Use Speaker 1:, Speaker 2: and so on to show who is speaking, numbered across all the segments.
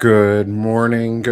Speaker 1: Good morning,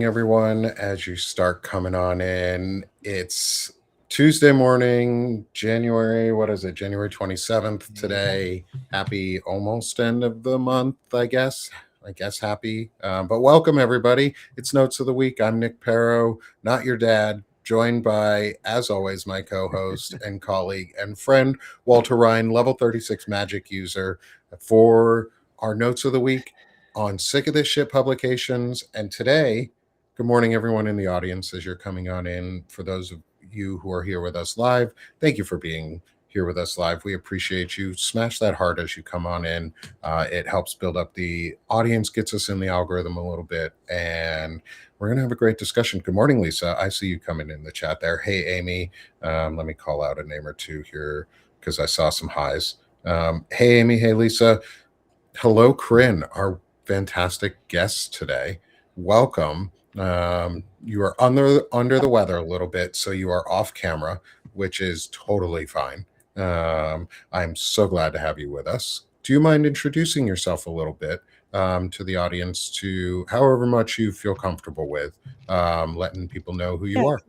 Speaker 1: everyone. As you start coming on in, it's Tuesday morning, January, what is it, January 27th today. Happy almost end of the month, I guess. I guess happy. But welcome, everybody. It's Notes of the Week. I'm Nick Perro, not your dad, joined by, as always, my co host and colleague and friend, Walter Ryan, level 36 magic user, for our Notes of the Week on Sick of This Shit publications. And today, good morning, everyone in the audience as you're coming on in. For those of you who are here with us live, thank you for being here with us live. We appreciate you. Smash that heart as you come on in. It helps build up the audience, gets us in the algorithm a little bit, and we're going to have a great discussion. Good morning, Lisa. I see you coming in the chat there. Hey, Amy. Let me call out a name or two here because I saw some highs. Hey, Amy. Hey, Lisa. Hello, Corinne, our fantastic guest today. Welcome. You are under the weather a little bit, so you are off camera, which is totally fine. I'm so glad to have you with us. Do you mind introducing yourself a little bit to the audience, to however much you feel comfortable with, letting people know who you
Speaker 2: Yeah,
Speaker 1: are?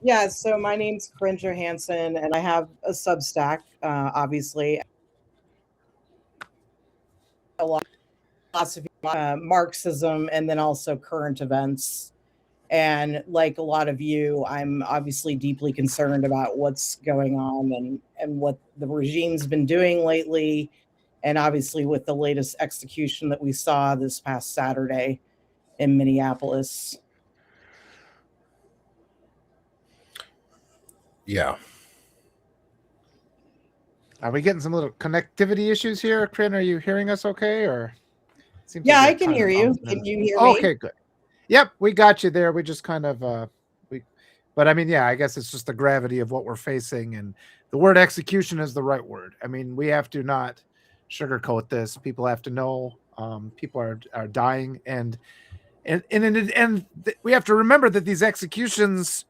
Speaker 2: yeah. So my name's Corinne Johansson, and I have a Substack. Obviously, a lot philosophy, Marxism, and then also current events. And like a lot of you, I'm obviously deeply concerned about what's going on and what the regime's been doing lately. And obviously, with the latest execution that we saw this past Saturday in Minneapolis.
Speaker 1: Yeah.
Speaker 3: Are we getting some little connectivity issues here, Corinne? Are you hearing us okay? Or
Speaker 2: seems yeah, I can hear you. Can you hear me?
Speaker 3: Okay, good. Yep, we got you there. We just kind of but I mean, yeah, I guess it's just the gravity of what we're facing, and the word execution is the right word. I mean, we have to not sugarcoat this. People have to know people are dying, and we have to remember that these executions,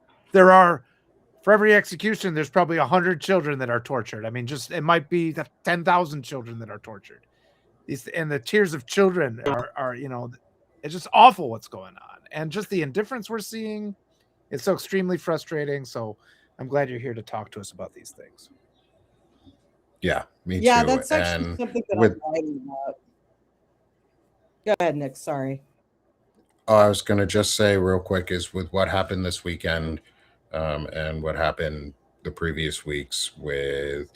Speaker 3: for every execution, there's probably 100 children that are tortured. I mean, it might be 10,000 children that are tortured. And the tears of children are it's just awful what's going on, and just the indifference we're seeing. It's so extremely frustrating. So I'm glad you're here to talk to us about these things.
Speaker 1: Yeah, me too.
Speaker 2: Yeah, that's actually something that I'm writing about. Go ahead, Nick. Sorry.
Speaker 1: I was going to just say real quick is with what happened this weekend and what happened the previous weeks with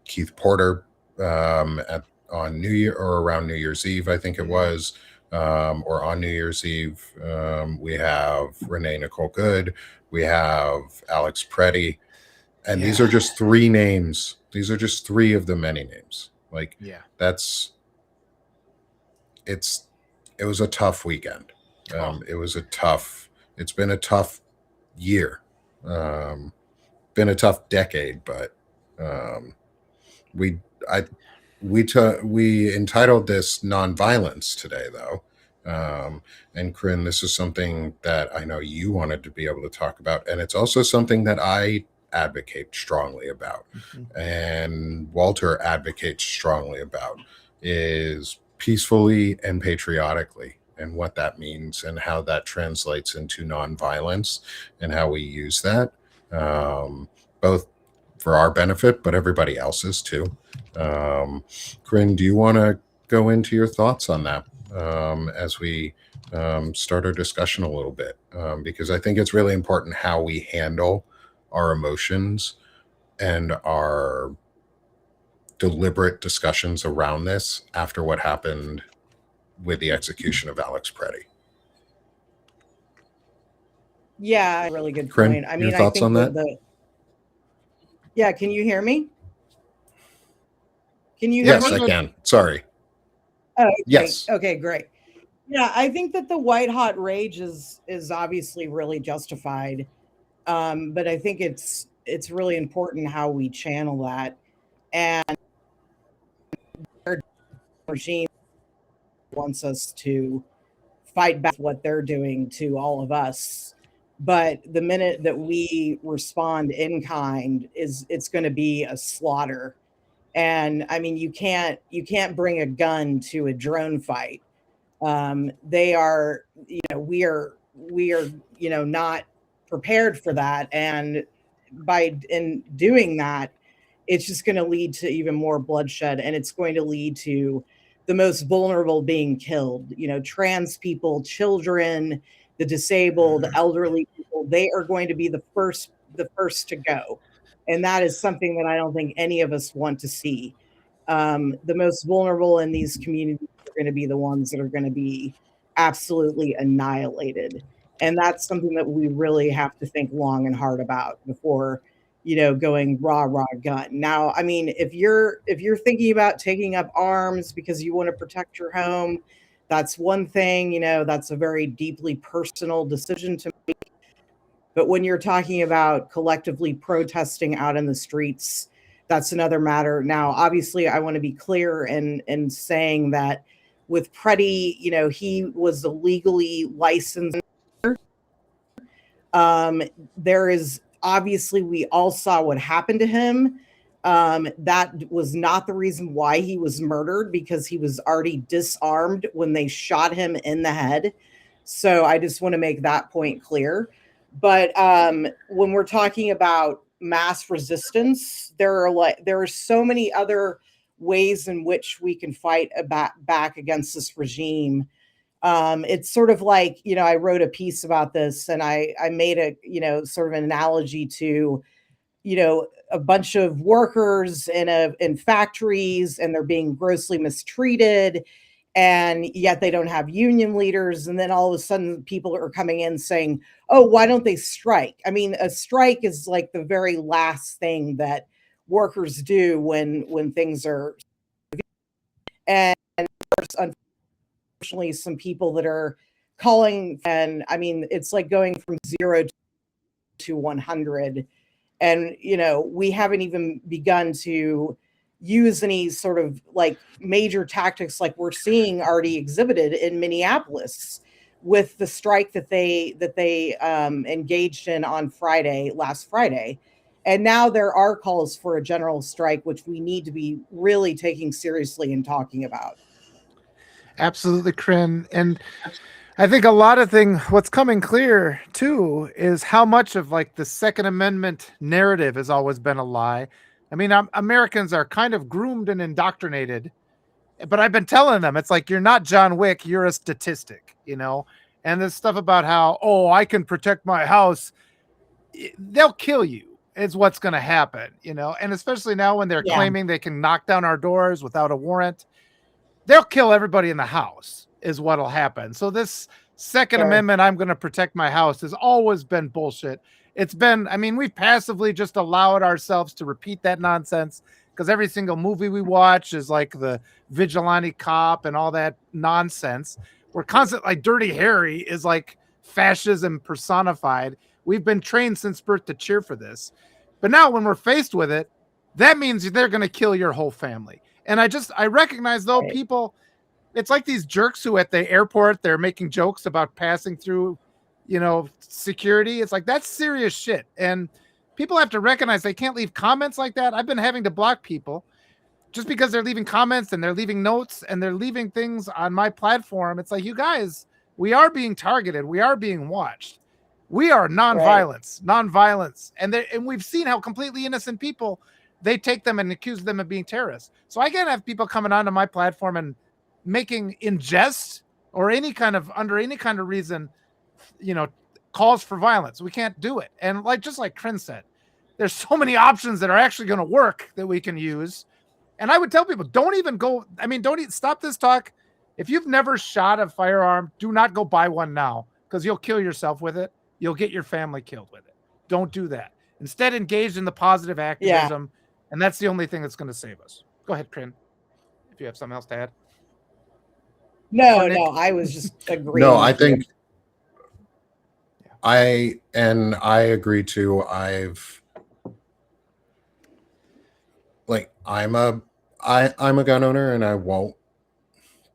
Speaker 1: Keith Porter on New Year or around New Year's Eve, I think it was, or on New Year's Eve. We have Renee Nicole Good. We have Alex Preddy. And these are just three names. These are just three of the many names. It was a tough weekend. It's been a tough year. Been a tough decade, but we entitled this nonviolence today, though. And Corinne, this is something that I know you wanted to be able to talk about, and it's also something that I advocate strongly about, and Walter advocates strongly about, is peacefully and patriotically, and what that means and how that translates into nonviolence and how we use that, both for our benefit, but everybody else's too. Corinne, do you want to go into your thoughts on that as we start our discussion a little bit? Because I think it's really important how we handle our emotions and our deliberate discussions around this after what happened with the execution of Alex Preddy.
Speaker 2: Yeah, really good
Speaker 1: Corinne,
Speaker 2: point. I mean,
Speaker 1: your thoughts on that?
Speaker 2: Yeah, can you hear me? Can you
Speaker 1: hear me?
Speaker 2: Yes,
Speaker 1: I can. Sorry.
Speaker 2: Oh, okay.
Speaker 1: Yes.
Speaker 2: Okay, great. Yeah, I think that the white hot rage is obviously really justified. But I think it's really important how we channel that. And the regime wants us to fight back what they're doing to all of us. But the minute that we respond in kind, it's going to be a slaughter. And I mean, you can't bring a gun to a drone fight. They are, we are, not prepared for that. And in doing that, it's just going to lead to even more bloodshed, and it's going to lead to the most vulnerable being killed. Trans people, children, the disabled, elderly people, they are going to be the first to go. And that is something that I don't think any of us want to see. The most vulnerable in these communities are going to be the ones that are going to be absolutely annihilated. And that's something that we really have to think long and hard about before, going raw gun. Now, I mean, if you're thinking about taking up arms because you want to protect your home, that's one thing. That's a very deeply personal decision to make. But when you're talking about collectively protesting out in the streets, that's another matter. Now, obviously, I want to be clear in saying that with Preddy, he was a legally licensed. There is obviously, we all saw what happened to him. That was not the reason why he was murdered, because he was already disarmed when they shot him in the head. So I just want to make that point clear. But when we're talking about mass resistance, there are so many other ways in which we can fight back against this regime. It's sort of like, I wrote a piece about this, and I made a, sort of an analogy to, a bunch of workers in factories, and they're being grossly mistreated, and yet they don't have union leaders. And then all of a sudden people are coming in saying, oh, why don't they strike? I mean, a strike is like the very last thing that workers do when things are. And there's unfortunately some people that are calling, and I mean, it's like going from 0 to 100. And we haven't even begun to use any sort of like major tactics like we're seeing already exhibited in Minneapolis with the strike that they engaged in on last Friday. And now there are calls for a general strike, which we need to be really taking seriously and talking about.
Speaker 3: Absolutely, Corinne. And I think a lot of what's coming clear too is how much of like the Second Amendment narrative has always been a lie. I mean, Americans are kind of groomed and indoctrinated, but I've been telling them, it's like, you're not John Wick, you're a statistic, and this stuff about how, oh, I can protect my house. They'll kill you is what's going to happen, and especially now when they're claiming they can knock down our doors without a warrant, they'll kill everybody in the house is what'll happen. So this Second Amendment, I'm going to protect my house, has always been bullshit. It's been, I mean, we've passively just allowed ourselves to repeat that nonsense because every single movie we watch is like the vigilante cop and all that nonsense. We're constantly like Dirty Harry is like fascism personified. We've been trained since birth to cheer for this. But now when we're faced with it, that means they're going to kill your whole family. And I recognize though, people, it's like these jerks who at the airport, they're making jokes about passing through, security. It's like, that's serious shit. And people have to recognize they can't leave comments like that. I've been having to block people just because they're leaving comments and they're leaving notes and they're leaving things on my platform. It's like, you guys, we are being targeted. We are being watched. We are nonviolence. And we've seen how completely innocent people, they take them and accuse them of being terrorists. So I can't have people coming onto my platform and making in jest or under any kind of reason, calls for violence. We can't do it. And just like Corinne said, there's so many options that are actually going to work that we can use. And I would tell people, don't stop this talk. If you've never shot a firearm, do not go buy one now, because you'll kill yourself with it. You'll get your family killed with it. Don't do that. Instead, engage in the positive activism. And that's the only thing that's going to save us. Go ahead, Corinne, if you have something else to add.
Speaker 2: No, I was just agreeing.
Speaker 1: No, I think I agree too. I'm a gun owner, and I won't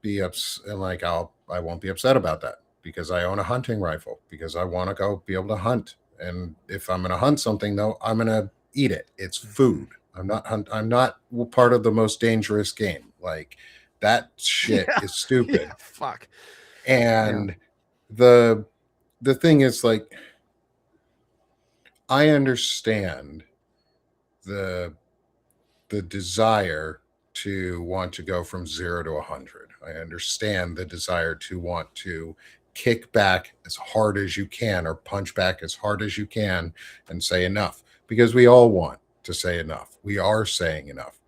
Speaker 1: be upset. I won't be upset about that because I own a hunting rifle, because I want to be able to hunt. And if I'm going to hunt something, though, I'm going to eat it. It's food. I'm not part of the most dangerous game. Like that shit
Speaker 3: Yeah.
Speaker 1: is stupid.
Speaker 3: Yeah, fuck.
Speaker 1: And the thing is, like, I understand the desire to want to go from 0 to 100. I understand the desire to want to kick back as hard as you can or punch back as hard as you can and say enough, because we all want to say enough. We are saying enough.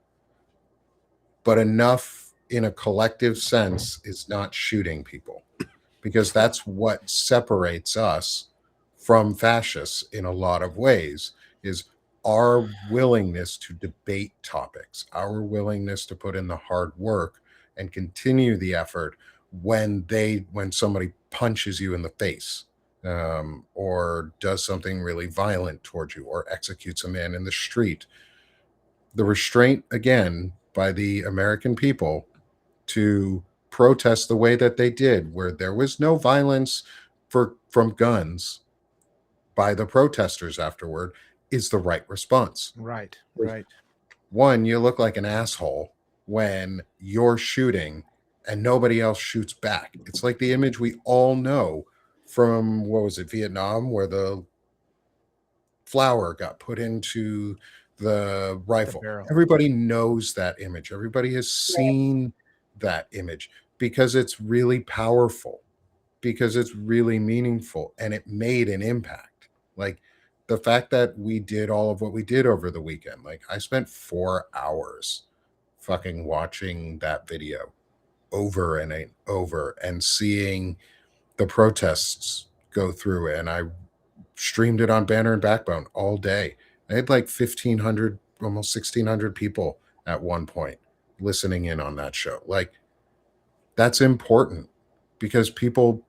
Speaker 1: But enough in a collective sense is not shooting people, because that's what separates us from fascists in a lot of ways, is our willingness to debate topics, our willingness to put in the hard work and continue the effort when somebody punches you in the face, or does something really violent towards you, or executes a man in the street. The restraint, again, by the American people to protest the way that they did, where there was no violence from guns by the protesters afterward, is the right response.
Speaker 3: Right.
Speaker 1: One, you look like an asshole when you're shooting and nobody else shoots back. It's like the image we all know from, what was it, Vietnam, where the flour got put into the rifle.
Speaker 3: barrel.
Speaker 1: Everybody knows that image. Everybody has seen that image because it's really powerful, because it's really meaningful, and it made an impact. Like the fact that we did all of what we did over the weekend. Like I spent 4 hours fucking watching that video over and over and seeing the protests go through, and I streamed it on Banner and Backbone all day. I had like 1,500, almost 1,600 people at one point listening in on that show. Like, that's important because people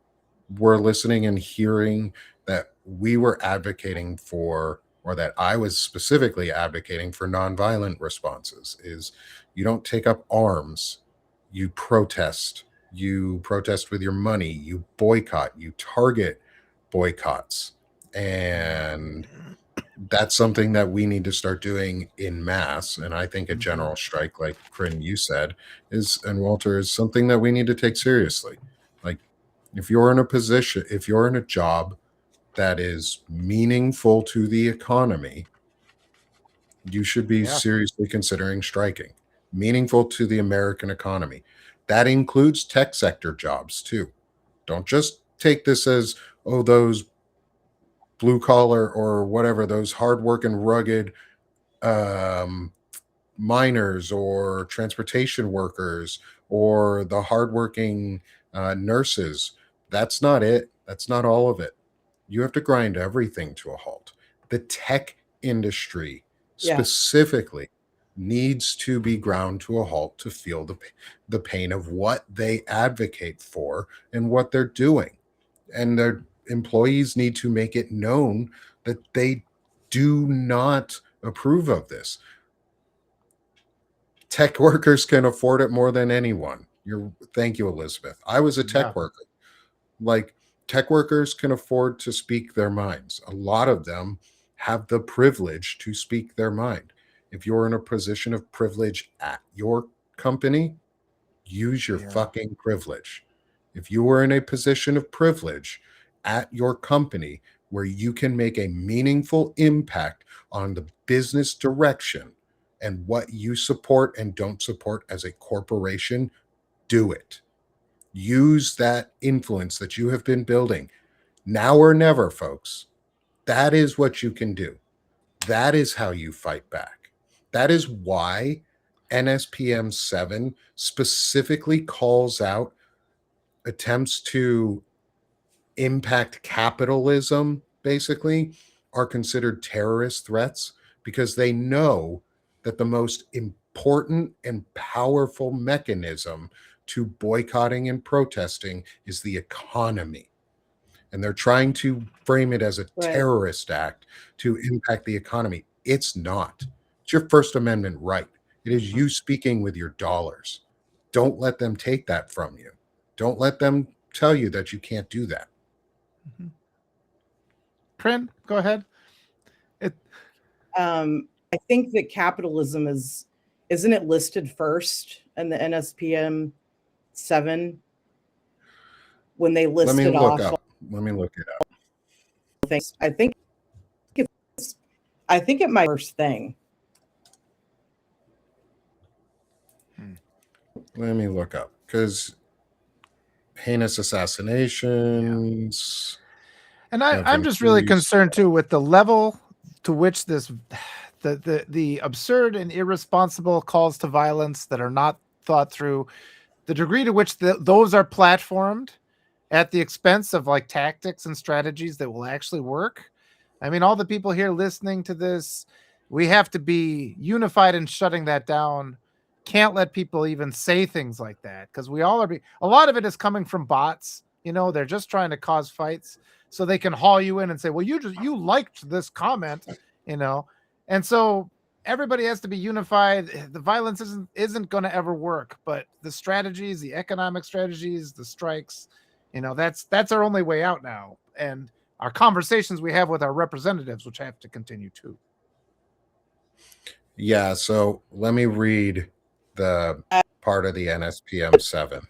Speaker 1: were listening and hearing that we were advocating for, or that I was specifically advocating for, nonviolent responses. Is you don't take up arms, you protest. You protest with your money, you boycott, you target boycotts. And that's something that we need to start doing in mass. And I think a general strike, like Corinne, you said, and Walter, is something that we need to take seriously. Like, if you're in a position, if you're in a job that is meaningful to the economy, you should be seriously considering striking. Meaningful to the American economy. That includes tech sector jobs too. Don't just take this as, oh, those blue collar or whatever, those hardworking, rugged um, miners or transportation workers or the hardworking nurses. That's not it. That's not all of it. You have to grind everything to a halt. The tech industry specifically needs to be ground to a halt to feel the pain of what they advocate for and what they're doing. And their employees need to make it known that they do not approve of this. Tech workers can afford it more than anyone. Thank you, Elizabeth. I was a tech worker. Like, tech workers can afford to speak their minds. A lot of them have the privilege to speak their mind. If you're in a position of privilege at your company, use your fucking privilege. If you are in a position of privilege at your company where you can make a meaningful impact on the business direction and what you support and don't support as a corporation, do it. Use that influence that you have been building. Now or never, folks. That is what you can do. That is how you fight back. That is why NSPM 7 specifically calls out attempts to impact capitalism, basically, are considered terrorist threats, because they know that the most important and powerful mechanism to boycotting and protesting is the economy. And they're trying to frame it as a terrorist act to impact the economy. It's not. It's your First Amendment right. It is you speaking with your dollars. Don't let them take that from you. Don't let them tell you that you can't do that.
Speaker 3: Prin, go ahead.
Speaker 2: I think that capitalism isn't it listed first in the NSPM 7 when they
Speaker 1: Let me
Speaker 2: listed
Speaker 1: look
Speaker 2: off
Speaker 1: up. Let me look it up.
Speaker 2: things. I think it might be the first thing.
Speaker 1: Let me look up, because heinous assassinations.
Speaker 3: And
Speaker 1: have
Speaker 3: I'm just really
Speaker 1: increased.
Speaker 3: concerned too with the level to which this the absurd and irresponsible calls to violence that are not thought through, the degree to which those are platformed at the expense of like tactics and strategies that will actually work. I mean, all the people here listening to this, we have to be unified in shutting that down. Can't let people even say things like that, because we all are. A lot of it is coming from bots. You know, they're just trying to cause fights so they can haul you in and say, "Well, you liked this comment," you know, and so everybody has to be unified. The violence isn't going to ever work, but the strategies, the economic strategies, the strikes, you know, that's our only way out now, and our conversations we have with our representatives, which have to continue too.
Speaker 1: Yeah, so let me read the part of the NSPM 7.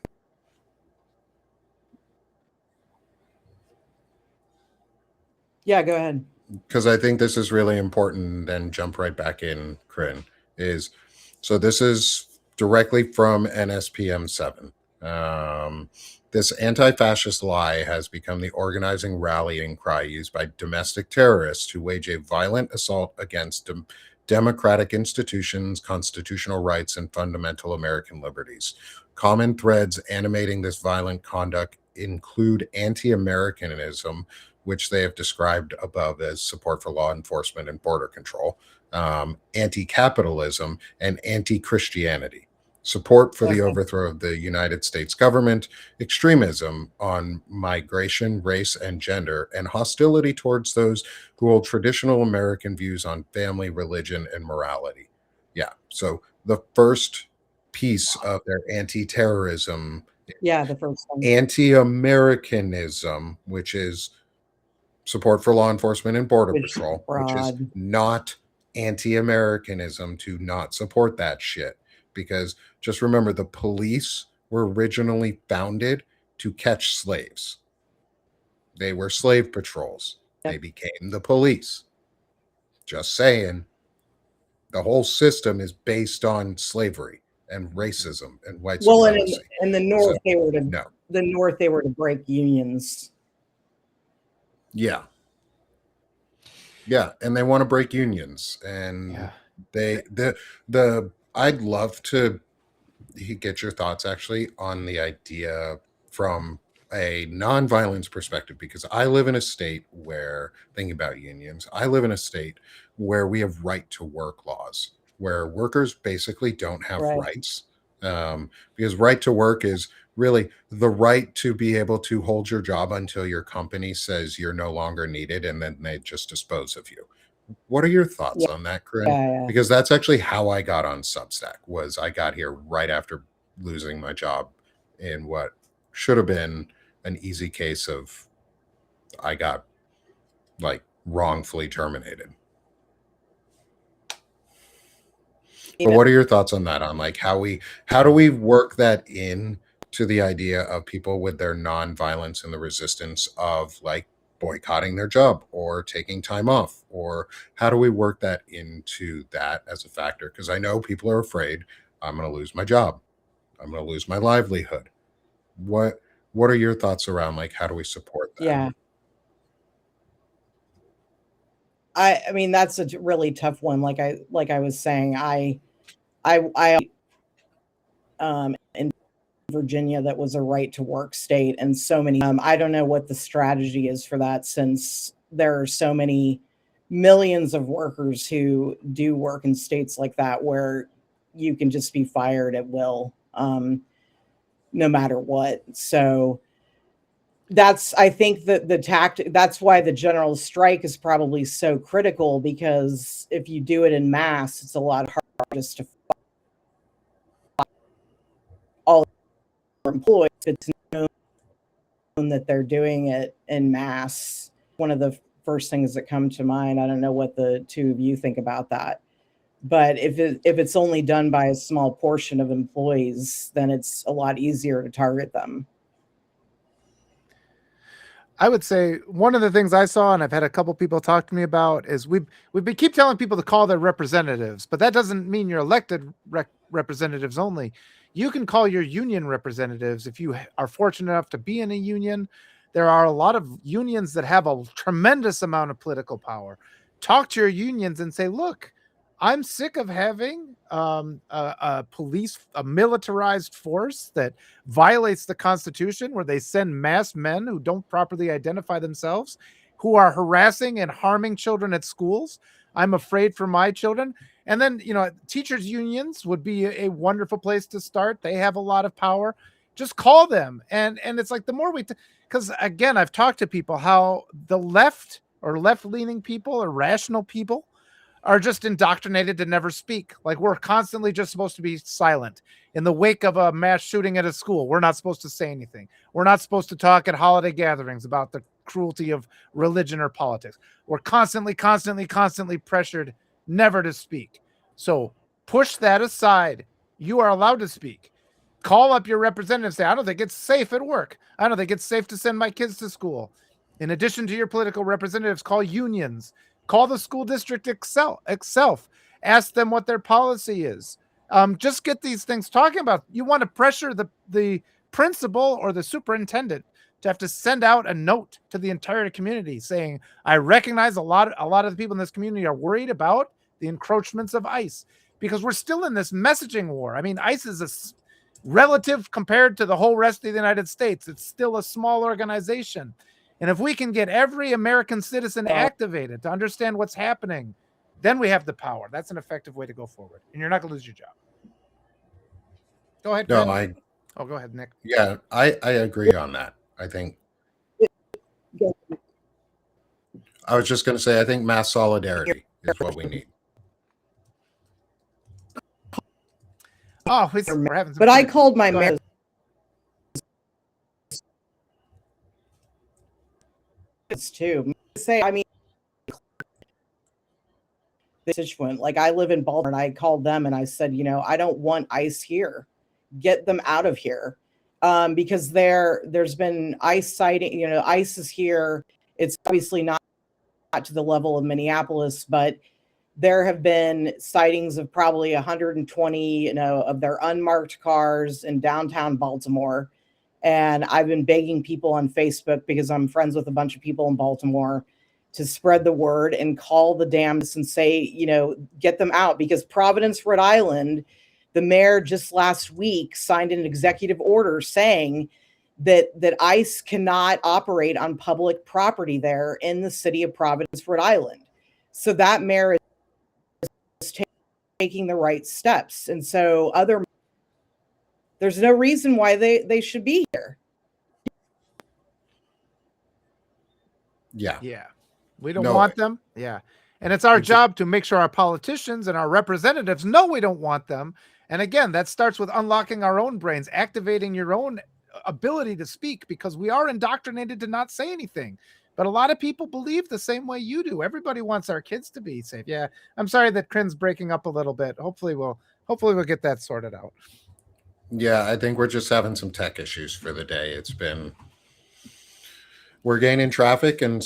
Speaker 2: Yeah, go ahead.
Speaker 1: Because I think this is really important, then jump right back in, Corinne. So this is directly from NSPM 7. This anti-fascist lie has become the organizing rallying cry used by domestic terrorists to wage a violent assault against democratic institutions, constitutional rights, and fundamental American liberties. Common threads animating this violent conduct include anti-Americanism, which they have described above as support for law enforcement and border control, anti-capitalism, and anti-Christianity, support for the overthrow of the United States government, extremism on migration, race, and gender, and hostility towards those who hold traditional American views on family, religion, and morality. Yeah, so the first piece of their anti-terrorism,
Speaker 2: Yeah, the first one.
Speaker 1: anti-Americanism, which is support for law enforcement and border
Speaker 2: Which
Speaker 1: patrol, which is
Speaker 2: broad.
Speaker 1: not anti-Americanism to not support that shit. Because just remember, the police were originally founded to catch slaves. They were slave patrols. They
Speaker 2: Yep.
Speaker 1: became the police. Just saying, the whole system is based on slavery and racism and white
Speaker 2: Well,
Speaker 1: supremacy.
Speaker 2: in the North,
Speaker 1: No.
Speaker 2: they were to break unions.
Speaker 1: Yeah. Yeah, and they want to break unions, and
Speaker 3: Yeah.
Speaker 1: I'd love to get your thoughts actually on the idea from a nonviolence perspective, because I live in a state where, thinking about unions, I live in a state where we have right to work laws, where workers basically don't have
Speaker 2: Right.
Speaker 1: rights. Because right to work is really the right to be able to hold your job until your company says you're no longer needed, and then they just dispose of you. What are your thoughts
Speaker 2: Yeah.
Speaker 1: on that, Corinne?
Speaker 2: Yeah.
Speaker 1: Because that's actually how I got on Substack. Was I got here right after losing my job in what should have been an easy case of I got like wrongfully terminated. But what are your thoughts on that? On like how do we work that in to the idea of people with their nonviolence and the resistance of like boycotting their job or taking time off, or how do we work that into that as a factor? Because I know people are afraid, I'm going to lose my job, I'm going to lose my livelihood. What are your thoughts around like how do we support that?
Speaker 2: Yeah. I mean, that's a really tough one. Like I was saying, I in Virginia, that was a right to work state, and so many. I don't know what the strategy is for that, since there are so many millions of workers who do work in states like that where you can just be fired at will, no matter what. So I think that the tactic, that's why the general strike is probably so critical, because if you do it in mass, it's a lot harder just to all employees. It's known that they're doing it in mass. One of the first things that come to mind. I don't know what the two of you think about that. But if it's only done by a small portion of employees, then it's a lot easier to target them.
Speaker 3: I would say one of the things I saw, and I've had a couple people talk to me about, is we keep telling people to call their representatives, but that doesn't mean your elected representatives only. You can call your union representatives if you are fortunate enough to be in a union. There are a lot of unions that have a tremendous amount of political power. Talk to your unions and say, look, I'm sick of having a militarized force that violates the Constitution, where they send masked men who don't properly identify themselves, who are harassing and harming children at schools. I'm afraid for my children. And then, teachers' unions would be a wonderful place to start. They have a lot of power. Just call them. And it's like the more because again, I've talked to people how the left or left-leaning people or rational people are just indoctrinated to never speak. Like, we're constantly just supposed to be silent. In the wake of a mass shooting at a school, we're not supposed to say anything. We're not supposed to talk at holiday gatherings about the cruelty of religion or politics. We're constantly pressured never to speak. So push that aside. You are allowed to speak. Call up your representative. Say, I don't think it's safe at work. I don't think it's safe to send my kids to school. In addition to your political representatives, call unions. Call the school district itself. Ask them what their policy is. Just get these things talking about. You want to pressure the principal or the superintendent to have to send out a note to the entire community saying, I recognize a lot of the people in this community are worried about the encroachments of ICE, because we're still in this messaging war. I mean, ICE is a relative compared to the whole rest of the United States. It's still a small organization. And if we can get every American citizen activated to understand what's happening, then we have the power. That's an effective way to go forward. And you're not going to lose your job. Go ahead.
Speaker 1: No,
Speaker 3: go ahead, Nick.
Speaker 1: Yeah, I agree on that. I think I was just going to say, I think mass solidarity is what we need.
Speaker 3: Oh, we're having some
Speaker 2: but I called my mayor. Too. Say, I mean, constituent. Like, I live in Baltimore, and I called them and I said, I don't want ICE here. Get them out of here. Because there's been ICE sighting, ICE is here. It's obviously not to the level of Minneapolis, but there have been sightings of probably 120, of their unmarked cars in downtown Baltimore. And I've been begging people on Facebook, because I'm friends with a bunch of people in Baltimore, to spread the word and call the dams and say, get them out. Because Providence, Rhode Island, the mayor just last week signed an executive order saying that ICE cannot operate on public property there in the city of Providence, Rhode Island. So that mayor is taking the right steps. And so there's no reason why they should be here.
Speaker 1: Yeah.
Speaker 3: We don't want them. Yeah. And it's our job to make sure our politicians and our representatives know we don't want them. And again, that starts with unlocking our own brains, activating your own ability to speak, because we are indoctrinated to not say anything. But a lot of people believe the same way you do. Everybody wants our kids to be safe. Yeah. I'm sorry that Crin's breaking up a little bit. Hopefully we'll get that sorted out.
Speaker 1: Yeah, I think we're just having some tech issues for the day. We're gaining traffic, and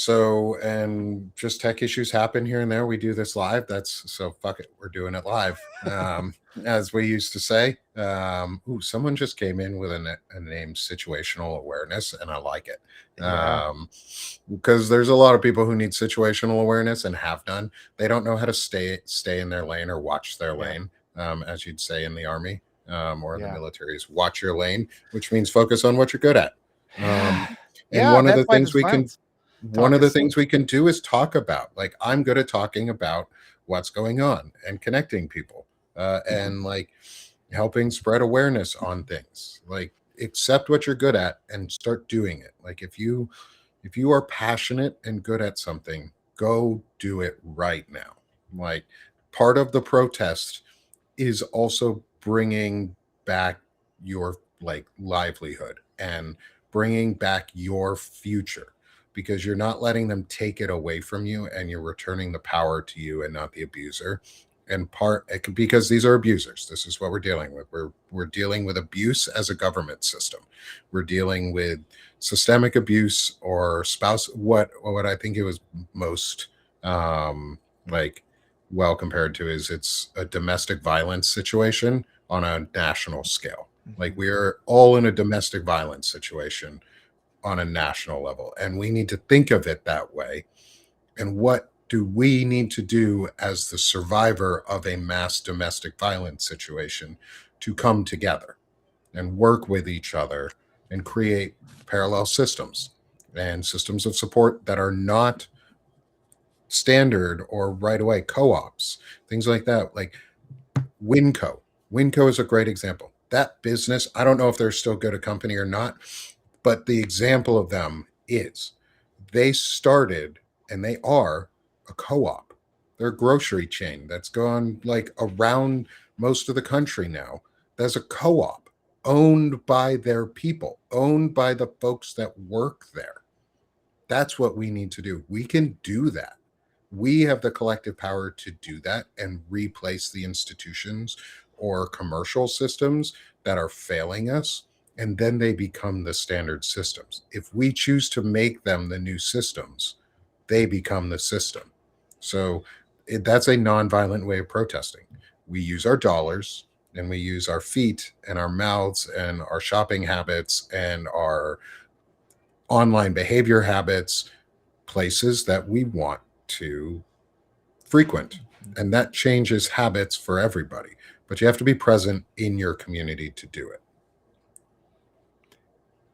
Speaker 1: just tech issues happen here and there. We do this live. So fuck it. We're doing it live. As we used to say. Someone just came in with a name, situational awareness, and I like it. Because there's a lot of people who need situational awareness and have done. They don't know how to stay in their lane or watch their lane, as you'd say in the Army. Or in the military, is watch your lane, which means focus on what you're good at. And one of the things we can do is talk about, like, I'm good at talking about what's going on and connecting people, and like helping spread awareness on things. Like, accept what you're good at and start doing it. Like, if you are passionate and good at something, go do it right now. Like, part of the protest is also bringing back your livelihood and bringing back your future, because you're not letting them take it away from you, and you're returning the power to you and not the abuser. And because these are abusers, this is what we're dealing with. We're dealing with abuse as a government system. We're dealing with systemic abuse or spouse. What I think it was most like well compared to is it's a domestic violence situation on a national scale. Like we're all in a domestic violence situation on a national level, and we need to think of it that way. And what do we need to do as the survivor of a mass domestic violence situation to come together and work with each other and create parallel systems and systems of support that are not standard or right away co-ops, things like that, like Winco. Winco is a great example. That business, I don't know if they're still good a company or not, but the example of them is they started and they are a co-op. They're a grocery chain that's gone like around most of the country now. There's a co-op owned by their people, owned by the folks that work there. That's what we need to do. We can do that. We have the collective power to do that and replace the institutions or commercial systems that are failing us, and then they become the standard systems. If we choose to make them the new systems, they become the system. So that's a nonviolent way of protesting. We use our dollars and we use our feet and our mouths and our shopping habits and our online behavior habits, places that we want to frequent. And that changes habits for everybody. But you have to be present in your community to do it.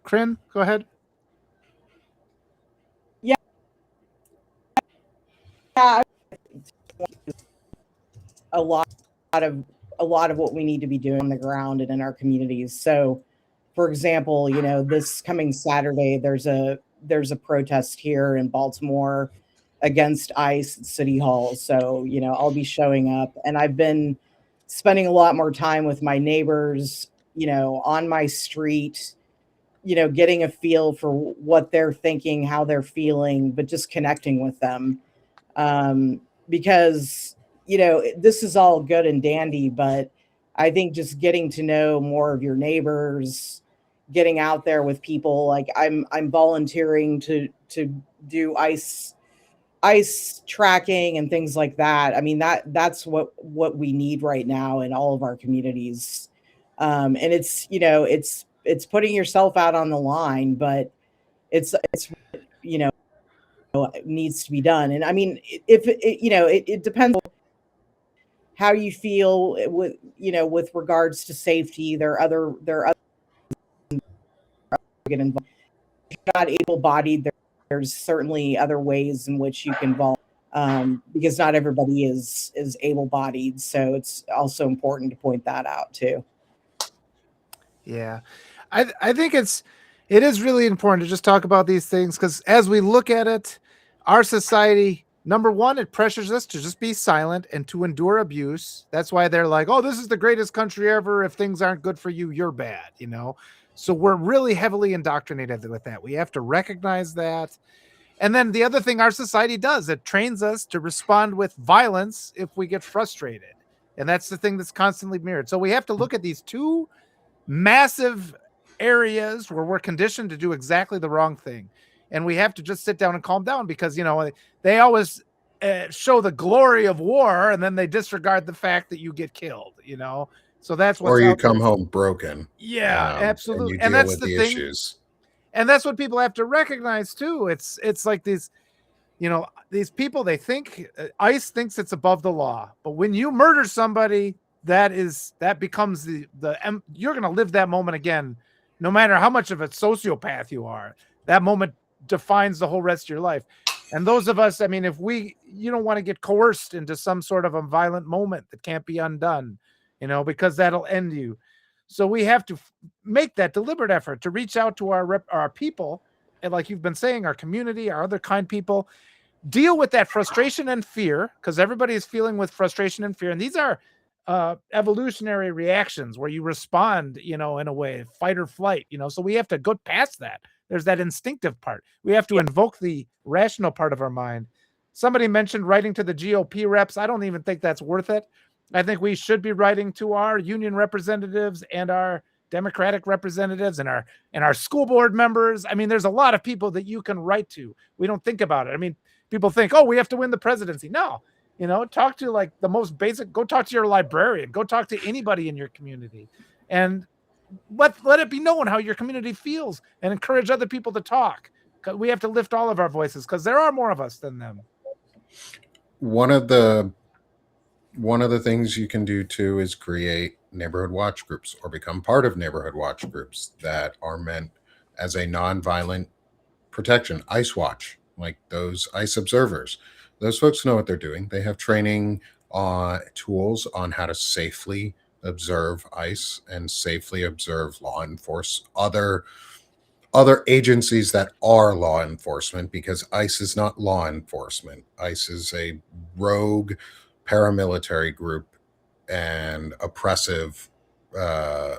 Speaker 3: Kryn, go ahead.
Speaker 2: Yeah, a lot of what we need to be doing on the ground and in our communities. So, for example, this coming Saturday, there's a protest here in Baltimore against ICE at City Hall. So, I'll be showing up, and I've been spending a lot more time with my neighbors, on my street, getting a feel for what they're thinking, how they're feeling, but just connecting with them. Because, this is all good and dandy, but I think just getting to know more of your neighbors, getting out there with people, like I'm volunteering to do ice tracking and things like that. I mean, that's what we need right now in all of our communities. And it's, it's putting yourself out on the line, but it's it needs to be done. And I mean, if it depends on how you feel with regards to safety. There are other get involved. If you're not able-bodied, there's certainly other ways in which you can involve, because not everybody is able-bodied. So it's also important to point that out too.
Speaker 3: Yeah, I think it is really important to just talk about these things, because as we look at it, our society, number one, it pressures us to just be silent and to endure abuse. That's why they're like, oh, this is the greatest country ever. If things aren't good for you, you're bad, So we're really heavily indoctrinated with that. We have to recognize that. And then the other thing our society does, it trains us to respond with violence if we get frustrated. And that's the thing that's constantly mirrored. So we have to look at these two massive areas where we're conditioned to do exactly the wrong thing. And we have to just sit down and calm down, because, they always show the glory of war and then they disregard the fact that you get killed, So that's what.
Speaker 1: Or you come home broken.
Speaker 3: Yeah, absolutely.
Speaker 1: And that's the thing. Issues.
Speaker 3: And that's what people have to recognize too. It's like these, these people, they think ICE thinks it's above the law, but when you murder somebody, that becomes the you're going to live that moment again, no matter how much of a sociopath you are. That moment defines the whole rest of your life. And those of us, I mean, if you don't want to get coerced into some sort of a violent moment that can't be undone, because that'll end you. So we have to make that deliberate effort to reach out to our people. And like you've been saying, our community, our other kind people, deal with that frustration and fear, because everybody is feeling with frustration and fear. And these are evolutionary reactions where you respond, in a way, fight or flight, so we have to go past that. There's that instinctive part. We have to invoke the rational part of our mind. Somebody mentioned writing to the GOP reps. I don't even think that's worth it. I think we should be writing to our union representatives and our Democratic representatives and our school board members. I mean, there's a lot of people that you can write to. We don't think about it. I mean, people think, oh, we have to win the presidency. No, talk to like the most basic, go talk to your librarian, go talk to anybody in your community, and let it be known how your community feels and encourage other people to talk. We have to lift all of our voices because there are more of us than them.
Speaker 1: One of the things you can do too is create neighborhood watch groups or become part of neighborhood watch groups that are meant as a nonviolent protection. ICE Watch, like those ICE observers, those folks know what they're doing. They have training on tools on how to safely observe ICE and safely observe law enforcement, other agencies that are law enforcement, because ICE is not law enforcement. ICE is a rogue paramilitary group and oppressive,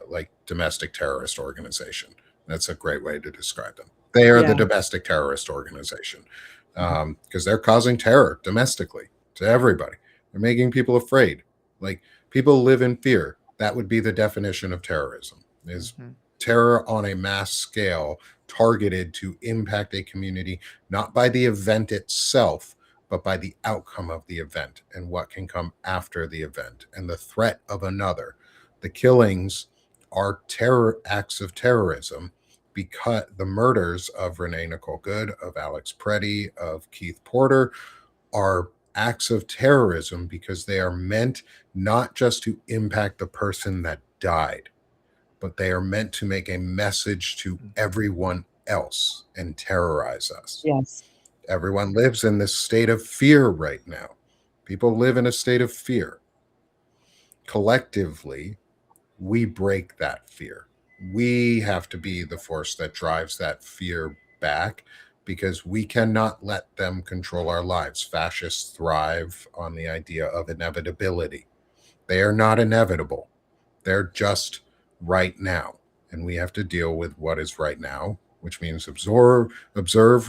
Speaker 1: like domestic terrorist organization. That's a great way to describe them. They are the domestic terrorist organization because they're causing terror domestically to everybody. They're making people afraid. Like, people live in fear. That would be the definition of terrorism, is terror on a mass scale targeted to impact a community, not by the event itself, but by the outcome of the event and what can come after the event and the threat of another. The killings are terror acts of terrorism, because the murders of Renee Nicole Good, of Alex Preddy, of Keith Porter are acts of terrorism because they are meant not just to impact the person that died, but they are meant to make a message to everyone else and terrorize us.
Speaker 2: Yes.
Speaker 1: Everyone lives in this state of fear right now. People live in a state of fear. Collectively, we break that fear. We have to be the force that drives that fear back, because we cannot let them control our lives. Fascists thrive on the idea of inevitability. They are not inevitable. They're just right now. And we have to deal with what is right now, which means observe,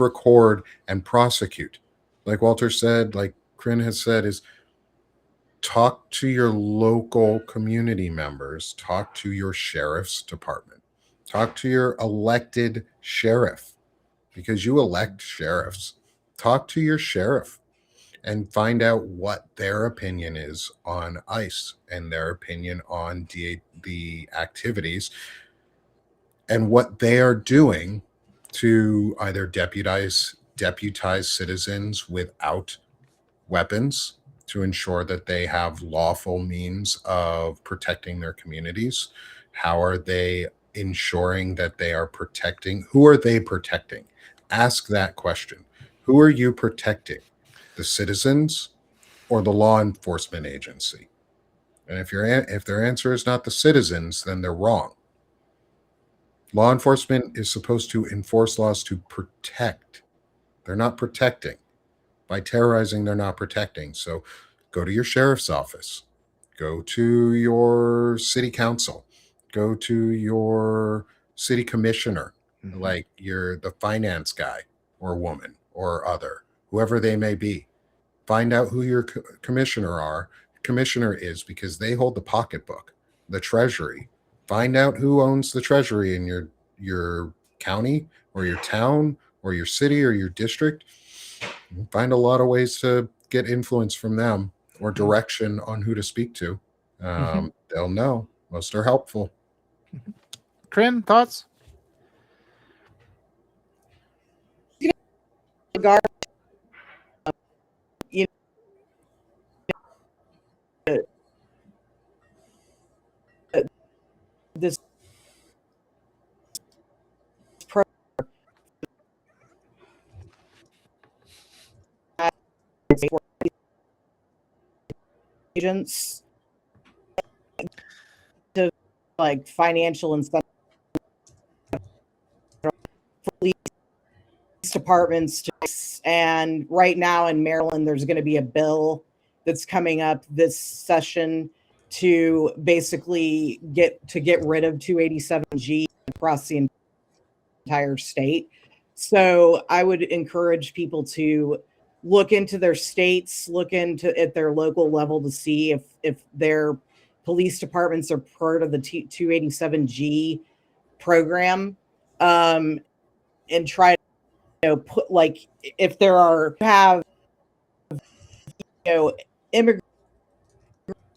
Speaker 1: record, and prosecute. Like Walter said, like Kryn has said, is talk to your local community members, talk to your sheriff's department, talk to your elected sheriff, because you elect sheriffs. Talk to your sheriff and find out what their opinion is on ICE and their opinion on the activities and what they are doing to either deputize citizens without weapons to ensure that they have lawful means of protecting their communities. How are they ensuring that they are protecting? Who are they protecting? Ask that question. Who are you protecting? The citizens or the law enforcement agency? And if their answer is not the citizens, then they're wrong. Law enforcement is supposed to enforce laws to protect. They're not protecting. By terrorizing, they're not protecting. So go to your sheriff's office, go to your city council, go to your city commissioner, like you're the finance guy or woman or other, whoever they may be. Find out who your commissioner is, because they hold the pocketbook, the treasury. Find out who owns the treasury in your county or your town or your city or your district. Find a lot of ways to get influence from them or direction on who to speak to. They'll know. Most are helpful.
Speaker 3: Kryn, thoughts?
Speaker 2: Regard, you know, this agents to like financial incentive, police departments, and right now in Maryland there's going to be a bill that's coming up this session to basically get rid of 287G across the entire state. So I would encourage people to look into their states, look into at their local level to see if their police departments are part of the 287G program, and try to put, like, if there are have immigrant,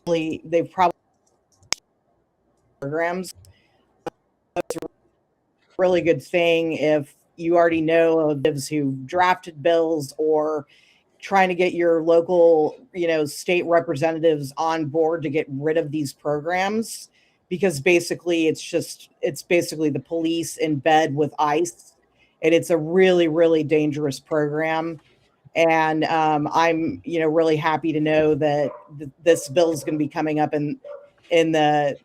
Speaker 2: they've probably programs. It's a really good thing if you already know of those who drafted bills, or trying to get your local, state representatives on board to get rid of these programs, because basically it's basically the police in bed with ICE, and it's a really, really dangerous program. And I'm, really happy to know that this bill is going to be coming up in the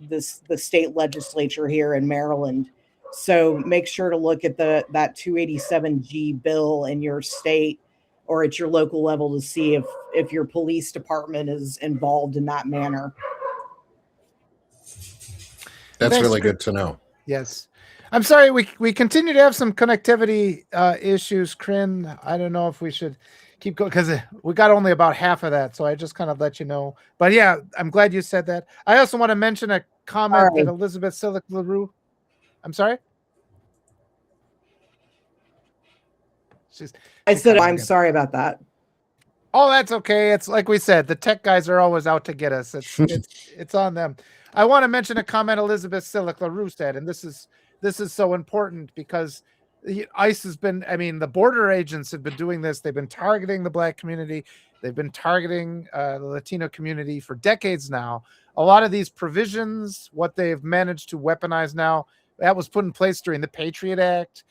Speaker 2: state legislature here in Maryland. So make sure to look at that 287G bill in your state or at your local level to see if your police department is involved in that manner.
Speaker 1: That's really good to know.
Speaker 3: Yes. I'm sorry, we continue to have some connectivity issues, Corinne. I don't know if we should keep going because we got only about half of that, so I just kind of let you know. But yeah, I'm glad you said that. I also want to mention a comment that Elizabeth Sillick LaRue. I'm sorry?
Speaker 2: I said I'm sorry about that.
Speaker 3: Oh, that's okay. It's like we said, the tech guys are always out to get us. It's on them. I want to mention a comment Elizabeth Sillick LaRue said, and this is so important because ICE has been, the border agents have been doing this. They've been targeting the Black community. They've been targeting the Latino community for decades now. A lot of these provisions, what they've managed to weaponize now, that was put in place during the Patriot Act.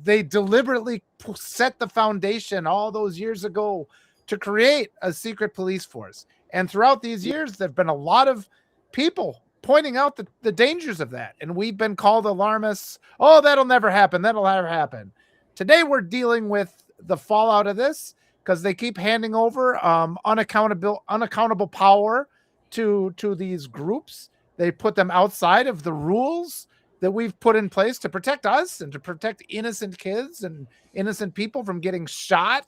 Speaker 3: They deliberately set the foundation all those years ago to create a secret police force. And throughout these years, there have been a lot of people pointing out the dangers of that. And we've been called alarmists. Oh, that'll never happen. That'll never happen. Today, we're dealing with the fallout of this because they keep handing over unaccountable power to these groups. They put them outside of the rules that we've put in place to protect us and to protect innocent kids and innocent people from getting shot.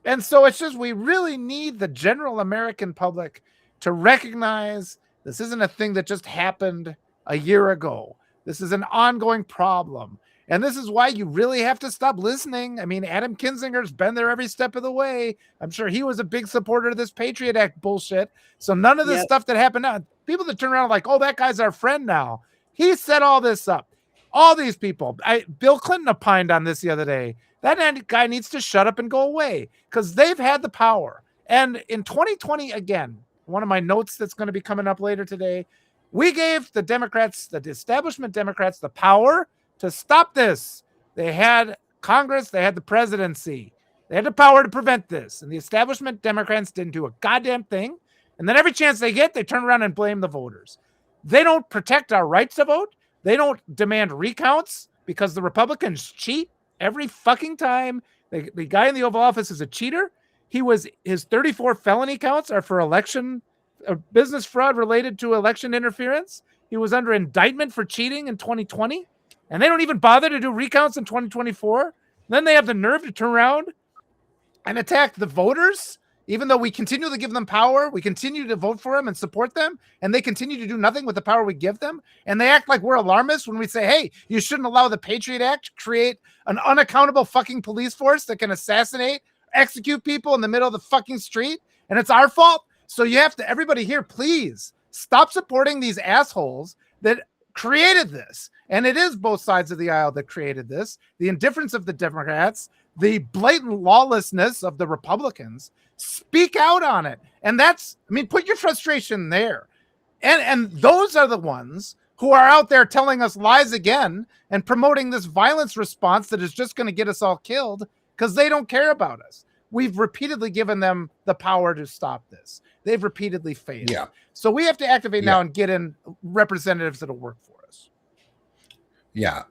Speaker 3: And so it's just, we really need the general American public to recognize this isn't a thing that just happened a year ago. This is an ongoing problem. And this is why you really have to stop listening. Adam Kinzinger's been there every step of the way. I'm sure he was a big supporter of this Patriot Act bullshit. So none of this stuff that happened now, people that turn around like, oh, that guy's our friend now. He set all this up. All these people. Bill Clinton opined on this the other day. That guy needs to shut up and go away because they've had the power. And in 2020, again, one of my notes that's going to be coming up later today, we gave the Democrats, the establishment Democrats, the power to stop this. They had Congress, they had the presidency. They had the power to prevent this. And the establishment Democrats didn't do a goddamn thing. And then every chance they get, they turn around and blame the voters. They don't protect our rights to vote. They don't demand recounts because the Republicans cheat every fucking time. The guy in the Oval Office is a cheater. His 34 felony counts are for election business fraud related to election interference. He was under indictment for cheating in 2020, and they don't even bother to do recounts in 2024. Then they have the nerve to turn around and attack the voters, even though we continue to give them power. We continue to vote for them and support them, and they continue to do nothing with the power we give them. And they act like we're alarmists when we say, hey, you shouldn't allow the Patriot Act to create an unaccountable fucking police force that can assassinate, execute people in the middle of the fucking street, and it's our fault. So you have to, everybody here, please stop supporting these assholes that created this. And it is both sides of the aisle that created this. The indifference of the Democrats, the blatant lawlessness of the Republicans. Speak out on it. And that's, put your frustration there. And those are the ones who are out there telling us lies again and promoting this violence response that is just going to get us all killed because they don't care about us. We've repeatedly given them the power to stop this. They've repeatedly failed.
Speaker 1: Yeah.
Speaker 3: So we have to activate now and get in representatives that'll work for us.
Speaker 1: Yeah.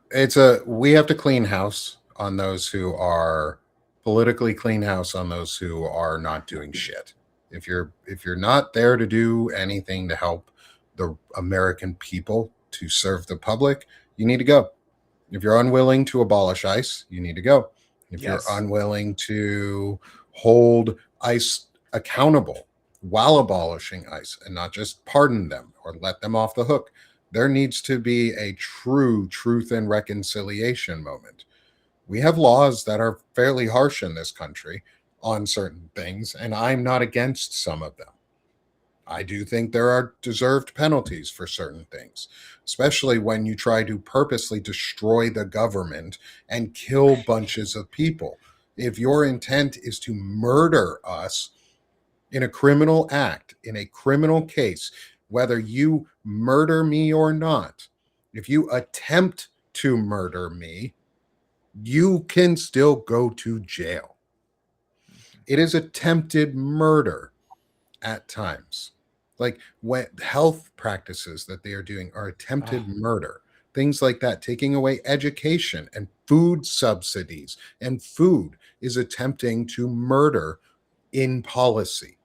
Speaker 1: We have to clean house on those who are politically, clean house on those who are not doing shit. If you're not there to do anything to help the American people, to serve the public, you need to go. If you're unwilling to abolish ICE, you need to go. If you're unwilling to hold ICE accountable while abolishing ICE and not just pardon them or let them off the hook. There needs to be a true truth and reconciliation moment. We have laws that are fairly harsh in this country on certain things, and I'm not against some of them. I do think there are deserved penalties for certain things, especially when you try to purposely destroy the government and kill bunches of people. If your intent is to murder us in a criminal act, in a criminal case, whether you murder me or not, if you attempt to murder me, you can still go to jail. It is attempted murder at times. Like when health practices that they are doing are attempted murder, things like that, taking away education and food subsidies, and food is attempting to murder in policy.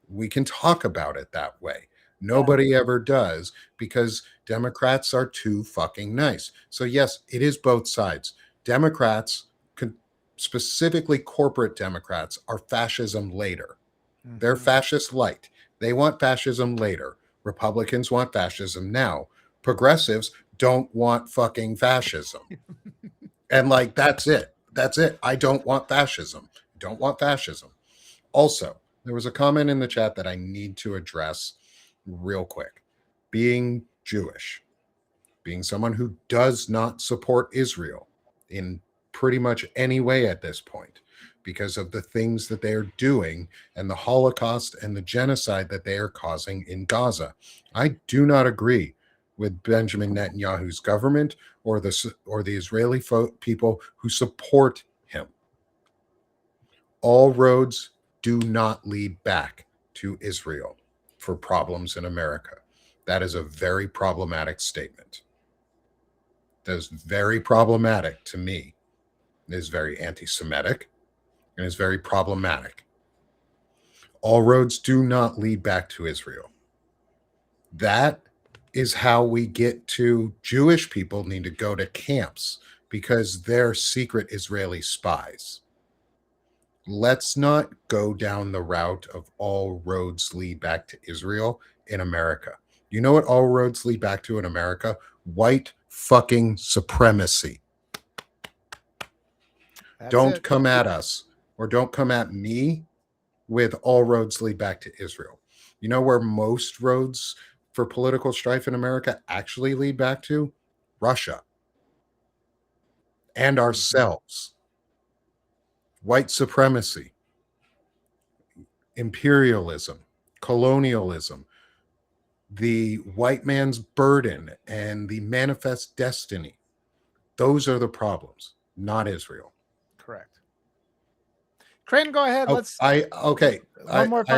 Speaker 1: We can talk about it that way. Nobody ever does because Democrats are too fucking nice. So yes, it is both sides. Democrats, specifically corporate Democrats, are fascism later. They're fascist light. They want fascism later. Republicans want fascism now. Progressives don't want fucking fascism. And like, that's it. That's it. I don't want fascism. Don't want fascism. Also, there was a comment in the chat that I need to address real quick. Being Jewish, being someone who does not support Israel in pretty much any way at this point, because of the things that they are doing and the Holocaust and the genocide that they are causing in Gaza. I do not agree with Benjamin Netanyahu's government or the Israeli people who support him. All roads do not lead back to Israel for problems in America. That is a very problematic statement. That is very problematic to me. It is very anti-Semitic and is very problematic. All roads do not lead back to Israel. That is how we get to Jewish people need to go to camps because they're secret Israeli spies. Let's not go down the route of all roads lead back to Israel in America. You know what all roads lead back to in America? White fucking supremacy. Don't come at us or don't come at me with all roads lead back to Israel. You know where most roads for political strife in America actually lead back to? Russia and ourselves. White supremacy, imperialism, colonialism, the white man's burden, and the manifest destiny. Those are the problems, not Israel.
Speaker 3: Correct. Crane, go ahead.
Speaker 1: I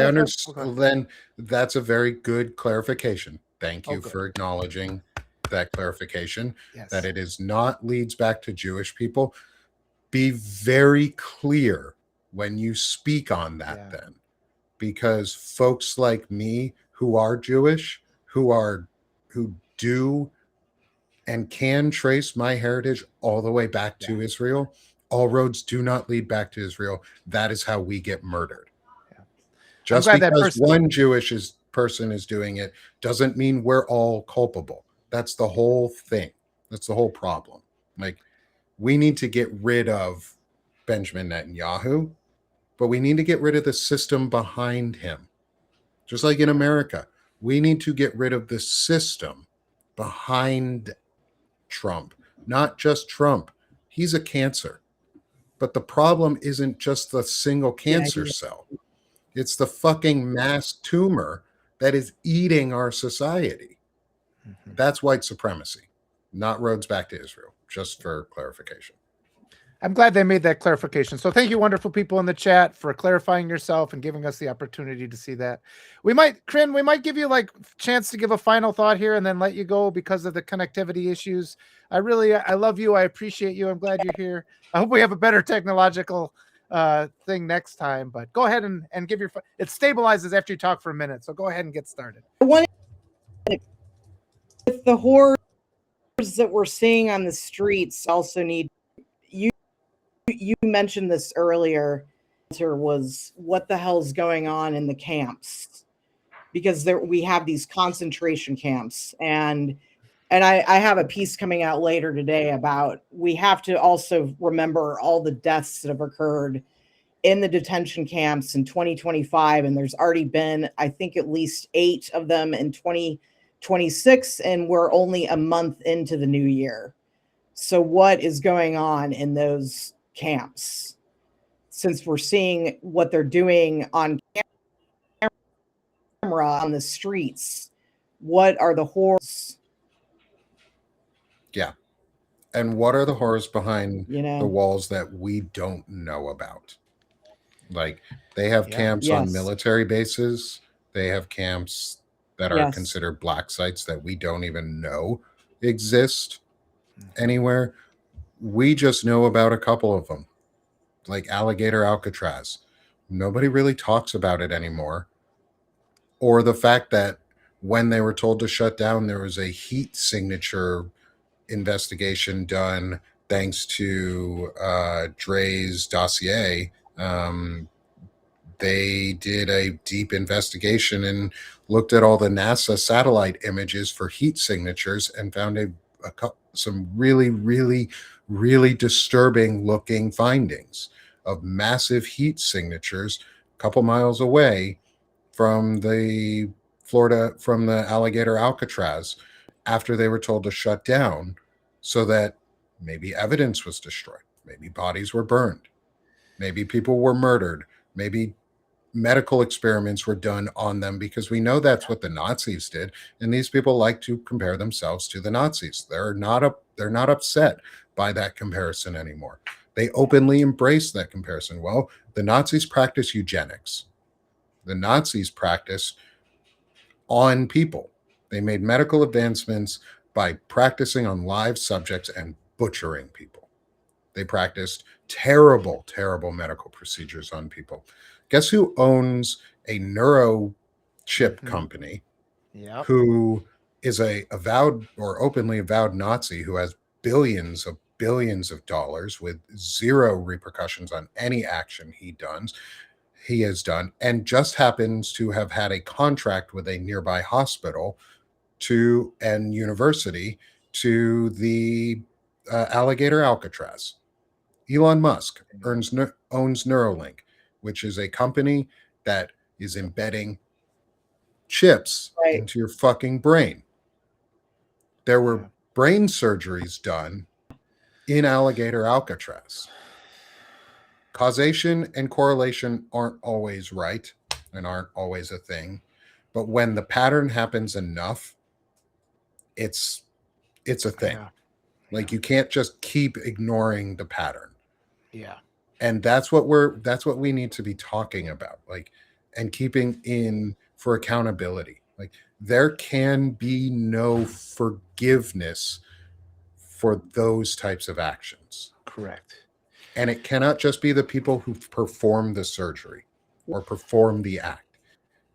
Speaker 1: understand. Then that's a very good clarification. Thank you for acknowledging that clarification. Yes. That it is not leads back to Jewish people. Be very clear when you speak on that then, because folks like me who are Jewish, who do and can trace my heritage all the way back to Israel, all roads do not lead back to Israel. That is how we get murdered. Yeah. Just because one Jewish person is doing it doesn't mean we're all culpable. That's the whole thing. That's the whole problem. Like, we need to get rid of Benjamin Netanyahu, but we need to get rid of the system behind him. Just like in America, we need to get rid of the system behind Trump, not just Trump. He's a cancer. But the problem isn't just the single cancer cell. It's the fucking mass tumor that is eating our society. Mm-hmm. That's white supremacy, not roads back to Israel, just for clarification.
Speaker 3: I'm glad they made that clarification. So thank you, wonderful people in the chat, for clarifying yourself and giving us the opportunity to see that. Corinne, we might give you like chance to give a final thought here and then let you go because of the connectivity issues. I love you. I appreciate you. I'm glad you're here. I hope we have a better technological thing next time, but go ahead and give your, it stabilizes after you talk for a minute. So go ahead and get started.
Speaker 2: With the horrors that we're seeing on the streets also need, you mentioned this earlier, was what the hell's going on in the camps, because we have these concentration camps, and I have a piece coming out later today about we have to also remember all the deaths that have occurred in the detention camps in 2025, and there's already been, I think, at least 8 of them in 2026, and we're only a month into the new year. So what is going on in those camps? Since we're seeing what they're doing on camera on the streets, what are the horrors?
Speaker 1: Yeah. And what are the horrors behind
Speaker 2: You know?
Speaker 1: the walls that we don't know about? Like, they have camps on
Speaker 2: Yes.
Speaker 1: military bases. They have camps that are
Speaker 2: Yes.
Speaker 1: considered black sites that we don't even know exist anywhere. We just know about a couple of them, like Alligator Alcatraz. Nobody really talks about it anymore. Or the fact that when they were told to shut down, there was a heat signature investigation done thanks to Dre's dossier. They did a deep investigation and looked at all the NASA satellite images for heat signatures and found some really, really, really disturbing looking findings of massive heat signatures a couple miles away from the Alligator Alcatraz after they were told to shut down, so that maybe evidence was destroyed, maybe bodies were burned, maybe people were murdered, maybe medical experiments were done on them, because we know that's what the Nazis did, and these people like to compare themselves to the Nazis. They're not upset by that comparison anymore. They openly embrace that comparison. Well, the Nazis practice eugenics. The Nazis practice on people. They made medical advancements by practicing on live subjects and butchering people. They practiced terrible, terrible medical procedures on people. Guess who owns a neurochip company who is a avowed or openly avowed Nazi who has billions of dollars with zero repercussions on any action he has done, and just happens to have had a contract with a nearby hospital and university to the Alligator Alcatraz. Elon Musk owns Neuralink, which is a company that is embedding chips into your fucking brain. There were brain surgeries done in Alligator Alcatraz. Causation and correlation aren't always right and aren't always a thing, but when the pattern happens enough, it's a thing. Like, you can't just keep ignoring the pattern.
Speaker 3: Yeah.
Speaker 1: And that's what we need to be talking about, like, and keeping in for accountability. Like, there can be no forgiveness for those types of actions.
Speaker 3: Correct.
Speaker 1: And it cannot just be the people who perform the surgery or perform the act.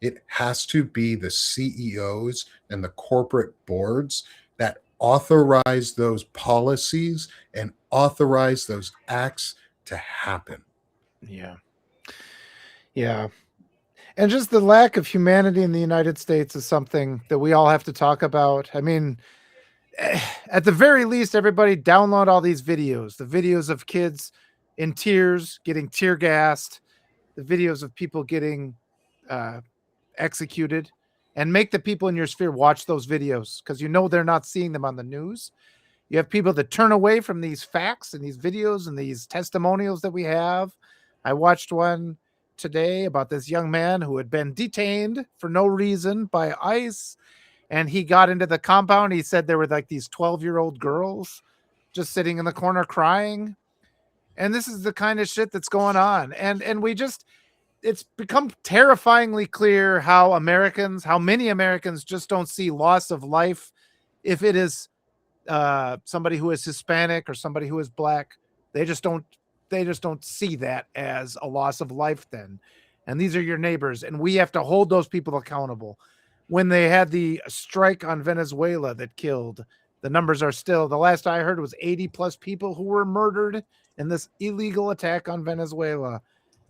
Speaker 1: It has to be the CEOs and the corporate boards that authorize those policies and authorize those acts to happen.
Speaker 3: Yeah. Yeah. And just the lack of humanity in the United States is something that we all have to talk about. I mean, at the very least, everybody download all these videos, the videos of kids in tears, getting tear gassed, the videos of people getting executed, and make the people in your sphere watch those videos, because you know they're not seeing them on the news. You have people that turn away from these facts and these videos and these testimonials that we have. I watched one today about this young man who had been detained for no reason by ICE, and he got into the compound. He said there were like these 12-year-old girls just sitting in the corner crying. And this is the kind of shit that's going on. And it's become terrifyingly clear how many Americans just don't see loss of life if it is somebody who is Hispanic or somebody who is black. They just don't see that as a loss of life then. And these are your neighbors, and we have to hold those people accountable. When they had the strike on Venezuela that killed, the numbers are still, the last I heard was 80 plus people who were murdered in this illegal attack on Venezuela.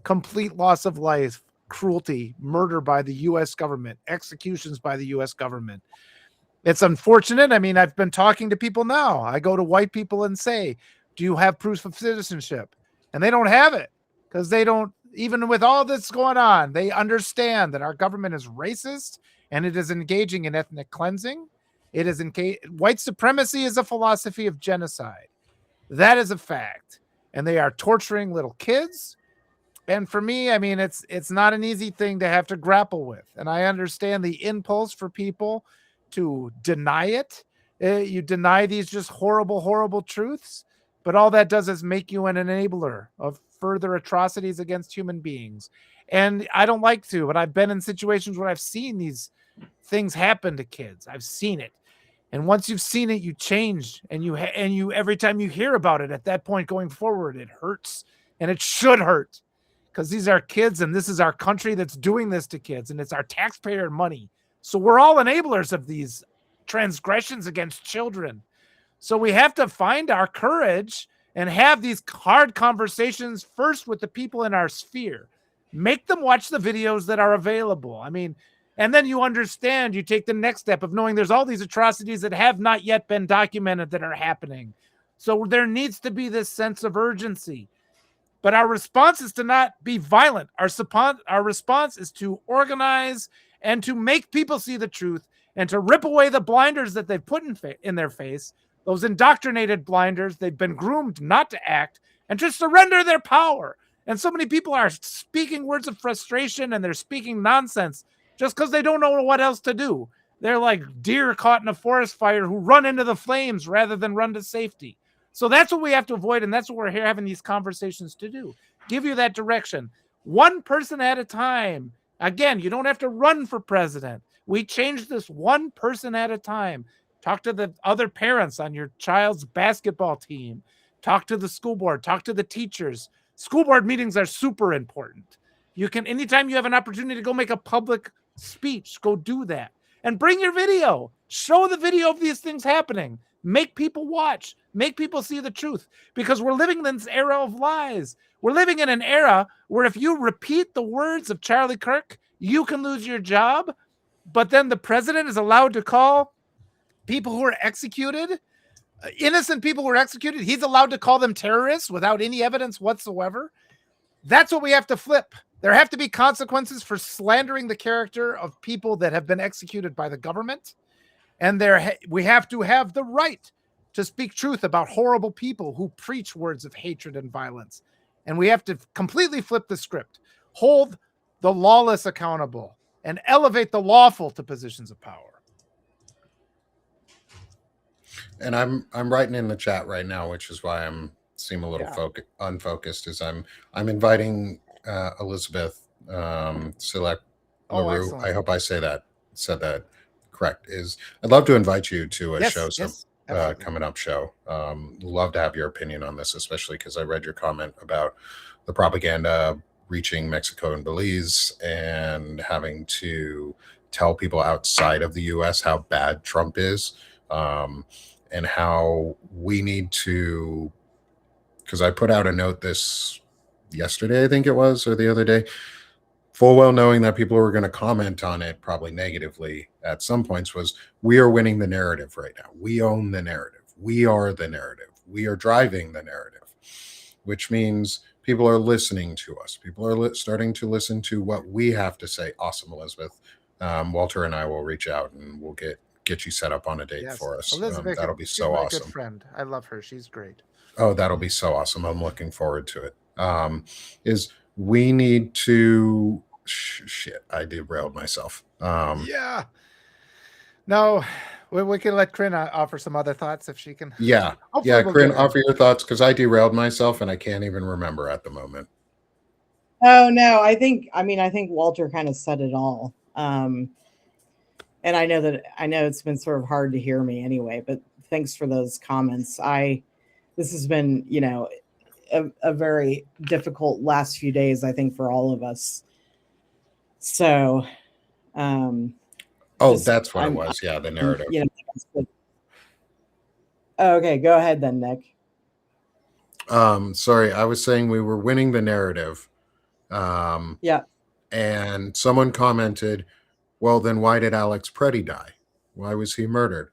Speaker 3: complete loss of life, cruelty, murder by the U.S. government, executions by the U.S. government. It's unfortunate. I mean, I've been talking to people now. I go to white people and say, do you have proof of citizenship? And they don't have it because they don't, even with all this going on, they understand that our government is racist and it is engaging in ethnic cleansing. It is white supremacy is a philosophy of genocide. That is a fact. And they are torturing little kids. And for me, I mean, it's not an easy thing to have to grapple with. And I understand the impulse for people to deny it. You deny these just horrible, horrible truths, but all that does is make you an enabler of further atrocities against human beings. And I don't like to, but I've been in situations where I've seen these things happen to kids. I've seen it. And once you've seen it, you change, and you every time you hear about it at that point going forward, it hurts, and it should hurt, because these are kids and this is our country that's doing this to kids, and it's our taxpayer money. So we're all enablers of these transgressions against children. So we have to find our courage and have these hard conversations first with the people in our sphere. Make them watch the videos that are available. I mean, and then you understand, you take the next step of knowing there's all these atrocities that have not yet been documented that are happening. So there needs to be this sense of urgency. But our response is to not be violent. Our response is to organize and to make people see the truth and to rip away the blinders that they've put in their face, those indoctrinated blinders. They've been groomed not to act and to surrender their power. And so many people are speaking words of frustration and they're speaking nonsense just because they don't know what else to do. They're like deer caught in a forest fire who run into the flames rather than run to safety. So that's what we have to avoid, and that's what we're here having these conversations to do. Give you that direction. One person at a time. Again, you don't have to run for president. We change this one person at a time. Talk to the other parents on your child's basketball team. Talk to the school board. Talk to the teachers. School board meetings are super important. You can, anytime you have an opportunity to go make a public speech, go do that. And bring your video. Show the video of these things happening. Make people watch. Make people see the truth. Because we're living in this era of lies. We're living in an era where if you repeat the words of Charlie Kirk, you can lose your job. But then the president is allowed to call people who are executed, innocent people who are executed, he's allowed to call them terrorists without any evidence whatsoever. That's what we have to flip. There have to be consequences for slandering the character of people that have been executed by the government. And we have to have the right to speak truth about horrible people who preach words of hatred and violence. And we have to completely flip the script, hold the lawless accountable, and elevate the lawful to positions of power.
Speaker 1: And I'm writing in the chat right now, which is why seem a little unfocused. Is I'm inviting Elizabeth Select LaRue. I hope I said that correct. I'd love to invite you to a show coming up show. Love to have your opinion on this, especially because I read your comment about the propaganda reaching Mexico and Belize and having to tell people outside of the U.S. how bad Trump is, and how we need to, because I put out a note this yesterday, I think it was, or the other day, full well knowing that people were going to comment on it probably negatively at some points, was we are winning the narrative right now. We own the narrative. We are the narrative. We are driving the narrative, which means people are listening to us. People are starting to listen to what we have to say. Awesome, Elizabeth. Walter and I will reach out and we'll get you set up on a date for us.
Speaker 3: Elizabeth,
Speaker 1: that'll be so awesome.
Speaker 3: Good friend. I love her. She's great.
Speaker 1: Oh, that'll be so awesome. I'm looking forward to it. Is we need to shit, I derailed myself.
Speaker 3: Yeah. No, we can let Corinne offer some other thoughts if she can.
Speaker 1: Yeah. Yeah, Corinne, offer your thoughts, because I derailed myself and I can't even remember at the moment.
Speaker 2: Oh no, I think Walter kind of said it all. And I know it's been sort of hard to hear me anyway, but thanks for those comments. This has been, a very difficult last few days, I think, for all of us. So,
Speaker 1: that's what it was. Yeah, the narrative.
Speaker 2: Okay, go ahead then, Nick.
Speaker 1: Sorry, I was saying we were winning the narrative,
Speaker 2: Yeah.
Speaker 1: And someone commented, well, then why did Alex Preddy die? Why was he murdered?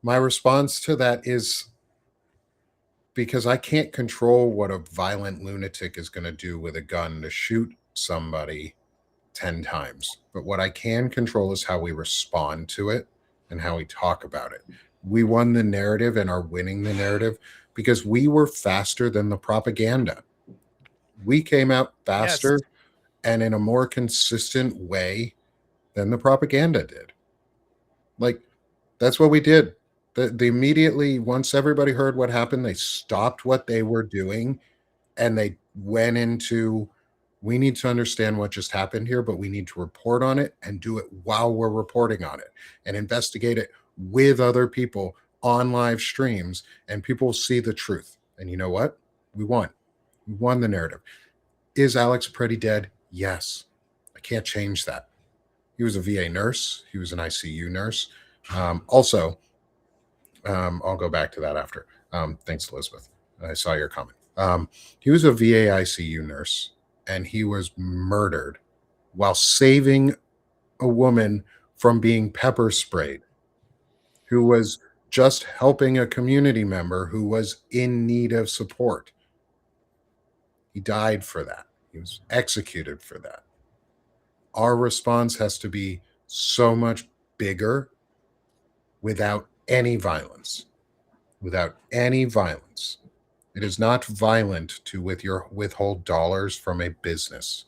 Speaker 1: My response to that is because I can't control what a violent lunatic is going to do with a gun to shoot somebody 10 times. But what I can control is how we respond to it and how we talk about it. We won the narrative and are winning the narrative because we were faster than the propaganda. We came out faster and in a more consistent way than the propaganda did. Like, that's what we did. The immediately, once everybody heard what happened, they stopped what they were doing and they went into, we need to understand what just happened here, but we need to report on it and do it while we're reporting on it and investigate it with other people on live streams, and people see the truth. And you know what? We won. We won the narrative. Is Alex Preddy dead? Yes. I can't change that. He was a VA nurse. He was an ICU nurse. I'll go back to that after. Thanks, Elizabeth. I saw your comment. He was a VA ICU nurse, and he was murdered while saving a woman from being pepper sprayed, who was just helping a community member who was in need of support. He died for that. He was executed for that. Our response has to be so much bigger without any violence. Without any violence. It is not violent to withhold dollars from a business.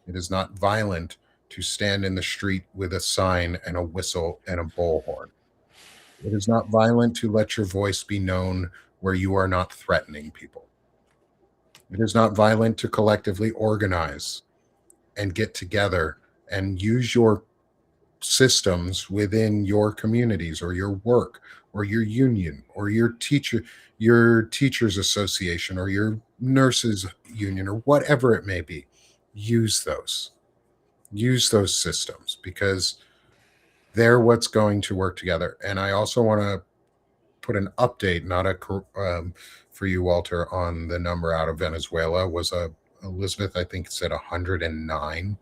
Speaker 1: It is not violent to stand in the street with a sign and a whistle and a bullhorn. It is not violent to let your voice be known where you are not threatening people. It is not violent to collectively organize and get together and use your systems within your communities or your work or your union or your teachers association or your nurses union or whatever it may be. Use those systems because they're what's going to work together. And I also want to put an update, not for you, Walter, on the number out of Venezuela. Was Elizabeth, I think, said 109.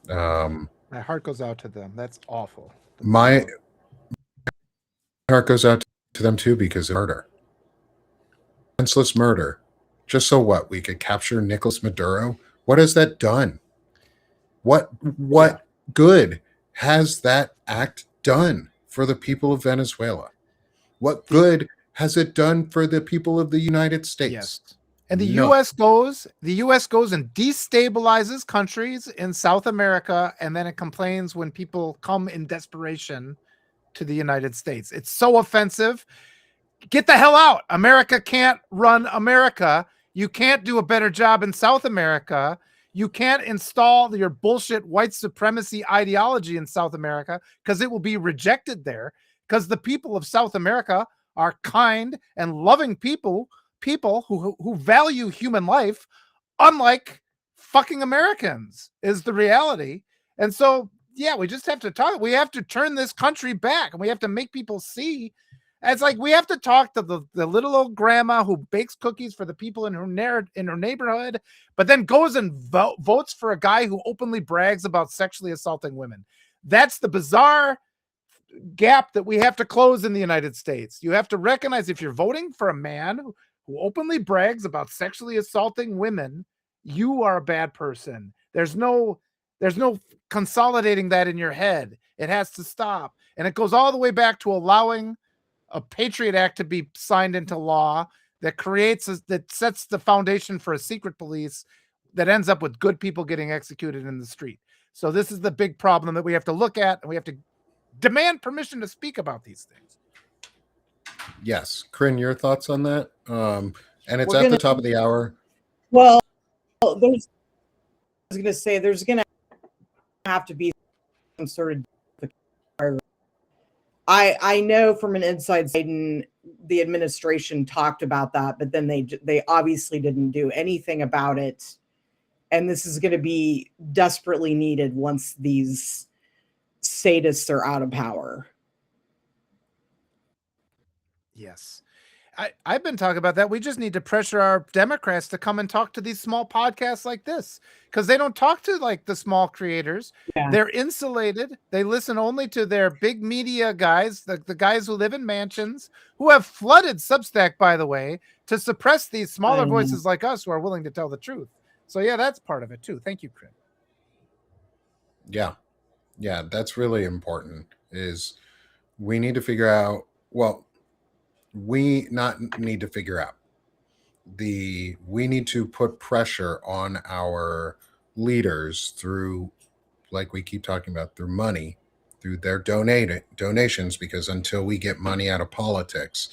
Speaker 3: My heart goes out to them. That's awful.
Speaker 1: My heart goes out to them too because of murder, senseless murder. Just so what? We could capture Nicolas Maduro. What has that done? What good has that act done for the people of Venezuela? What good has it done for the people of the United States?
Speaker 3: Yes. And the US goes and destabilizes countries in South America, and then it complains when people come in desperation to the United States. It's so offensive. Get the hell out. America can't run America. You can't do a better job in South America. You can't install your bullshit white supremacy ideology in South America because it will be rejected there, because the people of South America are kind and loving people who value human life, unlike fucking Americans, is the reality. And so, yeah, we just have to talk. We have to turn this country back, and we have to make people see. It's like we have to talk to the little old grandma who bakes cookies for the people in her neighborhood, but then goes and votes for a guy who openly brags about sexually assaulting women. That's the bizarre gap that we have to close in the United States. You have to recognize if you're voting for a man who openly brags about sexually assaulting women, you are a bad person. There's no consolidating that in your head. It has to stop. And it goes all the way back to allowing a Patriot Act to be signed into law that that sets the foundation for a secret police that ends up with good people getting executed in the street. So this is the big problem that we have to look at, and we have to demand permission to speak about these things.
Speaker 1: Yes. Corinne, your thoughts on that? And it's at the top of the hour.
Speaker 2: Well, I was going to say there's going to have to be some sort of. I know from an inside side, the administration talked about that, but then they obviously didn't do anything about it. And this is going to be desperately needed once these sadists are out of power.
Speaker 3: Yes. I've been talking about that. We just need to pressure our Democrats to come and talk to these small podcasts like this, because they don't talk to like the small creators.
Speaker 2: Yeah.
Speaker 3: They're insulated. They listen only to their big media guys, the guys who live in mansions, who have flooded Substack, by the way, to suppress these smaller voices like us who are willing to tell the truth. So yeah, that's part of it too. Thank you, Chris.
Speaker 1: Yeah. Yeah, that's really important. Is we need to figure out, well, we not need to figure out we need to put pressure on our leaders through, like we keep talking about, through money, through their donations, because until we get money out of politics,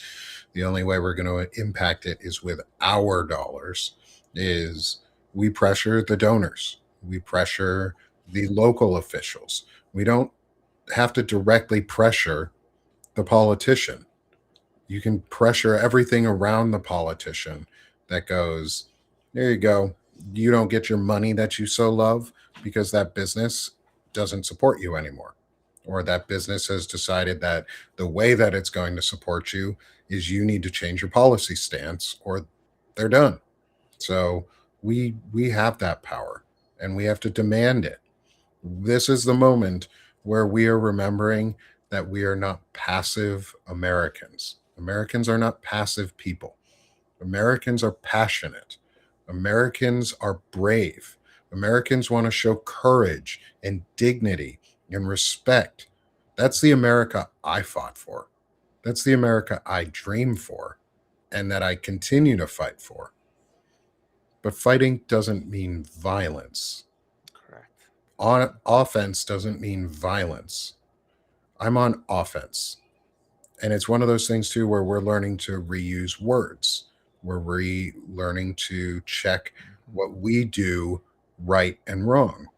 Speaker 1: the only way we're going to impact it is with our dollars. Is we pressure the donors, we pressure the local officials. We don't have to directly pressure the politician. You can pressure everything around the politician that goes, there you go. You don't get your money that you so love because that business doesn't support you anymore. Or that business has decided that the way that it's going to support you is you need to change your policy stance or they're done. So we have that power and we have to demand it. This is the moment where we are remembering that we are not passive Americans. Americans are not passive people. Americans are passionate. Americans are brave. Americans want to show courage and dignity and respect. That's the America I fought for. That's the America I dream for and that I continue to fight for. But fighting doesn't mean violence.
Speaker 3: Correct.
Speaker 1: On offense doesn't mean violence. I'm on offense. And it's one of those things too where we're learning to reuse words. We're learning to check what we do right and wrong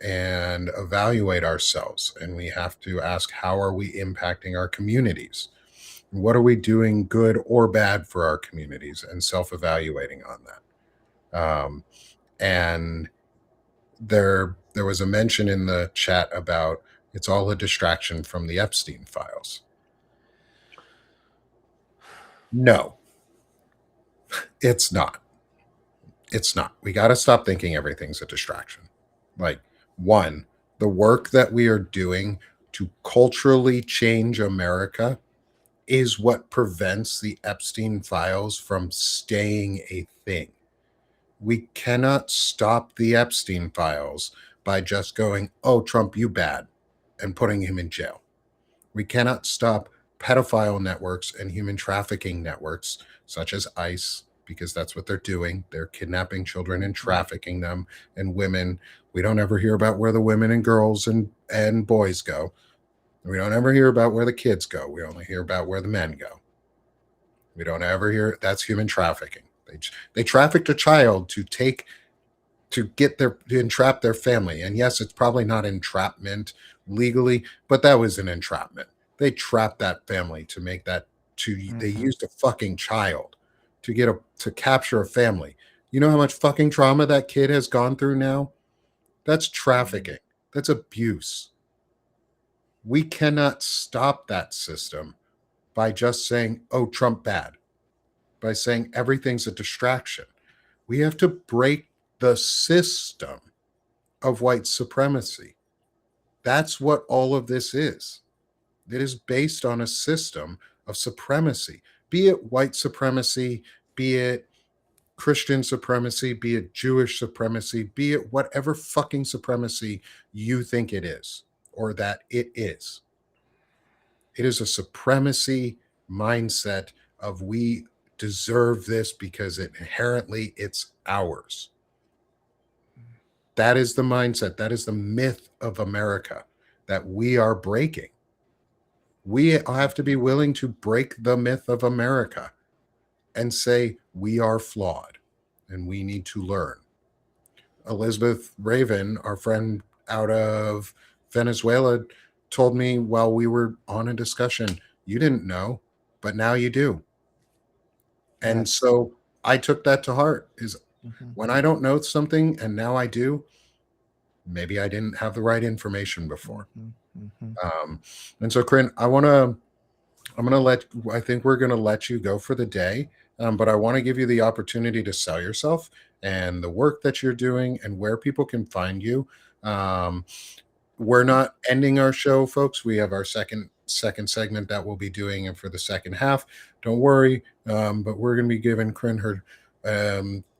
Speaker 1: and evaluate ourselves. And we have to ask, how are we impacting our communities? What are we doing good or bad for our communities, and self-evaluating on that. And there was a mention in the chat about it's all a distraction from the Epstein files. No, it's not. It's not. We got to stop thinking everything's a distraction. Like, one, the work that we are doing to culturally change America is what prevents the Epstein files from staying a thing. We cannot stop the Epstein files by just going, oh, Trump, you bad, and putting him in jail. We cannot stop pedophile networks and human trafficking networks such as ICE, because that's what they're doing. They're kidnapping children and trafficking them, and women. We don't ever hear about where the women and girls and boys go. We don't ever hear about where the kids go. We only hear about where the men go. We don't ever hear, that's human trafficking. They trafficked a child to entrap their family. And yes, it's probably not entrapment legally, but that was an entrapment. They trapped that family to make that they used a fucking child to capture a family. You know how much fucking trauma that kid has gone through now? That's trafficking. That's abuse. We cannot stop that system by just saying, oh, Trump bad, by saying everything's a distraction. We have to break the system of white supremacy. That's what all of this is. It is based on a system of supremacy, be it white supremacy, be it Christian supremacy, be it Jewish supremacy, be it whatever fucking supremacy you think it is or that it is. It is a supremacy mindset of we deserve this because inherently it's ours. That is the mindset. That is the myth of America that we are breaking. We have to be willing to break the myth of America and say we are flawed and we need to learn. Elizabeth Raven, our friend out of Venezuela, told me while we were on a discussion, you didn't know, but now you do. And so I took that to heart, is when I don't know something and now I do, maybe I didn't have the right information before. And so, Corinne, I want I think we're gonna let you go for the day. But I want to give you the opportunity to sell yourself and the work that you're doing and where people can find you. Um, we're not ending our show, folks. We have our second segment that we'll be doing for the second half. Don't worry, but we're going to be giving Corinne her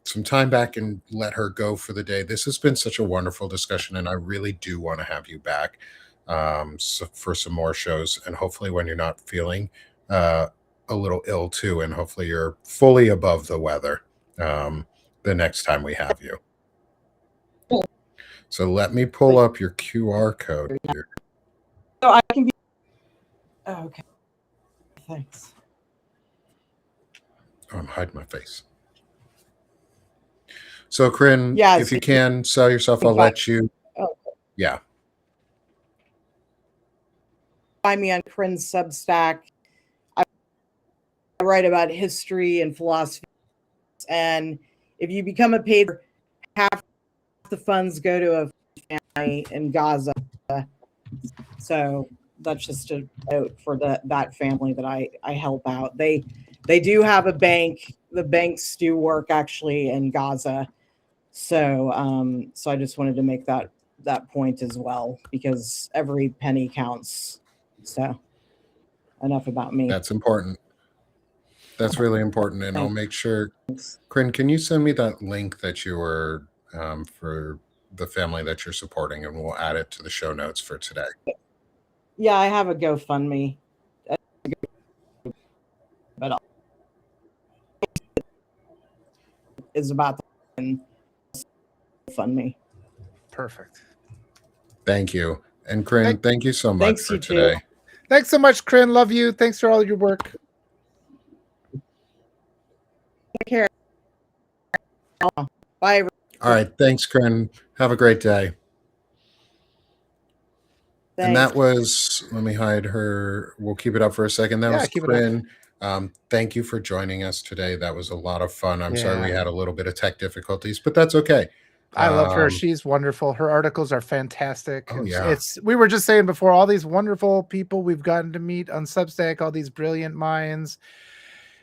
Speaker 1: some time back and let her go for the day. This has been such a wonderful discussion, and I really do want to have you back for some more shows, and hopefully when you're not feeling uh, a little ill too, and hopefully you're fully above the weather the next time we have you. So let me pull up your QR code here.
Speaker 2: So I can be. Oh, okay. Thanks.
Speaker 1: Oh, I'm hiding my face. So, Corinne,
Speaker 2: Yeah,
Speaker 1: if you can sell yourself, I'll let you.
Speaker 2: Oh.
Speaker 1: Yeah.
Speaker 2: Find me on Corinne's Substack. I write about history and philosophy. And if you become a paid, half the funds go to a family in Gaza. So that's just a note for that family that I help out. They do have a bank. The banks do work actually in Gaza. So so I just wanted to make that point as well, because every penny counts. So enough about me.
Speaker 1: That's important. That's really important. And I'll make sure, Corinne, can you send me that link that you were for the family that you're supporting, and we'll add it to the show notes for today.
Speaker 2: Yeah, I have a GoFundMe. But is about the GoFundMe.
Speaker 3: Perfect.
Speaker 1: Thank you. And Corinne, thank you so much for today.
Speaker 2: Too.
Speaker 3: Thanks so much, Corinne. Love you. Thanks for all your work.
Speaker 2: Take care. Bye.
Speaker 1: All right. Thanks, Corinne. Have a great day.
Speaker 2: Thanks.
Speaker 1: And that was, let me hide her. We'll keep it up for a second. That was Corinne. Thank you for joining us today. That was a lot of fun. I'm sorry we had a little bit of tech difficulties, but that's okay.
Speaker 3: I love her. She's wonderful. Her articles are fantastic.
Speaker 1: Oh, yeah.
Speaker 3: We were just saying before, all these wonderful people we've gotten to meet on Substack, all these brilliant minds.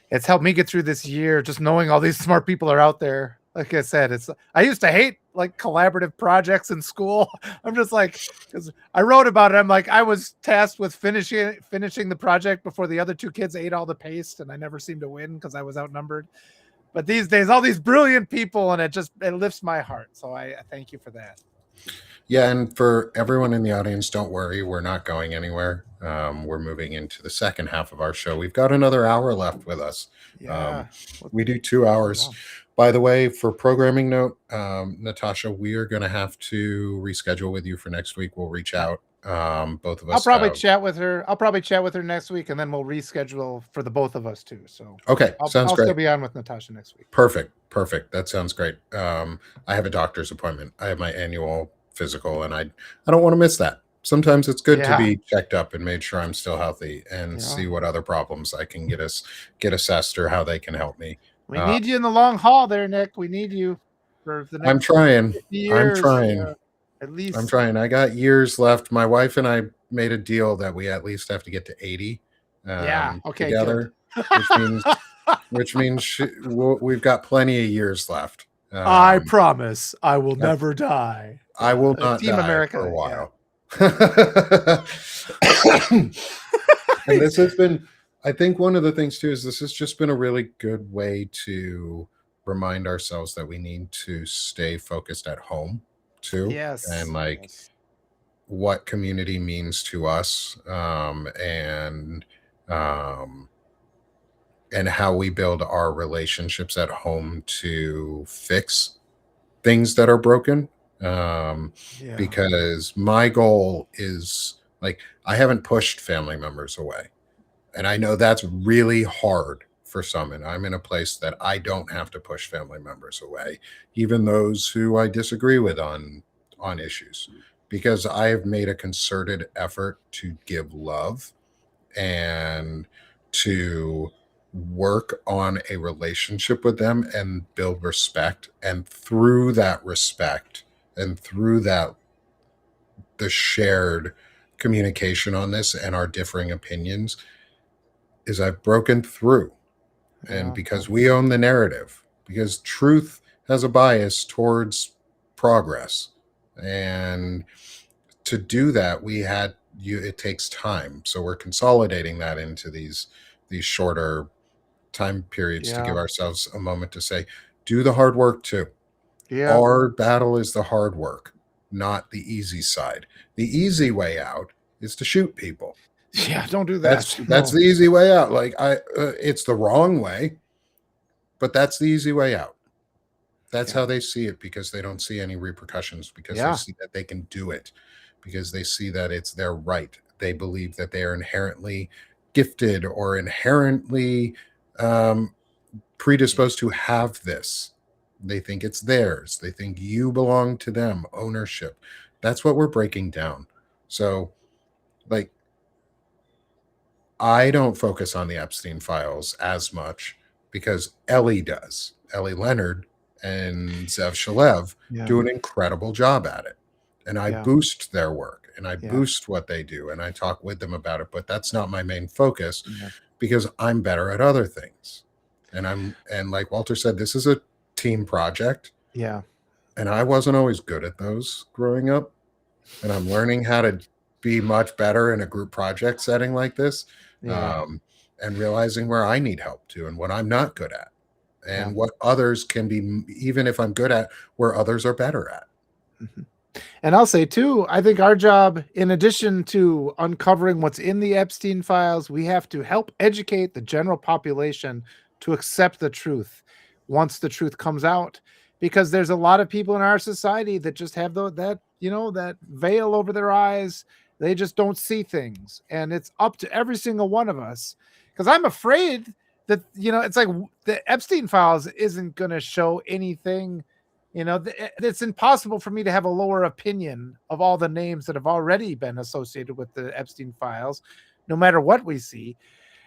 Speaker 3: It's helped me get through this year, just knowing all these smart people are out there. Like I said, I used to hate like collaborative projects in school. I'm just like, because I wrote about it. I'm like, I was tasked with finishing the project before the other two kids ate all the paste, and I never seemed to win because I was outnumbered. But these days, all these brilliant people, and it lifts my heart. So I thank you for that.
Speaker 1: Yeah, and for everyone in the audience, don't worry, we're not going anywhere. We're moving into the second half of our show. We've got another hour left with us.
Speaker 3: Yeah.
Speaker 1: We do 2 hours. Wow. By the way, for programming note, Natasha, we are going to have to reschedule with you for next week. We'll reach out. Both of us.
Speaker 3: I'll probably chat with her next week, and then we'll reschedule for the both of us too. So
Speaker 1: okay,
Speaker 3: I'll
Speaker 1: great.
Speaker 3: Still be on with Natasha next week.
Speaker 1: Perfect. That sounds great. I have a doctor's appointment. I have my annual physical, and I don't want to miss that. Sometimes it's good to be checked up and made sure I'm still healthy, and see what other problems I can get assessed, or how they can help me.
Speaker 3: We need you in the long haul there, Nick. We need you for the next
Speaker 1: I'm trying.
Speaker 3: years.
Speaker 1: I'm trying.
Speaker 3: At least
Speaker 1: I'm trying. I got years left. My wife and I made a deal that we at least have to get to 80 together, which means we've got plenty of years left.
Speaker 3: I promise I will never die.
Speaker 1: I will not
Speaker 3: Team
Speaker 1: die
Speaker 3: America
Speaker 1: for a while.
Speaker 3: Yeah.
Speaker 1: And this has been, I think one of the things too is this has just been a really good way to remind ourselves that we need to stay focused at home too.
Speaker 3: Yes.
Speaker 1: And what community means to us, and how we build our relationships at home to fix things that are broken. Because my goal is, I haven't pushed family members away. And I know that's really hard for some. And I'm in a place that I don't have to push family members away, even those who I disagree with on issues, because I have made a concerted effort to give love and to work on a relationship with them and build respect. And through that respect and through the shared communication on this and our differing opinions, is I've broken through. And
Speaker 3: Yeah.
Speaker 1: because we own the narrative, because truth has a bias towards progress. And to do that, it takes time. So we're consolidating that into these shorter time periods to give
Speaker 3: Yeah.
Speaker 1: ourselves a moment to say, do the hard work too.
Speaker 3: Yeah.
Speaker 1: Our battle is the hard work, not the easy side. The easy way out is to shoot people.
Speaker 3: Yeah. Don't do
Speaker 1: That's
Speaker 3: that.
Speaker 1: that's
Speaker 3: No.
Speaker 1: the easy way out. Like it's the wrong way, but that's the easy way out. That's
Speaker 3: Yeah.
Speaker 1: how they see it, because they don't see any repercussions, because they
Speaker 3: Yeah.
Speaker 1: see that they can do it, because they see that it's their right. They believe that they are inherently gifted or inherently predisposed to have this. They think it's theirs. They think you belong to them, ownership. That's what we're breaking down. So, like, I don't focus on the Epstein files as much because Ellie does. Ellie Leonard and Zev Shalev
Speaker 3: Yeah.
Speaker 1: do an incredible job at it. And I
Speaker 3: Yeah.
Speaker 1: boost their work and I
Speaker 3: Yeah.
Speaker 1: boost what they do and I talk with them about it. But that's not my main focus
Speaker 3: Yeah.
Speaker 1: because I'm better at other things. And like Walter said, this is a team project.
Speaker 3: Yeah.
Speaker 1: And I wasn't always good at those growing up. And I'm learning how to be much better in a group project setting like this.
Speaker 3: Yeah.
Speaker 1: And realizing where I need help too and what I'm not good at and
Speaker 3: Yeah.
Speaker 1: what others can be, even if I'm good at, where others are better at.
Speaker 3: Mm-hmm. And I'll say too, I think our job, in addition to uncovering what's in the Epstein files, we have to help educate the general population to accept the truth once the truth comes out, because there's a lot of people in our society that just have that veil over their eyes. They just don't see things, and it's up to every single one of us. Because I'm afraid that it's like the Epstein files isn't going to show anything. It's impossible for me to have a lower opinion of all the names that have already been associated with the Epstein files, no matter what we see.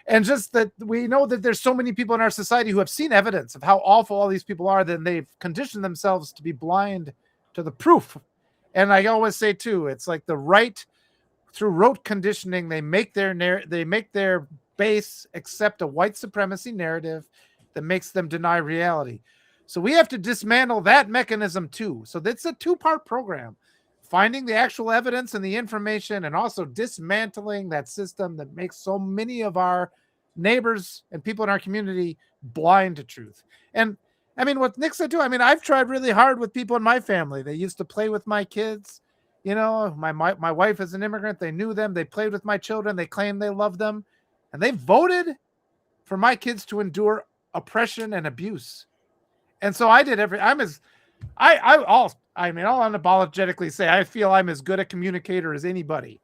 Speaker 3: And just that we know that there's so many people in our society who have seen evidence of how awful all these people are, then they've conditioned themselves to be blind to the proof. And I always say too, it's like the right, through rote conditioning, they make their base accept a white supremacy narrative that makes them deny reality. So we have to dismantle that mechanism too. So that's a two-part program: finding the actual evidence and the information, and also dismantling that system that makes so many of our neighbors and people in our community blind to truth. And I mean, what Nick said too, I mean, I've tried really hard with people in my family. They used to play with my kids. My wife is an immigrant. They knew them. They played with my children. They claimed they loved them. And they voted for my kids to endure oppression and abuse. And so I did I'll unapologetically say I feel I'm as good a communicator as anybody.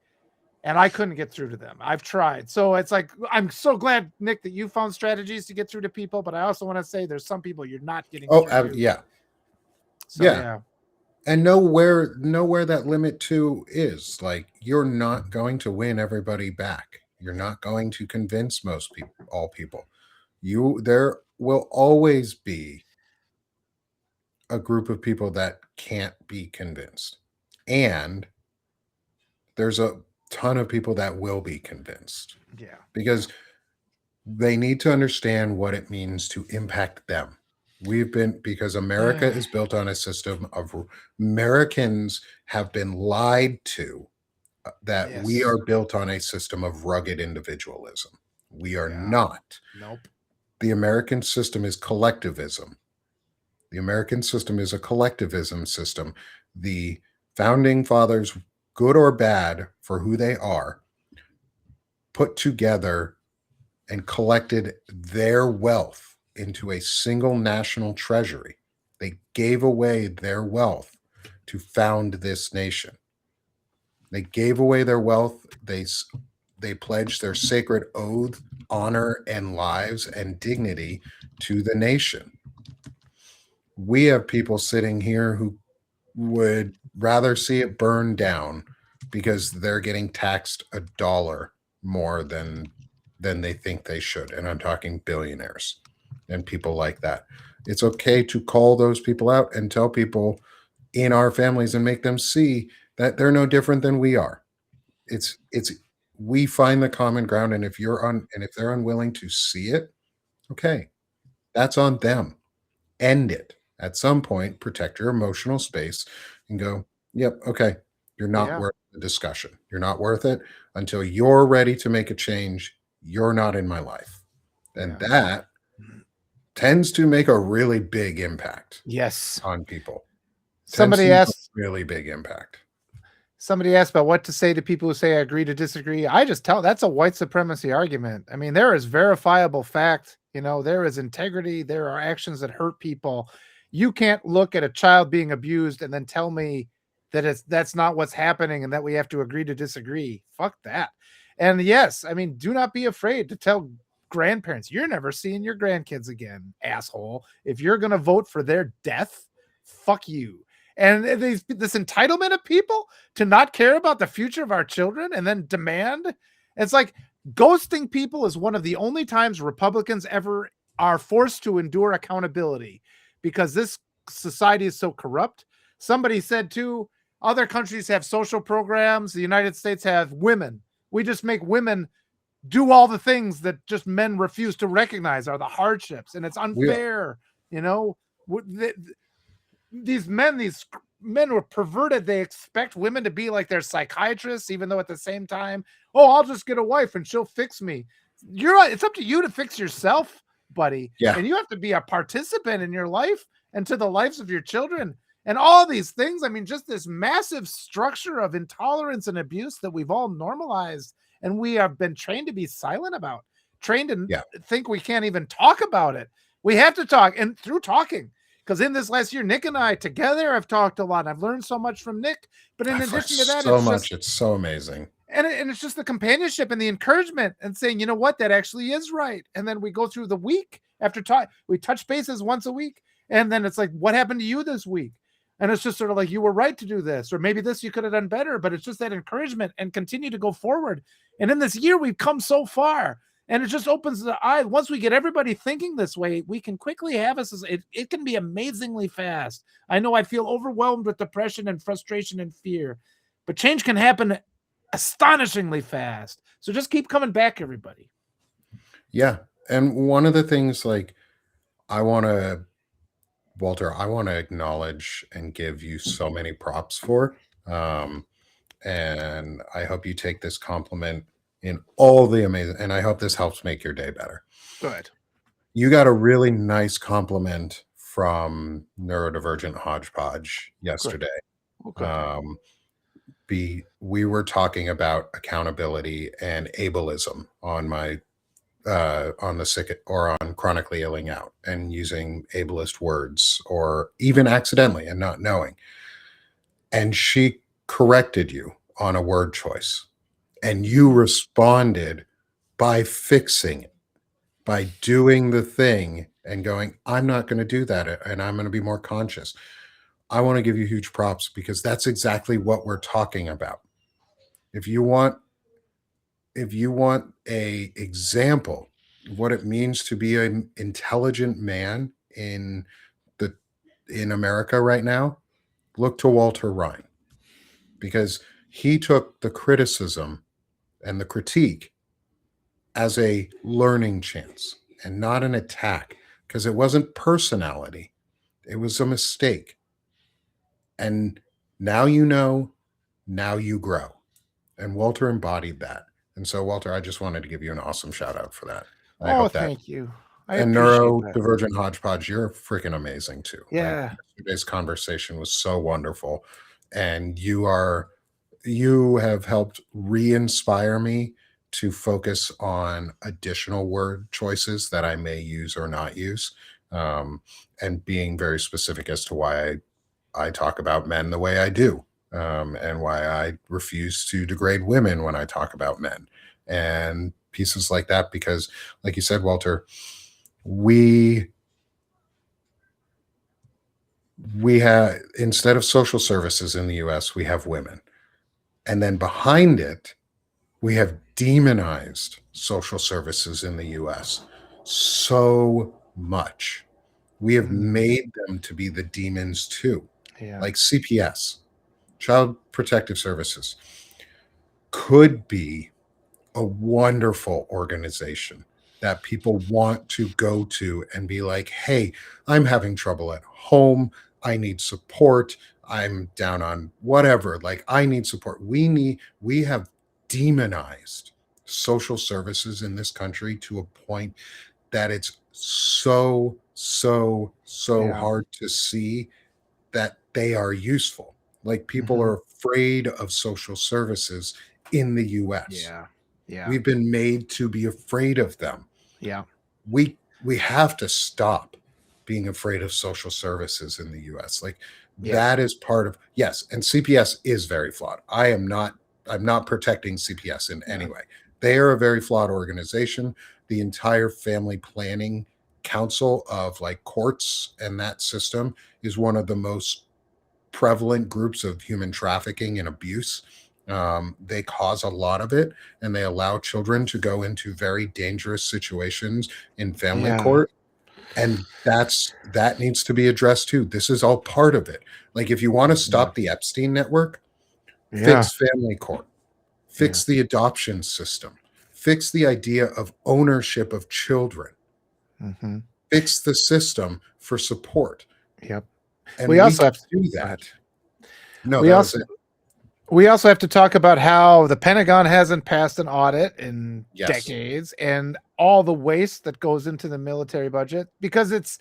Speaker 3: And I couldn't get through to them. I've tried. So it's like, I'm so glad, Nick, that you found strategies to get through to people. But I also want to say there's some people you're not getting through to.
Speaker 1: Yeah.
Speaker 3: So, yeah.
Speaker 1: And know where that limit to is. Like, you're not going to win everybody back. You're not going to convince all people. There will always be a group of people that can't be convinced. And there's a ton of people that will be convinced.
Speaker 3: Yeah.
Speaker 1: Because they need to understand what it means to impact them. Because America is built on a system of Americans have been lied to that we are built on a system of rugged individualism. We are not.
Speaker 3: Nope.
Speaker 1: The American system is collectivism. The American system is a collectivism system. The founding fathers, good or bad for who they are, put together and collected their wealth into a single national treasury. They gave away their wealth to found this nation. They gave away their wealth. They pledged their sacred oath, honor, and lives and dignity to the nation. We have people sitting here who would rather see it burn down because they're getting taxed $1 more than they think they should. And I'm talking billionaires and people like that. It's okay to call those people out and tell people in our families and make them see that they're no different than we are. we find the common ground, and if they're unwilling to see it, okay, that's on them. End it. At some point, protect your emotional space and go, "Yep, okay, you're not
Speaker 3: Yeah.
Speaker 1: worth the discussion. You're not worth it until you're ready to make a change. You're not in my life." And
Speaker 3: Yeah.
Speaker 1: that tends to make a really big impact
Speaker 3: Yes.
Speaker 1: on people. Tends
Speaker 3: Somebody
Speaker 1: to make a
Speaker 3: asked
Speaker 1: really big impact.
Speaker 3: about what to say to people who say I agree to disagree. I just tell that's a white supremacy argument. I mean, there is verifiable fact, there is integrity, there are actions that hurt people. You can't look at a child being abused and then tell me that that's not what's happening and that we have to agree to disagree. Fuck that. And yes, I mean, do not be afraid to tell grandparents, you're never seeing your grandkids again, asshole. If you're going to vote for their death, fuck you. And this entitlement of people to not care about the future of our children and then demand, it's like ghosting people is one of the only times Republicans ever are forced to endure accountability because this society is so corrupt. Somebody said too, other countries have social programs. The United States have women. We just make women do all the things that just men refuse to recognize are the hardships. And it's unfair. These men were perverted. They expect women to be like their psychiatrists, even though at the same time, oh, I'll just get a wife and she'll fix me. It's up to you to fix yourself, buddy.
Speaker 1: Yeah.
Speaker 3: And you have to be a participant in your life and to the lives of your children and all these things. I mean, just this massive structure of intolerance and abuse that we've all normalized and we have been trained to be silent about, trained to think we can't even talk about it. We have to talk, and through talking. Because in this last year, Nick and I together have talked a lot. I've learned so much from Nick. But in addition to that,
Speaker 1: it's so amazing.
Speaker 3: And it's just the companionship and the encouragement and saying, you know what, that actually is right. And then we go through the week after we touch bases once a week. And then it's like, what happened to you this week? And it's just sort of like, you were right to do this, or maybe this you could have done better. But it's just that encouragement and continue to go forward. And in this year, we've come so far. And it just opens the eye. Once we get everybody thinking this way, we can quickly have it can be amazingly fast. I know I feel overwhelmed with depression and frustration and fear, but change can happen astonishingly fast. So just keep coming back, everybody.
Speaker 1: Yeah. And one of the things Walter, I want to acknowledge and give you so many props for. And I hope you take this compliment in all the amazing, and I hope this helps make your day better.
Speaker 3: Good.
Speaker 1: You got a really nice compliment from Neurodivergent Hodgepodge yesterday.
Speaker 3: Okay.
Speaker 1: We were talking about accountability and ableism on my on the sick or on chronically illing out and using ableist words or even accidentally and not knowing. And she corrected you on a word choice. And you responded by fixing it, by doing the thing and going, I'm not going to do that. And I'm going to be more conscious. I want to give you huge props because that's exactly what we're talking about. If you want a example of what it means to be an intelligent man in America right now, look to Walter Ryan, because he took the criticism and the critique as a learning chance and not an attack, because it wasn't personality. It was a mistake. And now you know, now you grow. And Walter embodied that. And so, Walter, I just wanted to give you an awesome shout out for that. I hope that.
Speaker 3: Thank you.
Speaker 1: And Neurodivergent Hodgepodge, you're freaking amazing too.
Speaker 3: Yeah.
Speaker 1: Today's conversation was so wonderful. And you have helped re-inspire me to focus on additional word choices that I may use or not use, and being very specific as to why I talk about men the way I do, and why I refuse to degrade women when I talk about men and pieces like that. Because like you said, Walter, we have, instead of social services in the US, we have women. And then behind it, we have demonized social services in the US so much. We have made them to be the demons too.
Speaker 3: Yeah.
Speaker 1: Like CPS, Child Protective Services, could be a wonderful organization that people want to go to and be like, hey, I'm having trouble at home. I need support. I'm down on whatever. Like, I need support. We have demonized social services in this country to a point that it's so
Speaker 3: Yeah.
Speaker 1: hard to see that they are useful. Like, people
Speaker 3: Mhm.
Speaker 1: are afraid of social services in the US.
Speaker 3: Yeah. Yeah.
Speaker 1: We've been made to be afraid of them.
Speaker 3: Yeah.
Speaker 1: We have to stop being afraid of social services in the US. Like,
Speaker 3: Yes.
Speaker 1: that is part of, yes, and CPS is very flawed. I'm not protecting CPS in any way. They are a very flawed organization. The entire family planning council of like courts and that system is one of the most prevalent groups of human trafficking and abuse. They cause a lot of it, and they allow children to go into very dangerous situations in family
Speaker 3: Yeah.
Speaker 1: court. And that needs to be addressed too. This is all part of it. Like, if you want to stop the Epstein network,
Speaker 3: Yeah.
Speaker 1: fix family court,
Speaker 3: Yeah.
Speaker 1: fix the adoption system, fix the idea of ownership of children,
Speaker 3: Mm-hmm.
Speaker 1: fix the system for support.
Speaker 3: Yep.
Speaker 1: And
Speaker 3: We
Speaker 1: we
Speaker 3: also
Speaker 1: can
Speaker 3: have to
Speaker 1: do
Speaker 3: go
Speaker 1: that.
Speaker 3: ahead.
Speaker 1: No,
Speaker 3: We
Speaker 1: that
Speaker 3: also
Speaker 1: was it.
Speaker 3: we also have to talk about how the Pentagon hasn't passed an audit in
Speaker 1: Yes.
Speaker 3: decades, and all the waste that goes into the military budget, because it's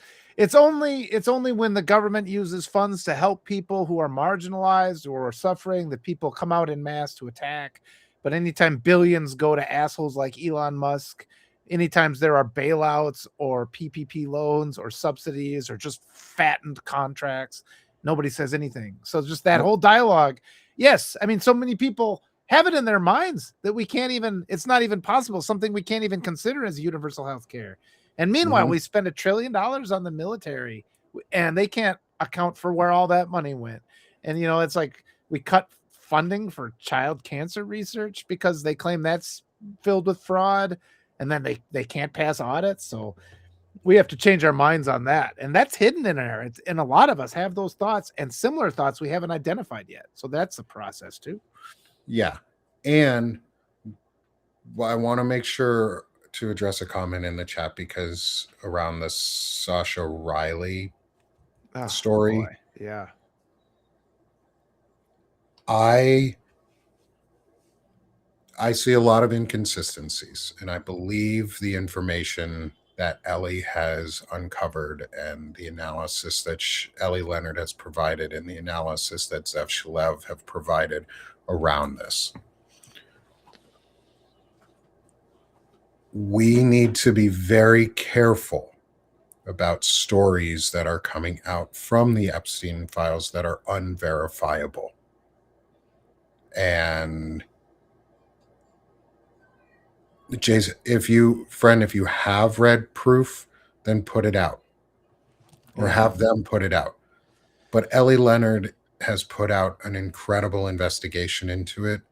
Speaker 3: only when the government uses funds to help people who are marginalized or are suffering that people come out in mass to attack. But anytime billions go to assholes like Elon Musk, anytime there are bailouts or PPP loans or subsidies or just fattened contracts, nobody says anything. So just that
Speaker 1: Nope.
Speaker 3: whole dialogue. Yes, I mean, so many people have it in their minds that we can't even, it's not even possible, something we can't even consider as universal health care. And meanwhile,
Speaker 1: Mhm.
Speaker 3: we spend $1 trillion on the military, and they can't account for where all that money went. And, you know, it's like we cut funding for child cancer research because they claim that's filled with fraud, and then they can't pass audits. So we have to change our minds on that, and that's hidden in there. And a lot of us have those thoughts and similar thoughts we haven't identified yet. So that's a process too.
Speaker 1: Yeah. And I want to make sure to address a comment in the chat, because around the Sasha Riley story,
Speaker 3: Boy. Yeah.
Speaker 1: I see a lot of inconsistencies, and I believe the information that Ellie has uncovered and the analysis that Ellie Leonard has provided and the analysis that Zev Shalev have provided around this. We need to be very careful about stories that are coming out from the Epstein files that are unverifiable. And Jason, if you have read proof, then put it out, or
Speaker 3: Yeah.
Speaker 1: have them put it out. But Ellie Leonard has put out an incredible investigation into it,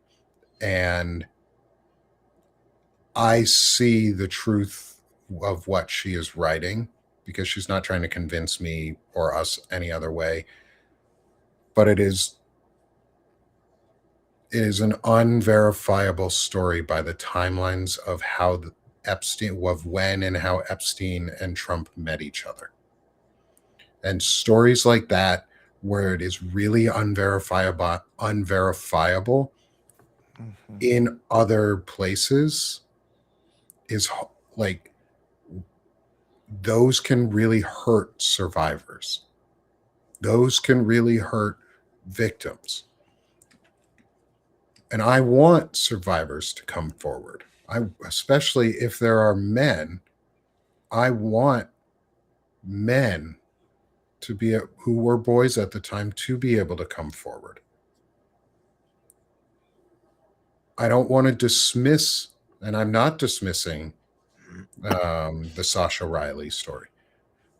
Speaker 1: and I see the truth of what she is writing, because she's not trying to convince me or us any other way. But it is an unverifiable story by the timelines of how Epstein, of when and how Epstein and Trump met each other. And stories like that, where it is really unverifiable
Speaker 3: Mm-hmm.
Speaker 1: in other places, is like, those can really hurt survivors. Those can really hurt victims. And I want survivors to come forward. Especially if there are men, I want men to be, who were boys at the time, to be able to come forward. I don't want to dismiss, and I'm not dismissing the Sasha Riley story,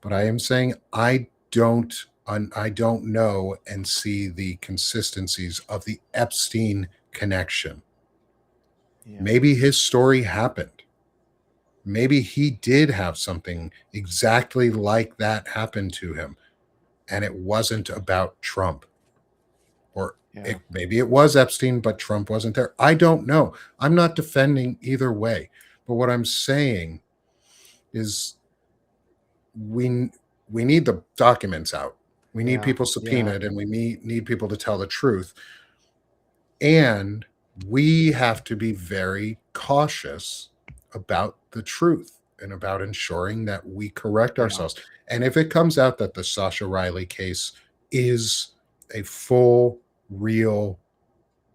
Speaker 1: but I am saying I don't know and see the consistencies of the Epstein connection.
Speaker 3: Yeah.
Speaker 1: Maybe his story happened. Maybe he did have something exactly like that happen to him, and it wasn't about Trump. or
Speaker 3: Yeah.
Speaker 1: maybe it was Epstein, but Trump wasn't there. I don't know. I'm not defending either way. But what I'm saying is we need the documents out. We need
Speaker 3: Yeah.
Speaker 1: people subpoenaed, and we need people to tell the truth. And we have to be very cautious about the truth and about ensuring that we correct ourselves. And if it comes out that the Sasha Riley case is a full, real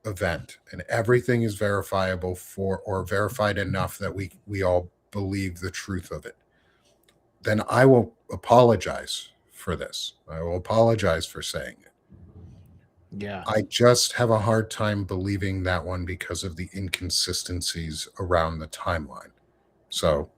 Speaker 1: event and everything is verifiable or verified enough that we all believe the truth of it, then I will apologize for this. I will apologize for saying it.
Speaker 3: Yeah.
Speaker 1: I just have a hard time believing that one because of the inconsistencies around the timeline. So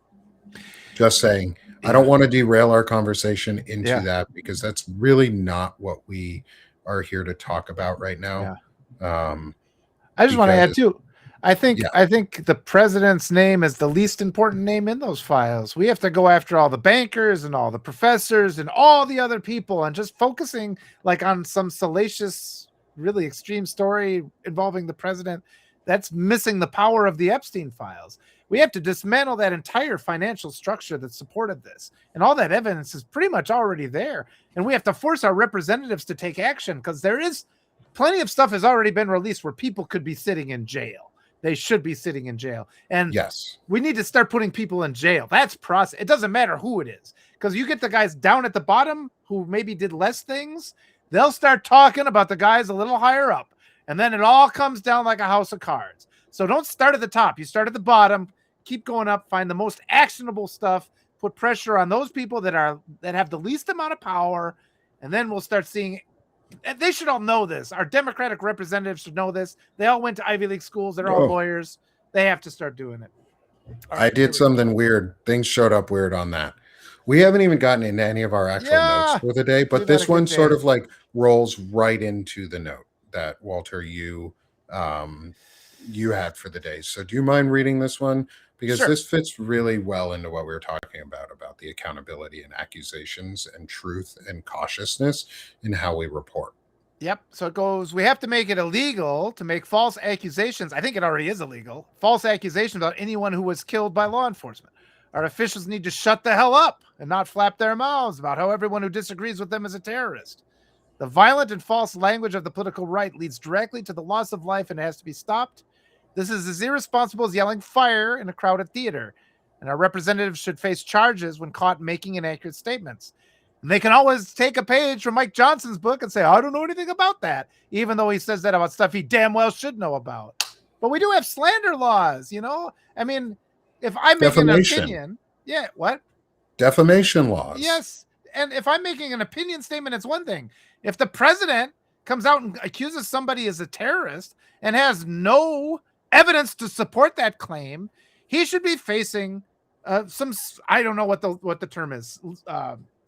Speaker 1: just saying, I don't want to derail our conversation into that, because that's really not what we are here to talk about right now.
Speaker 3: I just want to add too. I think the president's name is the least important name in those files. We have to go after all the bankers and all the professors and all the other people, and just focusing like on some salacious, really extreme story involving the president that's missing the power of the Epstein files. We have to dismantle that entire financial structure that supported this, and all that evidence is pretty much already there. And we have to force our representatives to take action, because there is plenty of stuff has already been released where people could be sitting in jail. They should be sitting in jail. And
Speaker 1: yes,
Speaker 3: we need to start putting people in jail. That's process. It doesn't matter who it is, because you get the guys down at the bottom who maybe did less things. They'll start talking about the guys a little higher up, and then it all comes down like a house of cards. So don't start at the top. You start at the bottom, keep going up, find the most actionable stuff, put pressure on those people that have the least amount of power, and then we'll start seeing. They should all know this. Our Democratic representatives should know this. They all went to Ivy League schools. They're all lawyers. They have to start doing it.
Speaker 1: I did something weird. Things showed up weird on that. We haven't even gotten into any of our actual notes for the day, but this one sort of like rolls right into the note that Walter, you had for the day. So do you mind reading this one? Because this fits really well into what we were talking about the accountability and accusations and truth and cautiousness in how we report.
Speaker 3: Yep. So it goes, we have to make it illegal to make false accusations. I think it already is illegal. False accusations about anyone who was killed by law enforcement. Our officials need to shut the hell up and not flap their mouths about how everyone who disagrees with them is a terrorist. The violent and false language of the political right leads directly to the loss of life and has to be stopped. This is as irresponsible as yelling fire in a crowded theater, and our representatives should face charges when caught making inaccurate statements. And they can always take a page from Mike Johnson's book and say, I don't know anything about that, even though he says that about stuff he damn well should know about. But we do have slander laws, you know? I mean, if I make an opinion, what?
Speaker 1: Defamation laws.
Speaker 3: Yes. And if I'm making an opinion statement, it's one thing. If the president comes out and accuses somebody as a terrorist and has no evidence to support that claim, he should be facing some, I don't know what the term is,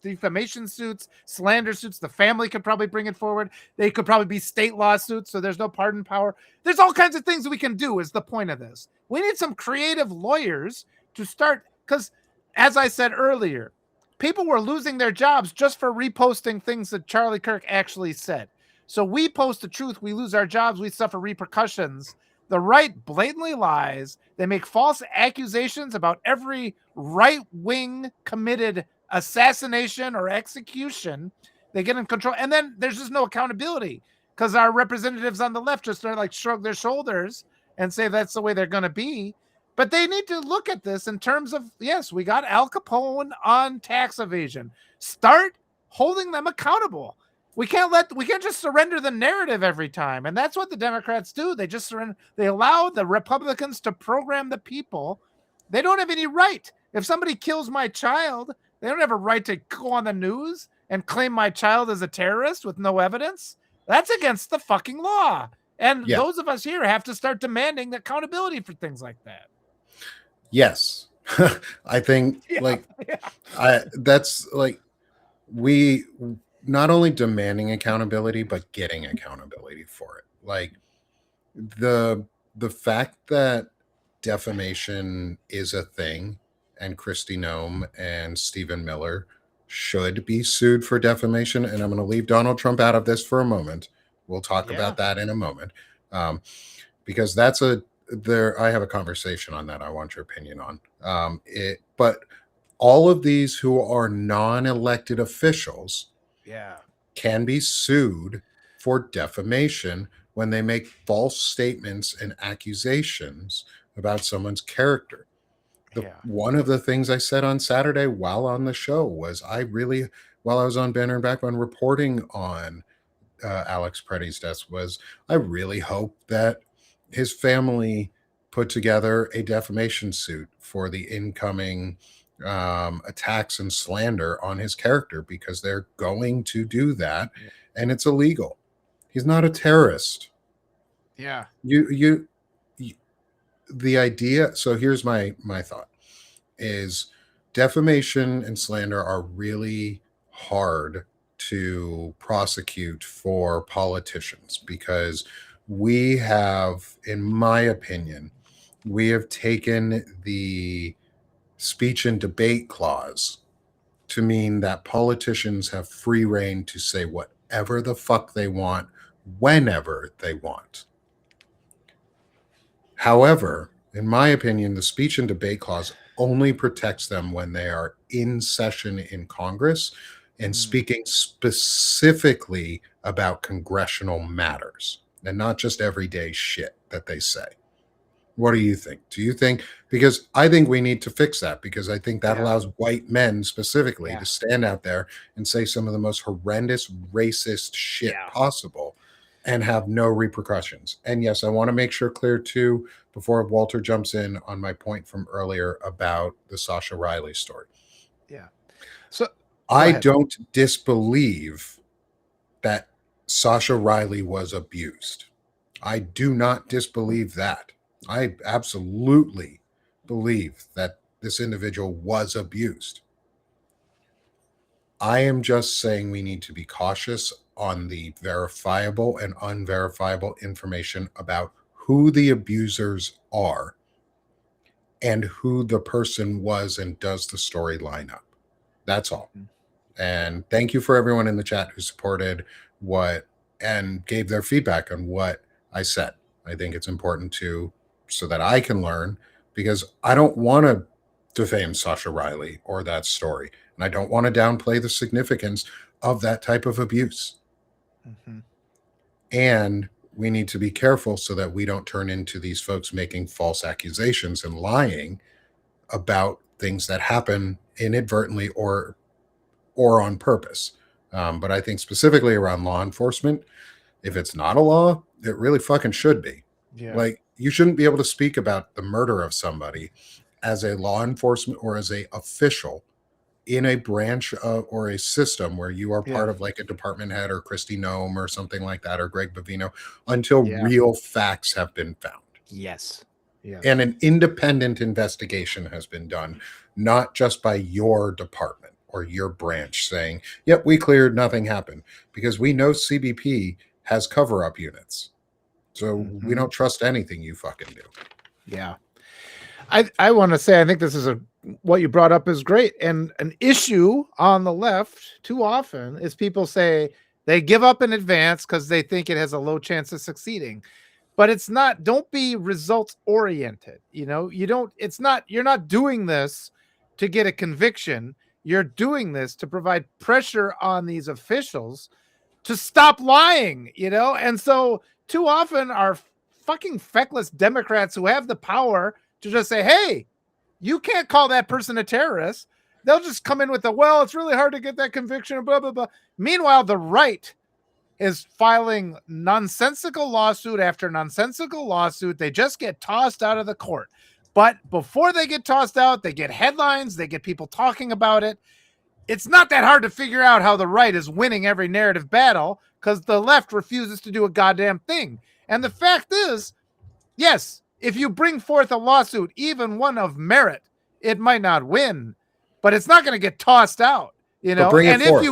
Speaker 3: defamation suits, slander suits. The family could probably bring it forward. They could probably be state lawsuits, so there's no pardon power. There's all kinds of things we can do is the point of this. We need some creative lawyers to start, because as I said earlier, people were losing their jobs just for reposting things that Charlie Kirk actually said. So we post the truth, we lose our jobs, we suffer repercussions. The right blatantly lies. They make false accusations about every right-wing committed assassination or execution. They get in control. And then there's just no accountability, because our representatives on the left just like shrug their shoulders and say that's the way they're going to be. But they need to look at this in terms of, yes, we got Al Capone on tax evasion. Start holding them accountable. We can't just surrender the narrative every time. And that's what the Democrats do. They just surrender. They allow the Republicans to program the people. They don't have any right. If somebody kills my child, they don't have a right to go on the news and claim my child as a terrorist with no evidence. That's against the fucking law. And those of us here have to start demanding accountability for things like that.
Speaker 1: Yes. I think that's like, we not only demanding accountability, but getting accountability for it. Like the fact that defamation is a thing, and Kristi Noem and Stephen Miller should be sued for defamation. And I'm going to leave Donald Trump out of this for a moment. We'll talk
Speaker 3: Yeah.
Speaker 1: about that in a moment, because I have a conversation on that I want your opinion on. But all of these who are non-elected officials
Speaker 3: Yeah.
Speaker 1: can be sued for defamation when they make false statements and accusations about someone's character. One of the things I said on Saturday while on the show was while I was on Banner and Backbone reporting on Alex Preddy's death, was I really hope that his family put together a defamation suit for the incoming attacks and slander on his character, because they're going to do that, and it's illegal. He's not a terrorist.
Speaker 3: Yeah.
Speaker 1: The idea. So here's my thought: is defamation and slander are really hard to prosecute for politicians, because we have, in my opinion, we have taken the speech and debate clause to mean that politicians have free reign to say whatever the fuck they want, whenever they want. However, in my opinion, the speech and debate clause only protects them when they are in session in Congress and speaking specifically about congressional matters, and not just everyday shit that they say. What do you think? Do you think, because I think we need to fix that, because I think that allows white men specifically to stand out there and say some of the most horrendous racist shit possible and have no repercussions. And yes, I want to make sure clear too, before Walter jumps in, on my point from earlier about the Sasha Riley story.
Speaker 3: Yeah. So
Speaker 1: I don't disbelieve that Sasha Riley was abused. I do not disbelieve that. I absolutely believe that this individual was abused. I am just saying we need to be cautious on the verifiable and unverifiable information about who the abusers are and who the person was, and does the story line up. That's all. And thank you for everyone in the chat who supported and gave their feedback on what I said. I think it's important so that I can learn, because I don't want to defame Sasha Riley or that story. And I don't want to downplay the significance of that type of abuse. And we need to be careful so that we don't turn into these folks making false accusations and lying about things that happen inadvertently or on purpose. But I think specifically around law enforcement, if it's not a law, it really fucking should be. Like, you shouldn't be able to speak about the murder of somebody as a law enforcement or as a official in a branch or a system where you are part of, like, a department head or Christy Nome or something like that, or Greg Bavino, until real facts have been found.
Speaker 3: Yes.
Speaker 1: And an independent investigation has been done, not just by your department or your branch saying, yep, we cleared, nothing happened, because we know CBP has cover-up units. So we don't trust anything you fucking do.
Speaker 3: Yeah. I want to say, I think this is what you brought up is great. And an issue on the left too often is people say they give up in advance because they think it has a low chance of succeeding. But it's not. Don't be results oriented. You're not doing this to get a conviction. You're doing this to provide pressure on these officials to stop lying, and so too often our fucking feckless Democrats who have the power to just say, hey, you can't call that person a terrorist. They'll just come in with it's really hard to get that conviction, blah, blah, blah. Meanwhile, the right is filing nonsensical lawsuit after nonsensical lawsuit. They just get tossed out of the court. But before they get tossed out, they get headlines, they get people talking about it. It's not that hard to figure out how the right is winning every narrative battle, because the left refuses to do a goddamn thing. And the fact is, yes, if you bring forth a lawsuit, even one of merit, it might not win, but it's not going to get tossed out,
Speaker 1: But bring it
Speaker 3: and
Speaker 1: forth.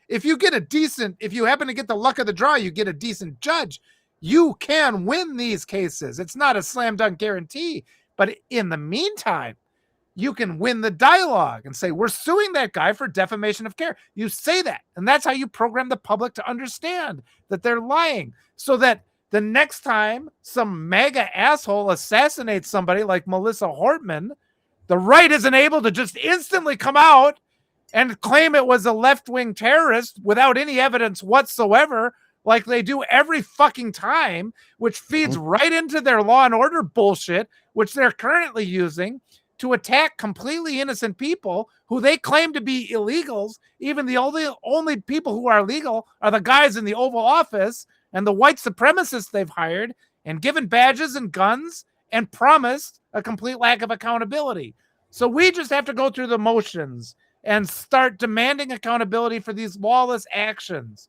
Speaker 3: if you happen to get the luck of the draw, you get a decent judge, you can win these cases. It's not a slam dunk guarantee, but in the meantime, you can win the dialogue and say, we're suing that guy for defamation of character. You say that. And that's how you program the public to understand that they're lying, so that the next time some MAGA asshole assassinates somebody like Melissa Hortman, the right isn't able to just instantly come out and claim it was a left-wing terrorist without any evidence whatsoever, like they do every fucking time, which feeds right into their law and order bullshit, which they're currently using to attack completely innocent people who they claim to be illegals. Even the only people who are legal are the guys in the Oval Office and the white supremacists they've hired and given badges and guns and promised a complete lack of accountability. So we just have to go through the motions and start demanding accountability for these lawless actions,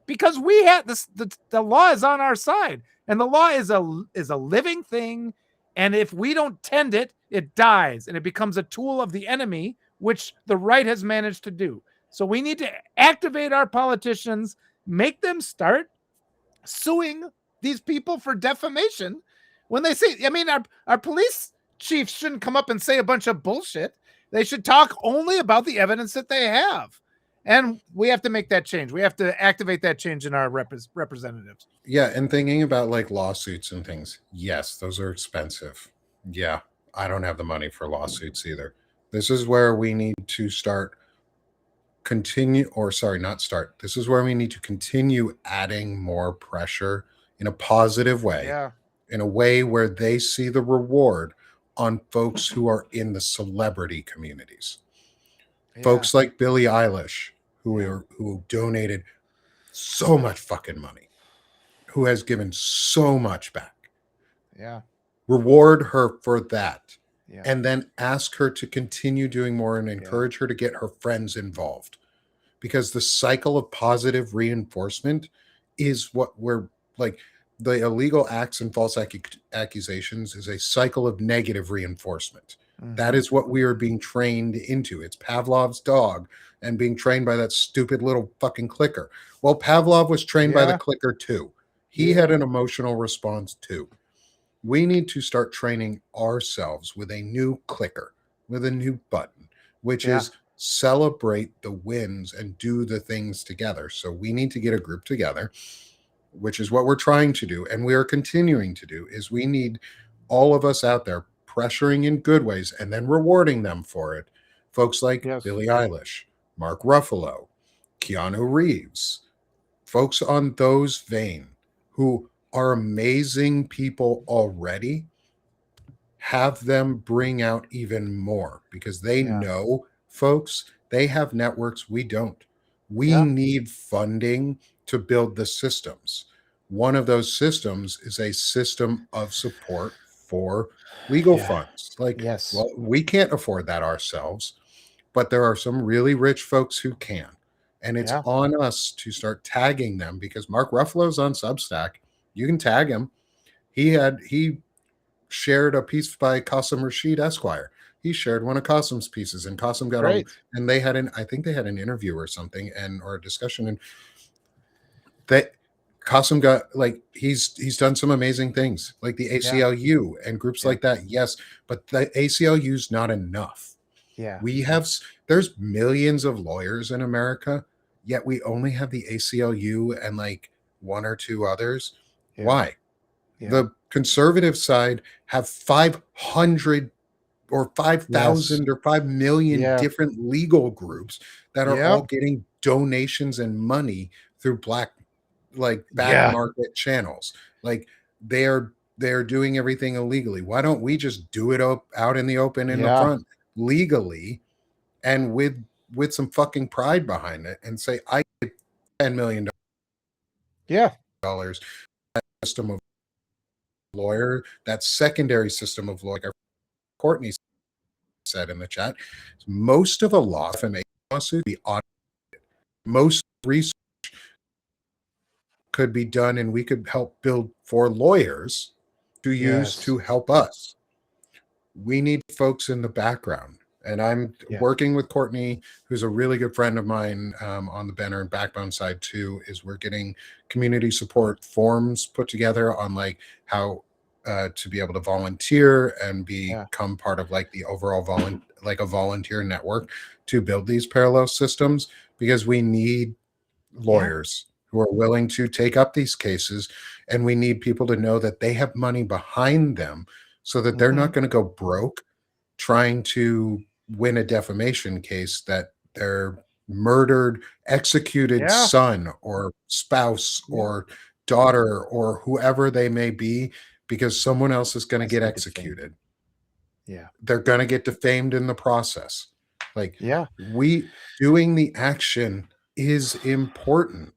Speaker 3: because we have this. The law is on our side, and the law is a living thing. And if we don't tend it, it dies and it becomes a tool of the enemy, which the right has managed to do. So we need to activate our politicians, make them start suing these people for defamation when they say, I mean, our police chiefs shouldn't come up and say a bunch of bullshit. They should talk only about the evidence that they have. And we have to make that change. We have to activate that change in our representatives.
Speaker 1: Yeah, and thinking about like lawsuits and things. Yes, those are expensive. Yeah, I don't have the money for lawsuits either. This is where we need to This is where we need to continue adding more pressure in a positive way.
Speaker 3: Yeah.
Speaker 1: In a way where they see the reward on folks who are in the celebrity communities.
Speaker 3: Yeah.
Speaker 1: Folks like Billie Eilish, who donated so much fucking money, who has given so much back.
Speaker 3: Yeah.
Speaker 1: Reward her for that.
Speaker 3: Yeah.
Speaker 1: And then ask her to continue doing more and encourage her to get her friends involved. Because the cycle of positive reinforcement is what we're like. The illegal acts and false accusations is a cycle of negative reinforcement.
Speaker 3: Mhm.
Speaker 1: That is what we are being trained into. It's Pavlov's dog and being trained by that stupid little fucking clicker. Well, Pavlov was trained by the clicker too. He had an emotional response too. We need to start training ourselves with a new clicker, with a new button, which is celebrate the wins and do the things together. So we need to get a group together, which is what we're trying to do. And we are continuing to do, is we need all of us out there pressuring in good ways and then rewarding them for it. Folks like Billie Eilish, Mark Ruffalo, Keanu Reeves, folks on those vein who are amazing people already, have them bring out even more, because they know, folks, they have networks we don't. We need funding to build the systems. One of those systems is a system of support for legal funds. Like, well, we can't afford that ourselves, but there are some really rich folks who can. And it's on us to start tagging them, because Mark Ruffalo's on Substack. You can tag him. He shared a piece by Qasim Rashid Esquire. He shared one of Qasim's pieces, and Qasim got on, and they had I think they had an interview or something, or a discussion, and that Qasim got, like, he's done some amazing things, like the ACLU and groups like that. Yes, but the ACLU is not enough.
Speaker 3: Yeah,
Speaker 1: there's millions of lawyers in America, yet we only have the ACLU and like one or two others. Why? The conservative side have 500 or 5,000 or 5 million different legal groups that are all getting donations and money through black market channels. Like, they're doing everything illegally. Why don't we just do it out in the open in the front legally, and with some fucking pride behind it, and say, I get $10 million system of lawyer, that secondary system of lawyer, like Courtney said in the chat, most of a lawsuit be audited. Most research could be done, and we could help build for lawyers to use to help us. We need folks in the background. And I'm working with Courtney, who's a really good friend of mine, on the Banner and Backbone side too, is we're getting community support forms put together on like how to be able to volunteer and
Speaker 3: Yeah.
Speaker 1: become part of like the overall a volunteer network to build these parallel systems, because we need lawyers who are willing to take up these cases, and we need people to know that they have money behind them so that they're not going to go broke trying to win a defamation case that their murdered, executed
Speaker 3: Yeah.
Speaker 1: son or spouse
Speaker 3: Yeah.
Speaker 1: or daughter or whoever they may be, because someone else is going to
Speaker 3: Has
Speaker 1: get
Speaker 3: to get
Speaker 1: executed.
Speaker 3: Yeah.
Speaker 1: They're going to get defamed in the process. Like,
Speaker 3: Yeah.
Speaker 1: we doing the action is important,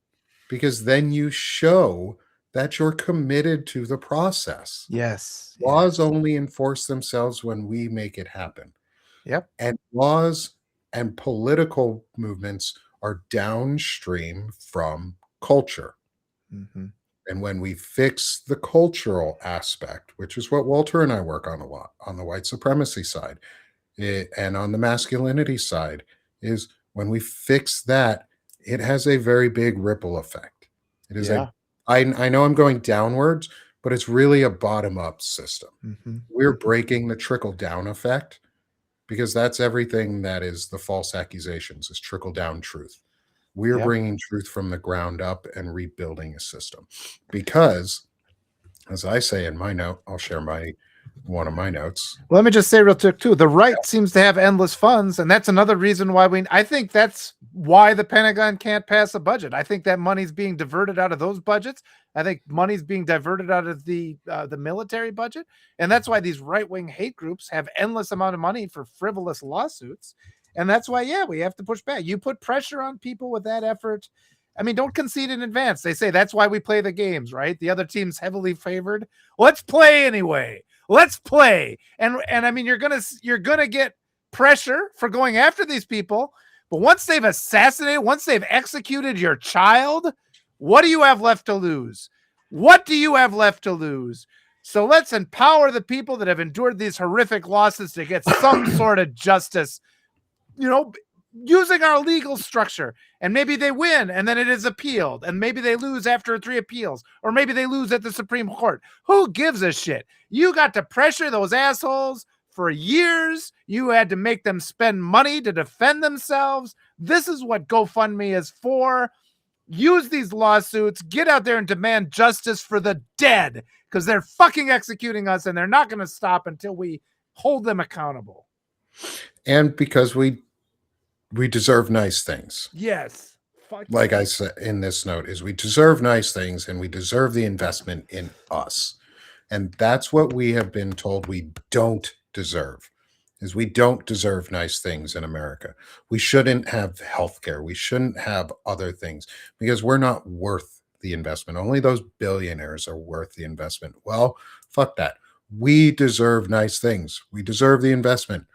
Speaker 1: because then you show that you're committed to the process.
Speaker 3: Yes.
Speaker 1: Laws only enforce themselves when we make it happen.
Speaker 3: Yep.
Speaker 1: And laws and political movements are downstream from culture.
Speaker 3: Mm-hmm.
Speaker 1: And when we fix the cultural aspect, which is what Walter and I work on a lot on the white supremacy side, and on the masculinity side, is when we fix that, it has a very big ripple effect. It is
Speaker 3: Yeah.
Speaker 1: I know I'm going downwards, but it's really a bottom up system.
Speaker 3: Mm-hmm.
Speaker 1: We're breaking the trickle down effect, because that's everything that is the false accusations is trickle down truth. We're
Speaker 3: Yep.
Speaker 1: bringing truth from the ground up and rebuilding a system, because, as I say in my note, I'll share one of my notes.
Speaker 3: Let me just say real quick too. The right seems to have endless funds, and that's another reason why I think that's why the Pentagon can't pass a budget. I think that money's being diverted out of those budgets. I think money's being diverted out of the military budget, and that's why these right-wing hate groups have endless amount of money for frivolous lawsuits. And that's why, we have to push back. You put pressure on people with that effort. I mean, don't concede in advance. They say that's why we play the games, right? The other team's heavily favored. Let's play anyway. Let's play. And I mean, you're gonna get pressure for going after these people. But once they've assassinated, once they've executed your child, what do you have left to lose? What do you have left to lose? So let's empower the people that have endured these horrific losses to get some sort of justice, using our legal structure. And maybe they win and then it is appealed, and maybe they lose after 3 appeals, or maybe they lose at the Supreme Court. Who gives a shit? You got to pressure those assholes for years. You had to make them spend money to defend themselves. This is what GoFundMe is for. Use these lawsuits, get out there and demand justice for the dead, because they're fucking executing us, and they're not going to stop until we hold them accountable.
Speaker 1: And because we deserve nice things.
Speaker 3: Yes.
Speaker 1: Like I said in this note, is we deserve nice things, and we deserve the investment in us. And that's what we have been told we don't deserve, is we don't deserve nice things in America. We shouldn't have healthcare. We shouldn't have other things, because we're not worth the investment. Only those billionaires are worth the investment. Well, fuck that. We deserve nice things. We deserve the investment.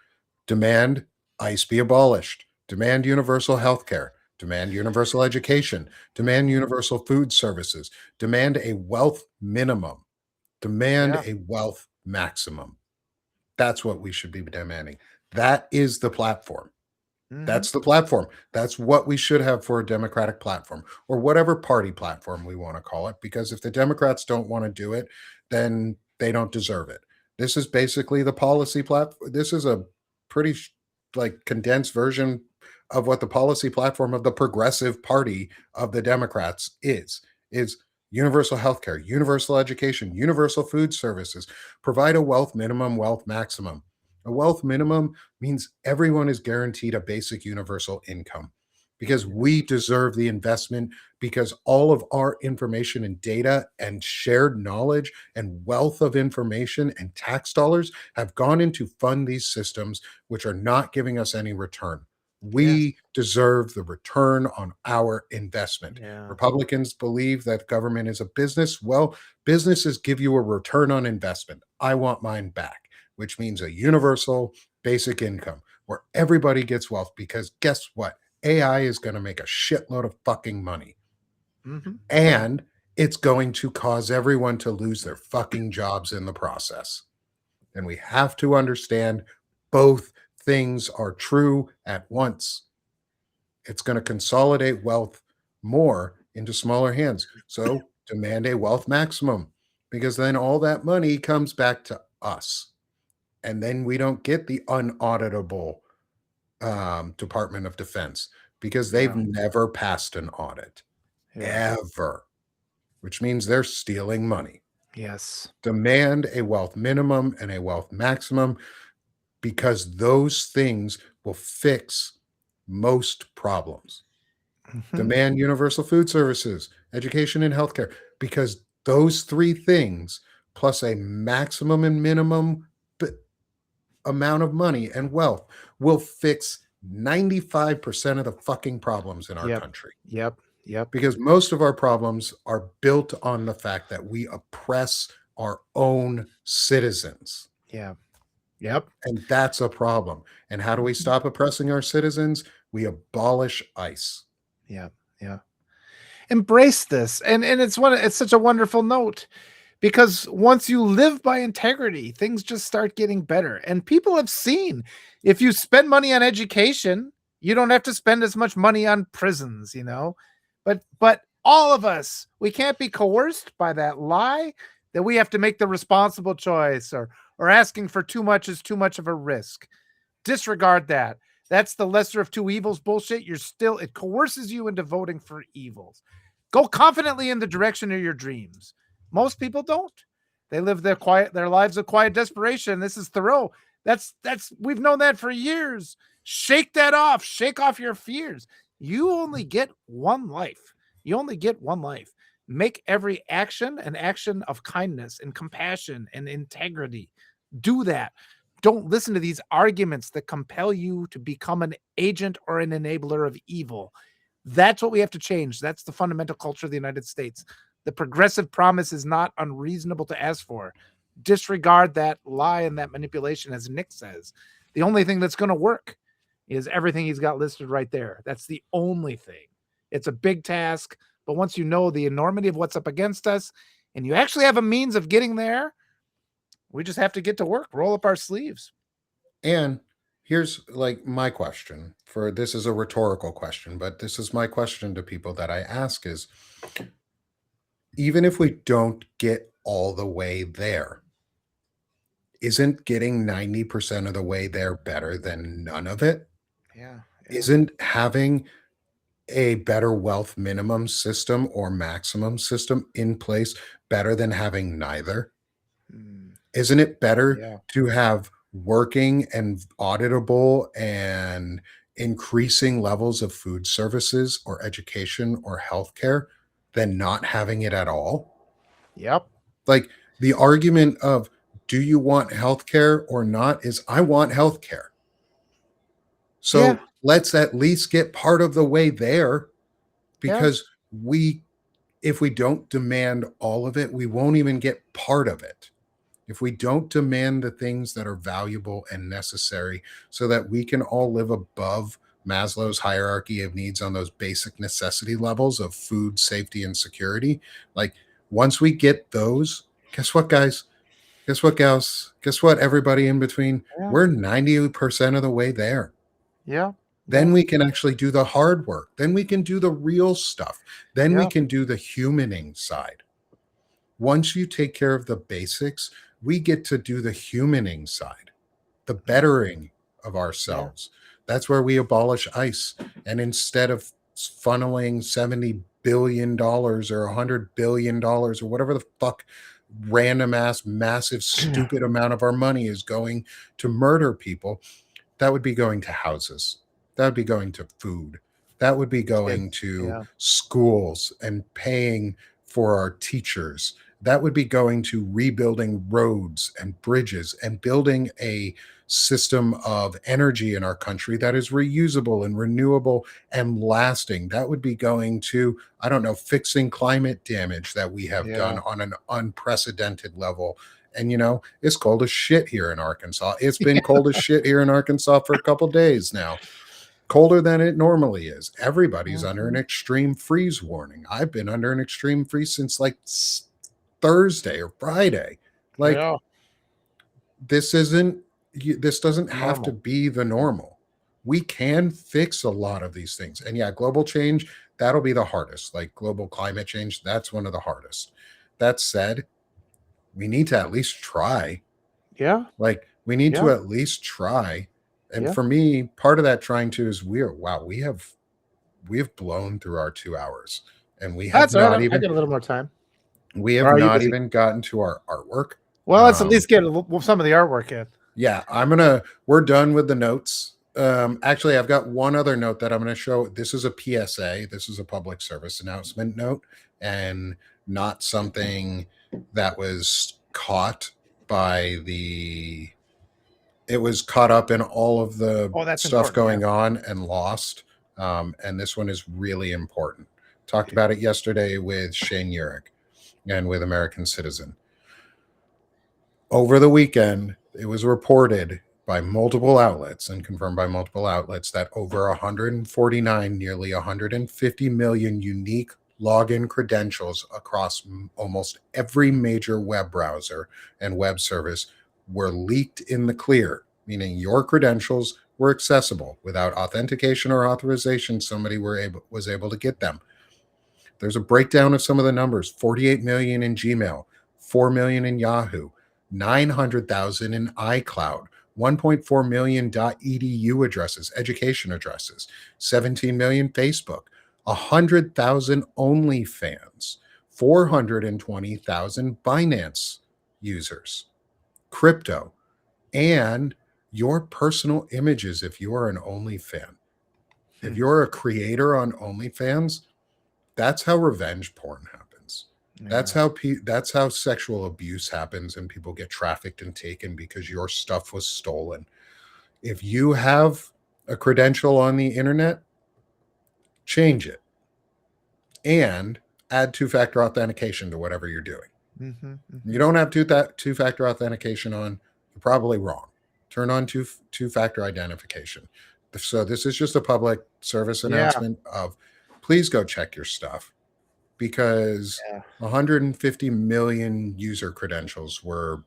Speaker 1: Demand ICE be abolished. Demand universal health care. Demand universal education. Demand universal food services. Demand a wealth minimum. Demand a wealth maximum. That's what we should be demanding. That is the platform. Mm-hmm. That's the platform. That's what we should have for a Democratic platform, or whatever party platform we want to call it, because if the Democrats don't want to do it, then they don't deserve it. This is basically the policy platform. This is a pretty condensed version of what the policy platform of the Progressive Party of the Democrats is universal health care, universal education, universal food services, provide a wealth minimum, wealth maximum. A wealth minimum means everyone is guaranteed a basic universal income, because we deserve the investment, because all of our information and data and shared knowledge and wealth of information and tax dollars have gone into fund these systems, which are not giving us any return. We deserve the return on our investment. Republicans believe that government is a business. Well, businesses give you a return on investment. I want mine back, which means a universal basic income where everybody gets wealth, because guess what? AI is going to make a shitload of fucking money. Mm-hmm. And it's going to cause everyone to lose their fucking jobs in the process. And we have to understand both things are true at once. It's going to consolidate wealth more into smaller hands. So demand a wealth maximum. because then all that money comes back to us. And then we don't get the unauditable Department of Defense because they've never passed an audit ever, which means they're stealing money.
Speaker 3: Yes.
Speaker 1: Demand a wealth minimum and a wealth maximum because those things will fix most problems. Demand universal food services, education, and healthcare, because those three things plus a maximum and minimum amount of money and wealth will fix 95% of the fucking problems in our country.
Speaker 3: Yep.
Speaker 1: Because most of our problems are built on the fact that we oppress our own citizens.
Speaker 3: Yeah. Yep.
Speaker 1: And that's a problem. And how do we stop oppressing our citizens? We abolish ICE.
Speaker 3: Yeah. Embrace this. And it's such a wonderful note, because once you live by integrity, things just start getting better. And people have seen, if you spend money on education, you don't have to spend as much money on prisons, but all of us, we can't be coerced by that lie that we have to make the responsible choice, or asking for too much is too much of a risk. Disregard that. That's the lesser of two evils bullshit. It coerces you into voting for evils. Go confidently in the direction of your dreams. Most people don't. They live their lives of quiet desperation. This is Thoreau. We've known that for years. Shake that off. Shake off your fears. You only get one life. Make every action an action of kindness and compassion and integrity. Do that. Don't listen to these arguments that compel you to become an agent or an enabler of evil. That's what we have to change. That's the fundamental culture of the United States. The progressive promise is not unreasonable to ask for. Disregard that lie and that manipulation, as Nick says. The only thing that's going to work is everything he's got listed right there. That's the only thing. It's a big task, but once you know the enormity of what's up against us, and you actually have a means of getting there, we just have to get to work, roll up our sleeves.
Speaker 1: And here's my question this is a rhetorical question, but this is my question to people that I ask is, even if we don't get all the way there, isn't getting 90% of the way there better than none of it?
Speaker 3: Yeah.
Speaker 1: Isn't having a better wealth minimum system or maximum system in place better than having neither? Isn't it better to have working and auditable and increasing levels of food services or education or healthcare than not having it at all?
Speaker 3: Yep.
Speaker 1: The argument of, do you want healthcare or not, is I want healthcare. So let's at least get part of the way there, because if we don't demand all of it, we won't even get part of it. If we don't demand the things that are valuable and necessary so that we can all live above Maslow's hierarchy of needs on those basic necessity levels of food, safety, and security, once we get those, guess what, guys? Guess what, gals? Guess what, everybody in between? We're 90% of the way there.
Speaker 3: Yeah.
Speaker 1: Then we can actually do the hard work. Then we can do the real stuff. Then we can do the humaning side. Once you take care of the basics, we get to do the humaning side, the bettering of ourselves. That's where we abolish ICE. And instead of funneling $70 billion or $100 billion or whatever the fuck random ass, massive, stupid amount of our money is going to murder people, that would be going to houses. That would be going to food. That would be going to schools and paying for our teachers. That would be going to rebuilding roads and bridges and building a system of energy in our country that is reusable and renewable and lasting. That would be going to, fixing climate damage that we have done on an unprecedented level. And, it's cold as shit here in Arkansas. It's been cold as shit here in Arkansas for a couple days now. Colder than it normally is. Everybody's under an extreme freeze warning. I've been under an extreme freeze since Thursday or Friday. This doesn't have to be the normal. We can fix a lot of these things. And global change, that'll be the hardest. Global climate change, that's one of the hardest. That said, we need to at least try.
Speaker 3: Yeah.
Speaker 1: Like, we need to
Speaker 3: Yeah.
Speaker 1: at least try. And
Speaker 3: Yeah.
Speaker 1: for me, part of that trying to is we have blown through our 2 hours, and we have
Speaker 3: That's all right.
Speaker 1: not
Speaker 3: I
Speaker 1: even
Speaker 3: get a little more time.
Speaker 1: we
Speaker 3: Or
Speaker 1: have
Speaker 3: are you
Speaker 1: not
Speaker 3: busy?
Speaker 1: even gotten to our artwork.
Speaker 3: Well, let's at least get some of the artwork in.
Speaker 1: Yeah, we're done with the notes. Actually, I've got one other note that I'm going to show. This is a PSA. This is a public service announcement note, and not something that was caught by the. It was caught up in all of the
Speaker 3: that's
Speaker 1: stuff
Speaker 3: important,
Speaker 1: going on and lost. And this one is really important. Talked about it yesterday with Shane Urich and with American Citizen. Over the weekend, it was reported by multiple outlets and confirmed by multiple outlets that over 149, nearly 150 million unique login credentials across almost every major web browser and web service were leaked in the clear, meaning your credentials were accessible without authentication or authorization. Somebody was able to get them. There's a breakdown of some of the numbers: 48 million in Gmail, 4 million in Yahoo, 900,000 in iCloud, 1.4 million .edu addresses, education addresses, 17 million Facebook, 100,000 OnlyFans, 420,000 Binance users, crypto, and your personal images if you are an OnlyFan. If you're a creator on OnlyFans, that's how revenge porn happens. That's how sexual abuse happens, and people get trafficked and taken because your stuff was stolen. If you have a credential on the internet, change it and add two-factor authentication to whatever you're doing. You don't have two-factor authentication on, you're probably wrong. Turn on two-factor identification. So this is just a public service announcement of, please go check your stuff, because 150 million user credentials were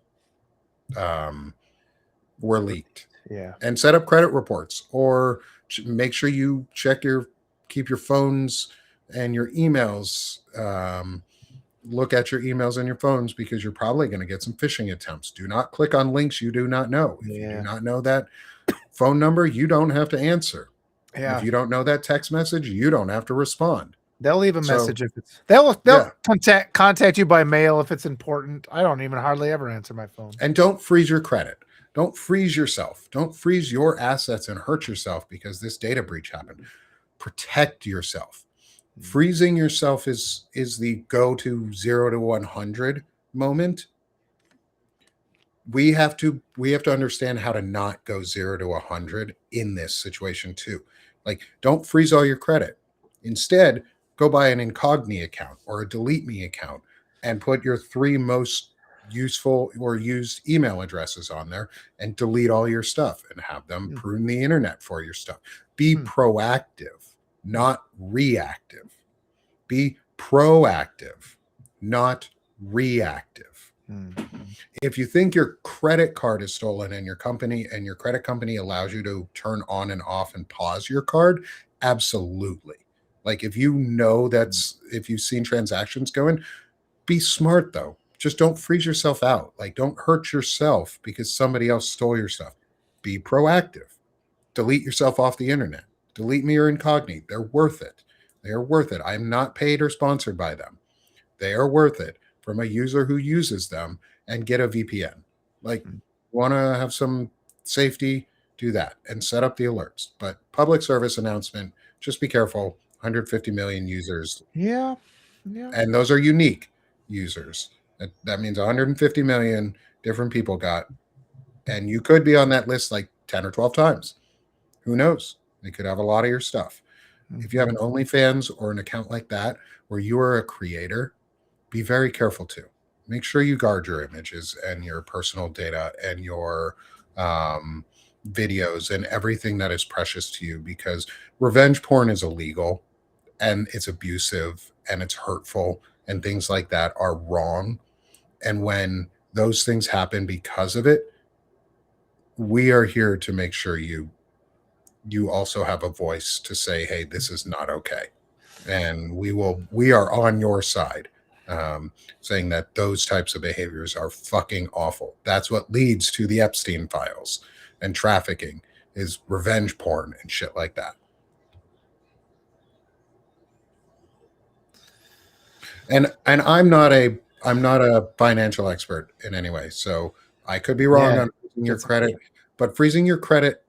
Speaker 1: leaked.
Speaker 3: Yeah.
Speaker 1: And set up credit reports, or make sure you keep your phones and your emails. Look at your emails and your phones, because you're probably going to get some phishing attempts. Do not click on links you do not know. If you do not know that phone number, you don't have to answer.
Speaker 3: Yeah.
Speaker 1: If you don't know that text message, you don't have to respond.
Speaker 3: They'll leave a message if it's they'll contact you by mail if it's important. I don't even hardly ever answer my phone.
Speaker 1: And don't freeze your credit. Don't freeze yourself. Don't freeze your assets and hurt yourself because this data breach happened. Protect yourself. Freezing yourself is the go to 0 to 100 moment. We have to understand how to not go 0 to 100 in this situation too. Like, don't freeze all your credit. Instead, go buy an incognito account or a delete me account and put your 3 most useful or used email addresses on there and delete all your stuff and have them prune the internet for your stuff. Be proactive, not reactive. Be proactive, not reactive. If you think your credit card is stolen and your credit company allows you to turn on and off and pause your card, absolutely. Like, if you know if you've seen transactions going, be smart though. Just don't freeze yourself out. Like, don't hurt yourself because somebody else stole your stuff. Be proactive. Delete yourself off the internet. Delete me or incognito. They're worth it. They are worth it. I'm not paid or sponsored by them. They are worth it from a user who uses them. And get a VPN. Like, want to have some safety, do that and set up the alerts. But public service announcement, just be careful. 150 million users.
Speaker 3: Yeah.
Speaker 1: And those are unique users. That means 150 million different people got. And you could be on that list like 10 or 12 times. Who knows? They could have a lot of your stuff. If you have an OnlyFans or an account like that where you are a creator, be very careful too. Make sure you guard your images and your personal data and your videos and everything that is precious to you, because revenge porn is illegal and it's abusive and it's hurtful and things like that are wrong. And when those things happen because of it, we are here to make sure you also have a voice to say, hey, this is not okay. And we are on your side. saying that those types of behaviors are fucking awful. That's what leads to the Epstein files and trafficking, is revenge porn and shit like that. And I'm not a financial expert in any way, so I could be wrong on freezing your credit, but freezing your credit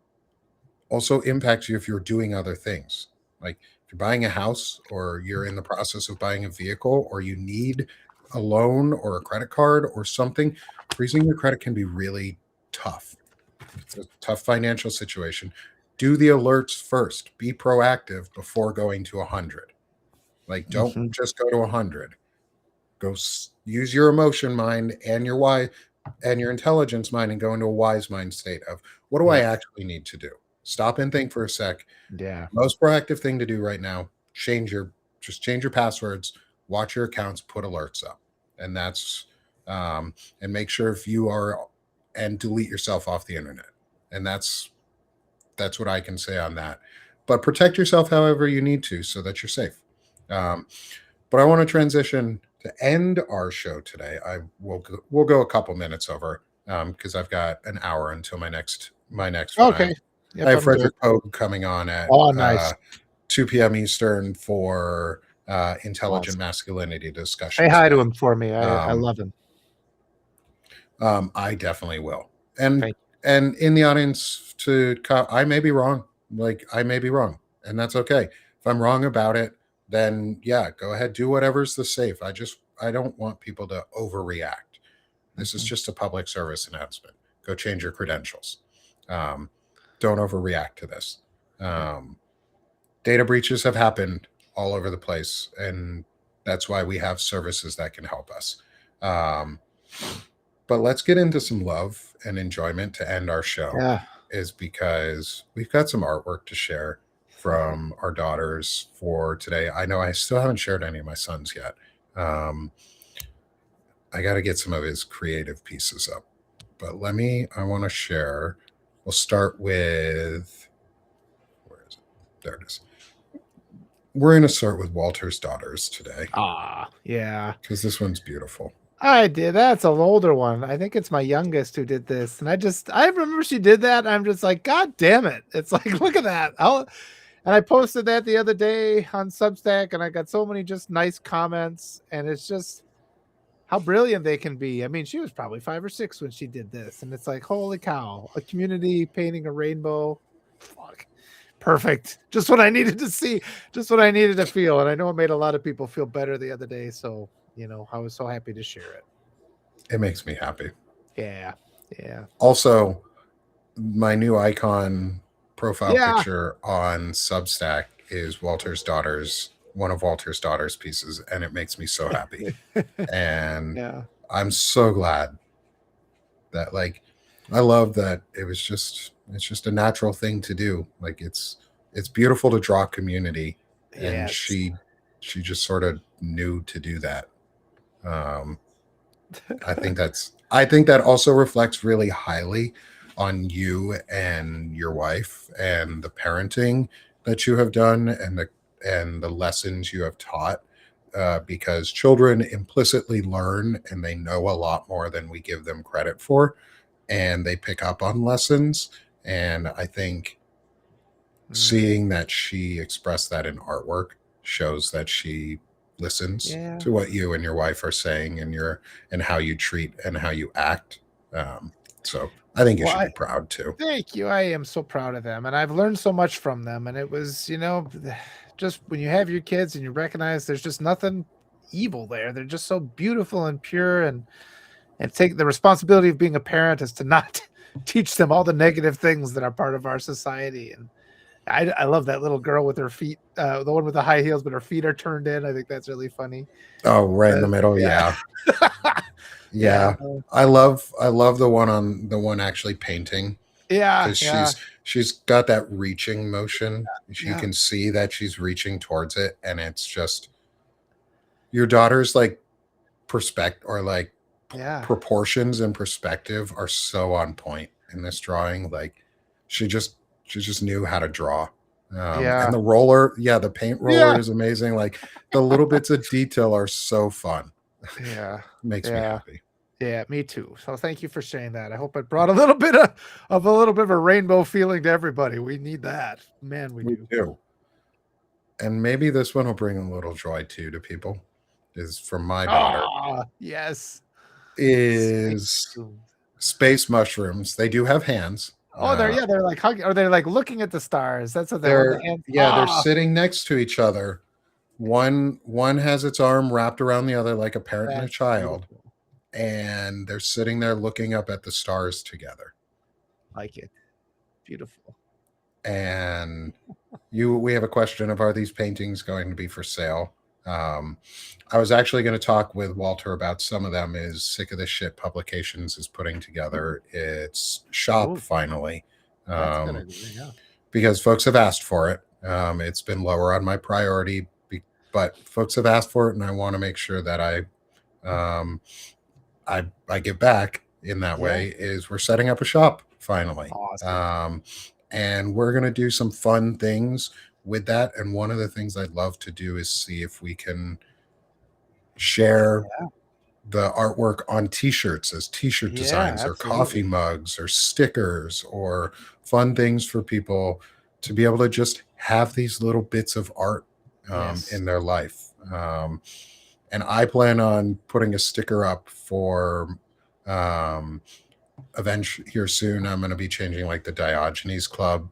Speaker 1: also impacts you if you're doing other things. Like if you're buying a house, or you're in the process of buying a vehicle, or you need a loan or a credit card or something, freezing your credit can be really tough. It's a tough financial situation. Do the alerts first. Be proactive before going to 100. Like, don't just go to 100. Go use your emotion mind and your intelligence mind, and go into a wise mind state of, what do I actually need to do? Stop and think for a sec.
Speaker 3: Yeah.
Speaker 1: Most proactive thing to do right now, change your passwords, watch your accounts, put alerts up. And that's and make sure if you are, and delete yourself off the internet. And that's what I can say on that. But protect yourself however you need to, so that you're safe. But I want to transition to end our show today. We'll go a couple minutes over, because I've got an hour until my next one.
Speaker 3: Okay.
Speaker 1: I have Frederick Pogue coming on at 2 p.m. Eastern for intelligent masculinity discussion.
Speaker 3: Say hi to him for me. I love him.
Speaker 1: I definitely will. And in the audience, I may be wrong. I may be wrong, and that's okay. If I'm wrong about it, then yeah, go ahead, do whatever's the safe. I don't want people to overreact. This is just a public service announcement. Go change your credentials. Don't overreact to this. Data breaches have happened all over the place, and that's why we have services that can help us. But let's get into some love and enjoyment to end our show, is because we've got some artwork to share from our daughters for today. I know I still haven't shared any of my sons yet. I got to get some of his creative pieces up. But I want to share. We'll start with, where is it? There it is. We're going to start with Walter's daughters today.
Speaker 3: Yeah.
Speaker 1: Because this one's beautiful.
Speaker 3: I did. That's an older one. I think it's my youngest who did this. And I remember she did that. I'm just like, God damn it. It's like, look at that. And I posted that the other day on Substack, and I got so many just nice comments. And it's just how brilliant they can be. I mean, she was probably 5 or 6 when she did this. And it's like, holy cow, a community painting a rainbow. Fuck. Perfect. Just what I needed to see. Just what I needed to feel. And I know it made a lot of people feel better the other day. So, I was so happy to share it.
Speaker 1: It makes me happy.
Speaker 3: Yeah. Yeah.
Speaker 1: Also, my new icon profile picture on Substack is one of Walter's daughter's pieces, and it makes me so happy. And I'm so glad that, I love that it's just a natural thing to do. It's beautiful to draw community, and she just sort of knew to do that. I think that also reflects really highly on you and your wife, and the parenting that you have done, and the lessons you have taught, because children implicitly learn, and they know a lot more than we give them credit for, and they pick up on lessons. And I think seeing that she expressed that in artwork shows that she listens to what you and your wife are saying, and how you treat and how you act. So I think you should be proud too.
Speaker 3: Thank you. I am so proud of them, and I've learned so much from them. And it was, just when you have your kids and you recognize there's just nothing evil there. They're just so beautiful and pure, and take the responsibility of being a parent is to not teach them all the negative things that are part of our society. And I love that little girl with her feet, the one with the high heels, but her feet are turned in. I think that's really funny.
Speaker 1: Oh, right in the middle. Yeah. Yeah. I love the one actually painting.
Speaker 3: Yeah.
Speaker 1: Because she's got that reaching motion. You can see that she's reaching towards it. And it's just, your daughter's proportions and perspective are so on point in this drawing. She just knew how to draw. And the paint roller is amazing. The little bits of detail are so fun.
Speaker 3: Yeah.
Speaker 1: Makes me happy.
Speaker 3: Yeah, me too. So thank you for sharing that. I hope it brought a little bit of a rainbow feeling to everybody. We need that. Man, we
Speaker 1: We
Speaker 3: do.
Speaker 1: do. And maybe this one will bring a little joy too to people. Is from my daughter.
Speaker 3: Ah, yes.
Speaker 1: Is space mushrooms. They do have hands.
Speaker 3: Oh, they're like hugging, or they're like looking at the stars. That's what they're with the hands.
Speaker 1: They're sitting next to each other. One has its arm wrapped around the other like a parent and a child.
Speaker 3: Beautiful.
Speaker 1: And they're sitting there looking up at the stars together.
Speaker 3: Like it. Beautiful.
Speaker 1: And we have a question of, are these paintings going to be for sale? I was actually going to talk with Walter about some of them. Is Sick of This Shit Publications is putting together its shop finally.
Speaker 3: That's a good idea, yeah.
Speaker 1: Because folks have asked for it. It's been lower on my priority, but folks have asked for it, and I want to make sure that I give back in that way. Is we're setting up a shop finally.
Speaker 3: Awesome.
Speaker 1: And we're going to do some fun things with that. And one of the things I'd love to do is see if we can share the artwork on t-shirts as t-shirt designs or coffee mugs or stickers or fun things for people to be able to just have these little bits of art in their life. And I plan on putting a sticker up for event here soon. I'm going to be changing like the Diogenes Club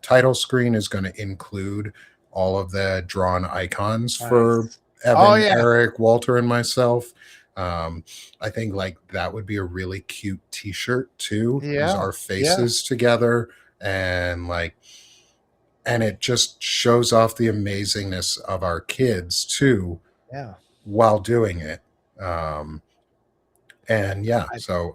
Speaker 1: title screen is going to include all of the drawn icons for Evan, Eric, Walter, and myself. I think like that would be a really cute t-shirt too. Is our faces together, and it just shows off the amazingness of our kids too. While doing it. So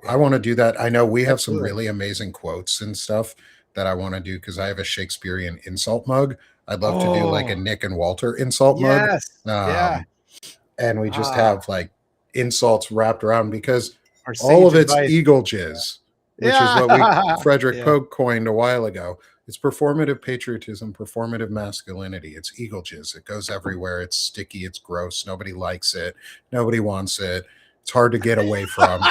Speaker 1: I want to do that. I know we have some really amazing quotes and stuff that I want to do because I have a Shakespearean insult mug. I'd love to do like a Nick and Walter insult mug. And we just have like insults wrapped around because all of it's eagle jizz, which is what Frederick Pogue coined a while ago. It's performative patriotism, performative masculinity. It's eagle jizz. It goes everywhere. It's sticky. It's gross. Nobody likes it. Nobody wants it. It's hard to get away from.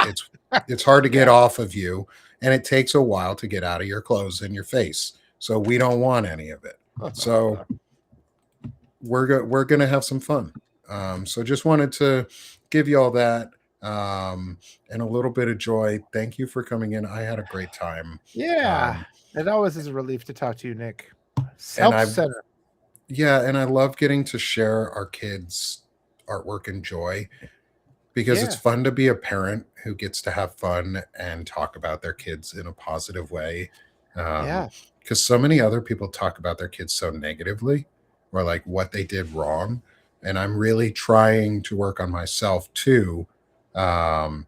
Speaker 1: It's hard to get off of you, and it takes a while to get out of your clothes and your face. So we don't want any of it. So we're gonna have some fun. So just wanted to give you all that and a little bit of joy. Thank you for coming in. I had a great time.
Speaker 3: It always is a relief to talk to you, Nick. Self-centered.
Speaker 1: And I love getting to share our kids' artwork and joy because it's fun to be a parent who gets to have fun and talk about their kids in a positive way. Because so many other people talk about their kids so negatively or like what they did wrong. And I'm really trying to work on myself too. Eagle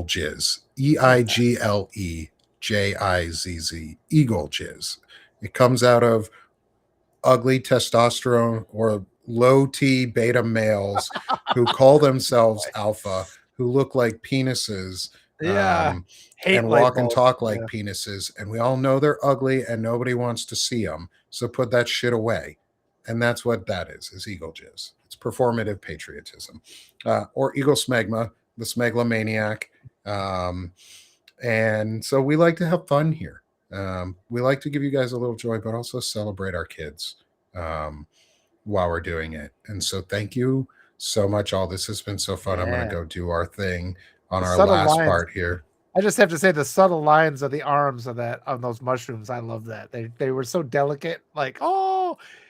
Speaker 1: jizz, EIGLEJIZZ, eagle jizz. It comes out of ugly testosterone or low T beta males who call themselves alpha, who look like penises, and walk and talk like penises. And we all know they're ugly and nobody wants to see them. So put that shit away. And that's what that is eagle jizz. It's performative patriotism. Or eagle smegma, the smeglamaniac. And so we like to have fun here. We like to give you guys a little joy, but also celebrate our kids while we're doing it. And so thank you so much. All this has been so fun. I'm going to go do our thing on our last part here.
Speaker 3: I just have to say the subtle lines of the arms of those mushrooms. I love that. They were so delicate. Like,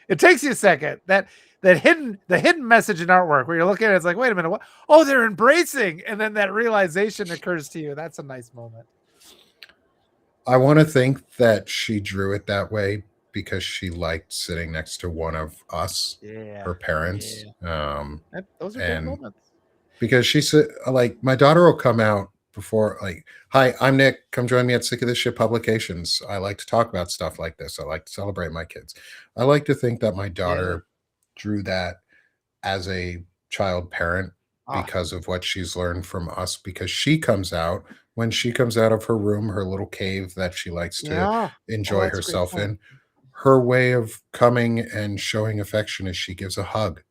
Speaker 3: it takes you a second. The hidden message in artwork where you're looking at it, it's like, wait a minute, what? Oh, they're embracing. And then that realization occurs to you. That's a nice moment.
Speaker 1: I want to think that she drew it that way because she liked sitting next to one of us, her parents.
Speaker 3: Those are good moments.
Speaker 1: Because she said, like, my daughter will come out before, like, hi, I'm Nick. Come join me at Sick of This Shit Publications. I like to talk about stuff like this. I like to celebrate my kids. I like to think that my daughter drew that as a child parent because of what she's learned from us, because she comes out, when she comes out of her room, her little cave that she likes to enjoy herself in, her way of coming and showing affection is she gives a hug.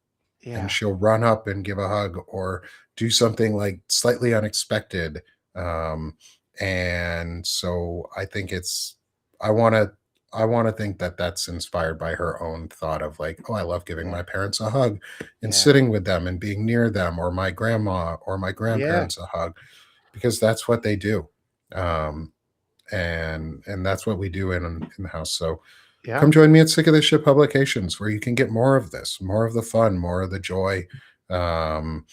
Speaker 1: and she'll run up and give a hug or do something like slightly unexpected. And so I think I want to I want to think that that's inspired by her own thought of like, oh, I love giving my parents a hug and sitting with them and being near them, or my grandma or my grandparents a hug, because that's what they do. Um, and that's what we do in the house. So come join me at Sick of This Shit Publications, where you can get more of this, more of the fun, more of the joy, and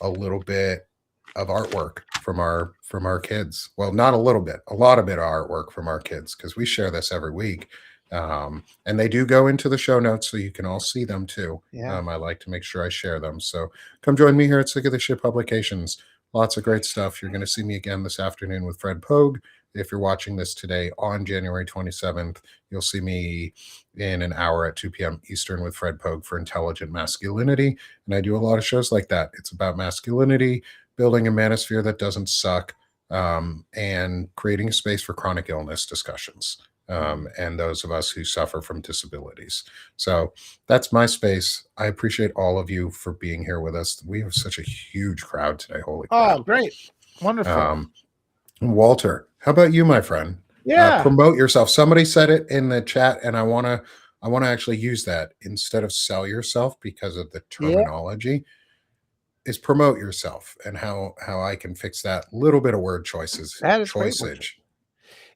Speaker 1: a little bit of artwork from our kids. Well, not a little bit, a lot of artwork from our kids, because we share this every week. And they do go into the show notes, so you can all see them too. I like to make sure I share them. So come join me here at Sick of the Shit Publications. Lots of great stuff. You're going to see me again this afternoon with Fred Pogue. If you're watching this today on January 27th, you'll see me in an hour at 2 p.m. Eastern with Fred Pogue for Intelligent Masculinity. And I do a lot of shows like that. It's about masculinity, building a manosphere that doesn't suck, and creating a space for chronic illness discussions, and those of us who suffer from disabilities. So that's my space. I appreciate all of you for being here with us. We have such a huge crowd today. Holy crap.
Speaker 3: Oh, great. Wonderful.
Speaker 1: Walter, how about you, my friend? Promote yourself. Somebody said it in the chat, and I want to actually use that instead of sell yourself, because of the terminology. Is promote yourself, and how I can fix that little bit of word choices.
Speaker 3: That is choiceage.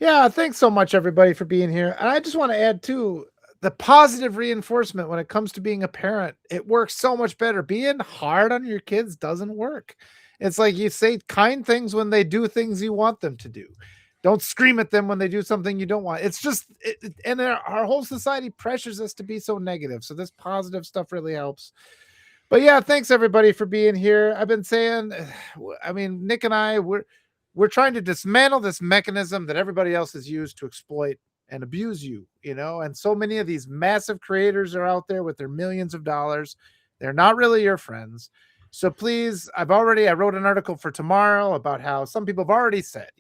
Speaker 3: Yeah, thanks so much, everybody, for being here. And I just want to add too, the positive reinforcement when it comes to being a parent. It works so much better. Being hard on your kids doesn't work. It's like you say kind things when they do things you want them to do. Don't scream at them when they do something you don't want. It's just, and our whole society pressures us to be so negative. So this positive stuff really helps. But yeah, thanks everybody for being here. I've been saying, I mean, Nick and I, we're trying to dismantle this mechanism that everybody else has used to exploit and abuse you, and so many of these massive creators are out there with their millions of dollars. They're not really your friends. So please, I wrote an article for tomorrow about how some people have already said,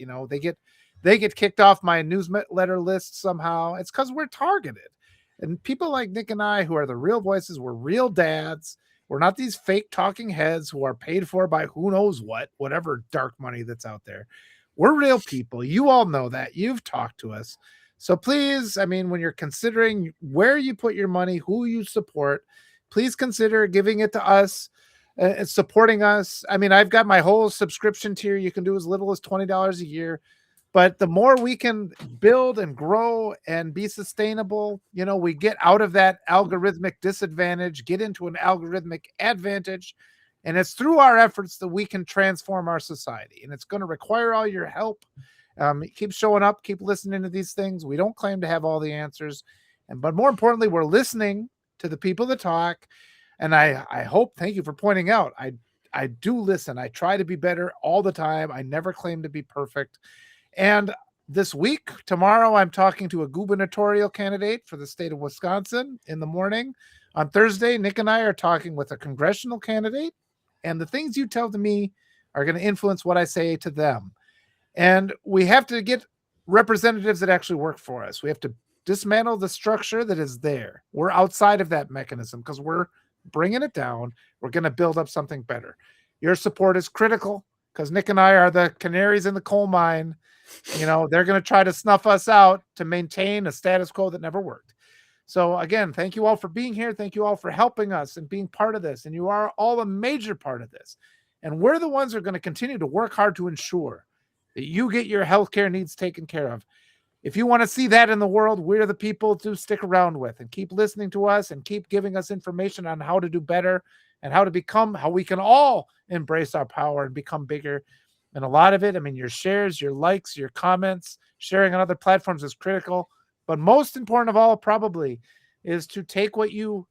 Speaker 3: they get kicked off my newsletter list somehow. It's because we're targeted. And people like Nick and I, who are the real voices, we're real dads. We're not these fake talking heads who are paid for by who knows whatever dark money that's out there. We're real people. You all know that. You've talked to us. So please, I mean, when you're considering where you put your money, who you support, please consider giving it to us and supporting us. I mean, I've got my whole subscription tier. You can do as little as $20 a year. But the more we can build and grow and be sustainable, we get out of that algorithmic disadvantage, get into an algorithmic advantage. And it's through our efforts that we can transform our society. And it's going to require all your help. Keep showing up, keep listening to these things. We don't claim to have all the answers. But more importantly, we're listening to the people that talk. And I hope, thank you for pointing out, I do listen. I try to be better all the time. I never claim to be perfect. And this week, tomorrow, I'm talking to a gubernatorial candidate for the state of Wisconsin in the morning. On Thursday, Nick and I are talking with a congressional candidate. And the things you tell to me are going to influence what I say to them. And we have to get representatives that actually work for us. We have to dismantle the structure that is there. We're outside of that mechanism because we're bringing it down. We're going to build up something better. Your support is critical because Nick and I are the canaries in the coal mine. They're going to try to snuff us out to maintain a status quo that never worked. So again, thank you all for being here. Thank you all for helping us and being part of this. And you are all a major part of this. And we're the ones who are going to continue to work hard to ensure that you get your healthcare needs taken care of. If you want to see that in the world, we're the people to stick around with and keep listening to us and keep giving us information on how to do better and how we can all embrace our power and become bigger. And a lot of it, I mean, your shares, your likes, your comments, sharing on other platforms is critical. But most important of all, probably, is to take what you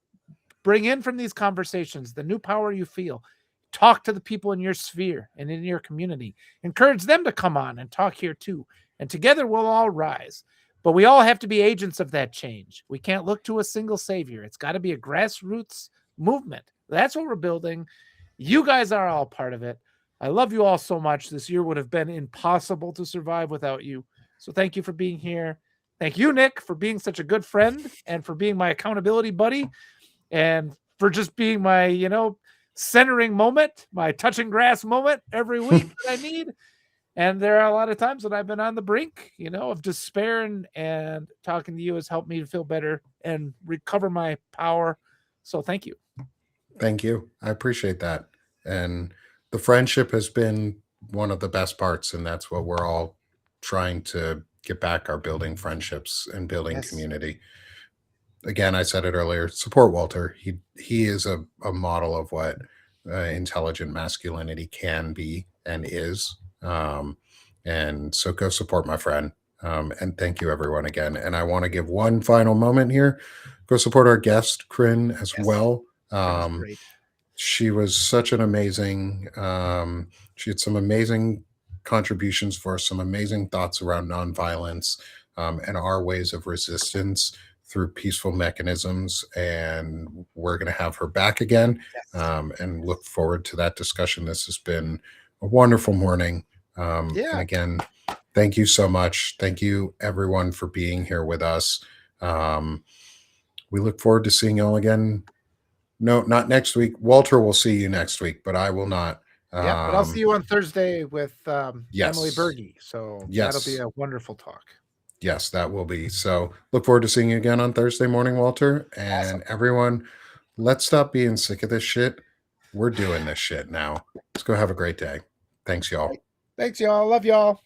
Speaker 3: bring in from these conversations, the new power you feel, talk to the people in your sphere and in your community. Encourage them to come on and talk here too. And together we'll all rise. But we all have to be agents of that change. We can't look to a single savior. It's got to be a grassroots movement. That's what we're building. You guys are all part of it. I love you all so much. This year would have been impossible to survive without you. So thank you for being here. Thank you, Nick, for being such a good friend and for being my accountability buddy. and for just being my, centering moment, my touching grass moment every week that I need. And there are a lot of times that I've been on the brink, of despair, and talking to you has helped me to feel better and recover my power. So thank you.
Speaker 1: Thank you. I appreciate that. And the friendship has been one of the best parts, and that's what we're all trying to get back, our building friendships and building
Speaker 3: Yes.
Speaker 1: community. Again, I said it earlier, support Walter. He is a model of what intelligent masculinity can be and is. And so go support my friend. And thank you everyone again. And I want to give one final moment here. Go support our guest, Corinne, as
Speaker 3: Yes.
Speaker 1: well.
Speaker 3: That was great.
Speaker 1: She was such an amazing, she had some amazing contributions for us, some amazing thoughts around nonviolence, and our ways of resistance through peaceful mechanisms. And we're going to have her back again,
Speaker 3: Yes.
Speaker 1: and look forward to that discussion. This has been a wonderful morning. And again, thank you so much. Thank you everyone for being here with us. We look forward to seeing y'all again. No, not next week. Walter will see you next week, but I will not.
Speaker 3: Yeah, but I'll see you on Thursday with Emily
Speaker 1: Yes.
Speaker 3: Berge. So
Speaker 1: Yes.
Speaker 3: that'll be a wonderful talk.
Speaker 1: Yes, that will be. So look forward to seeing you again on Thursday morning, Walter. And everyone, let's stop being sick of this shit. We're doing this shit now. Let's go have a great day. Thanks, y'all.
Speaker 3: Thanks, y'all. Love y'all.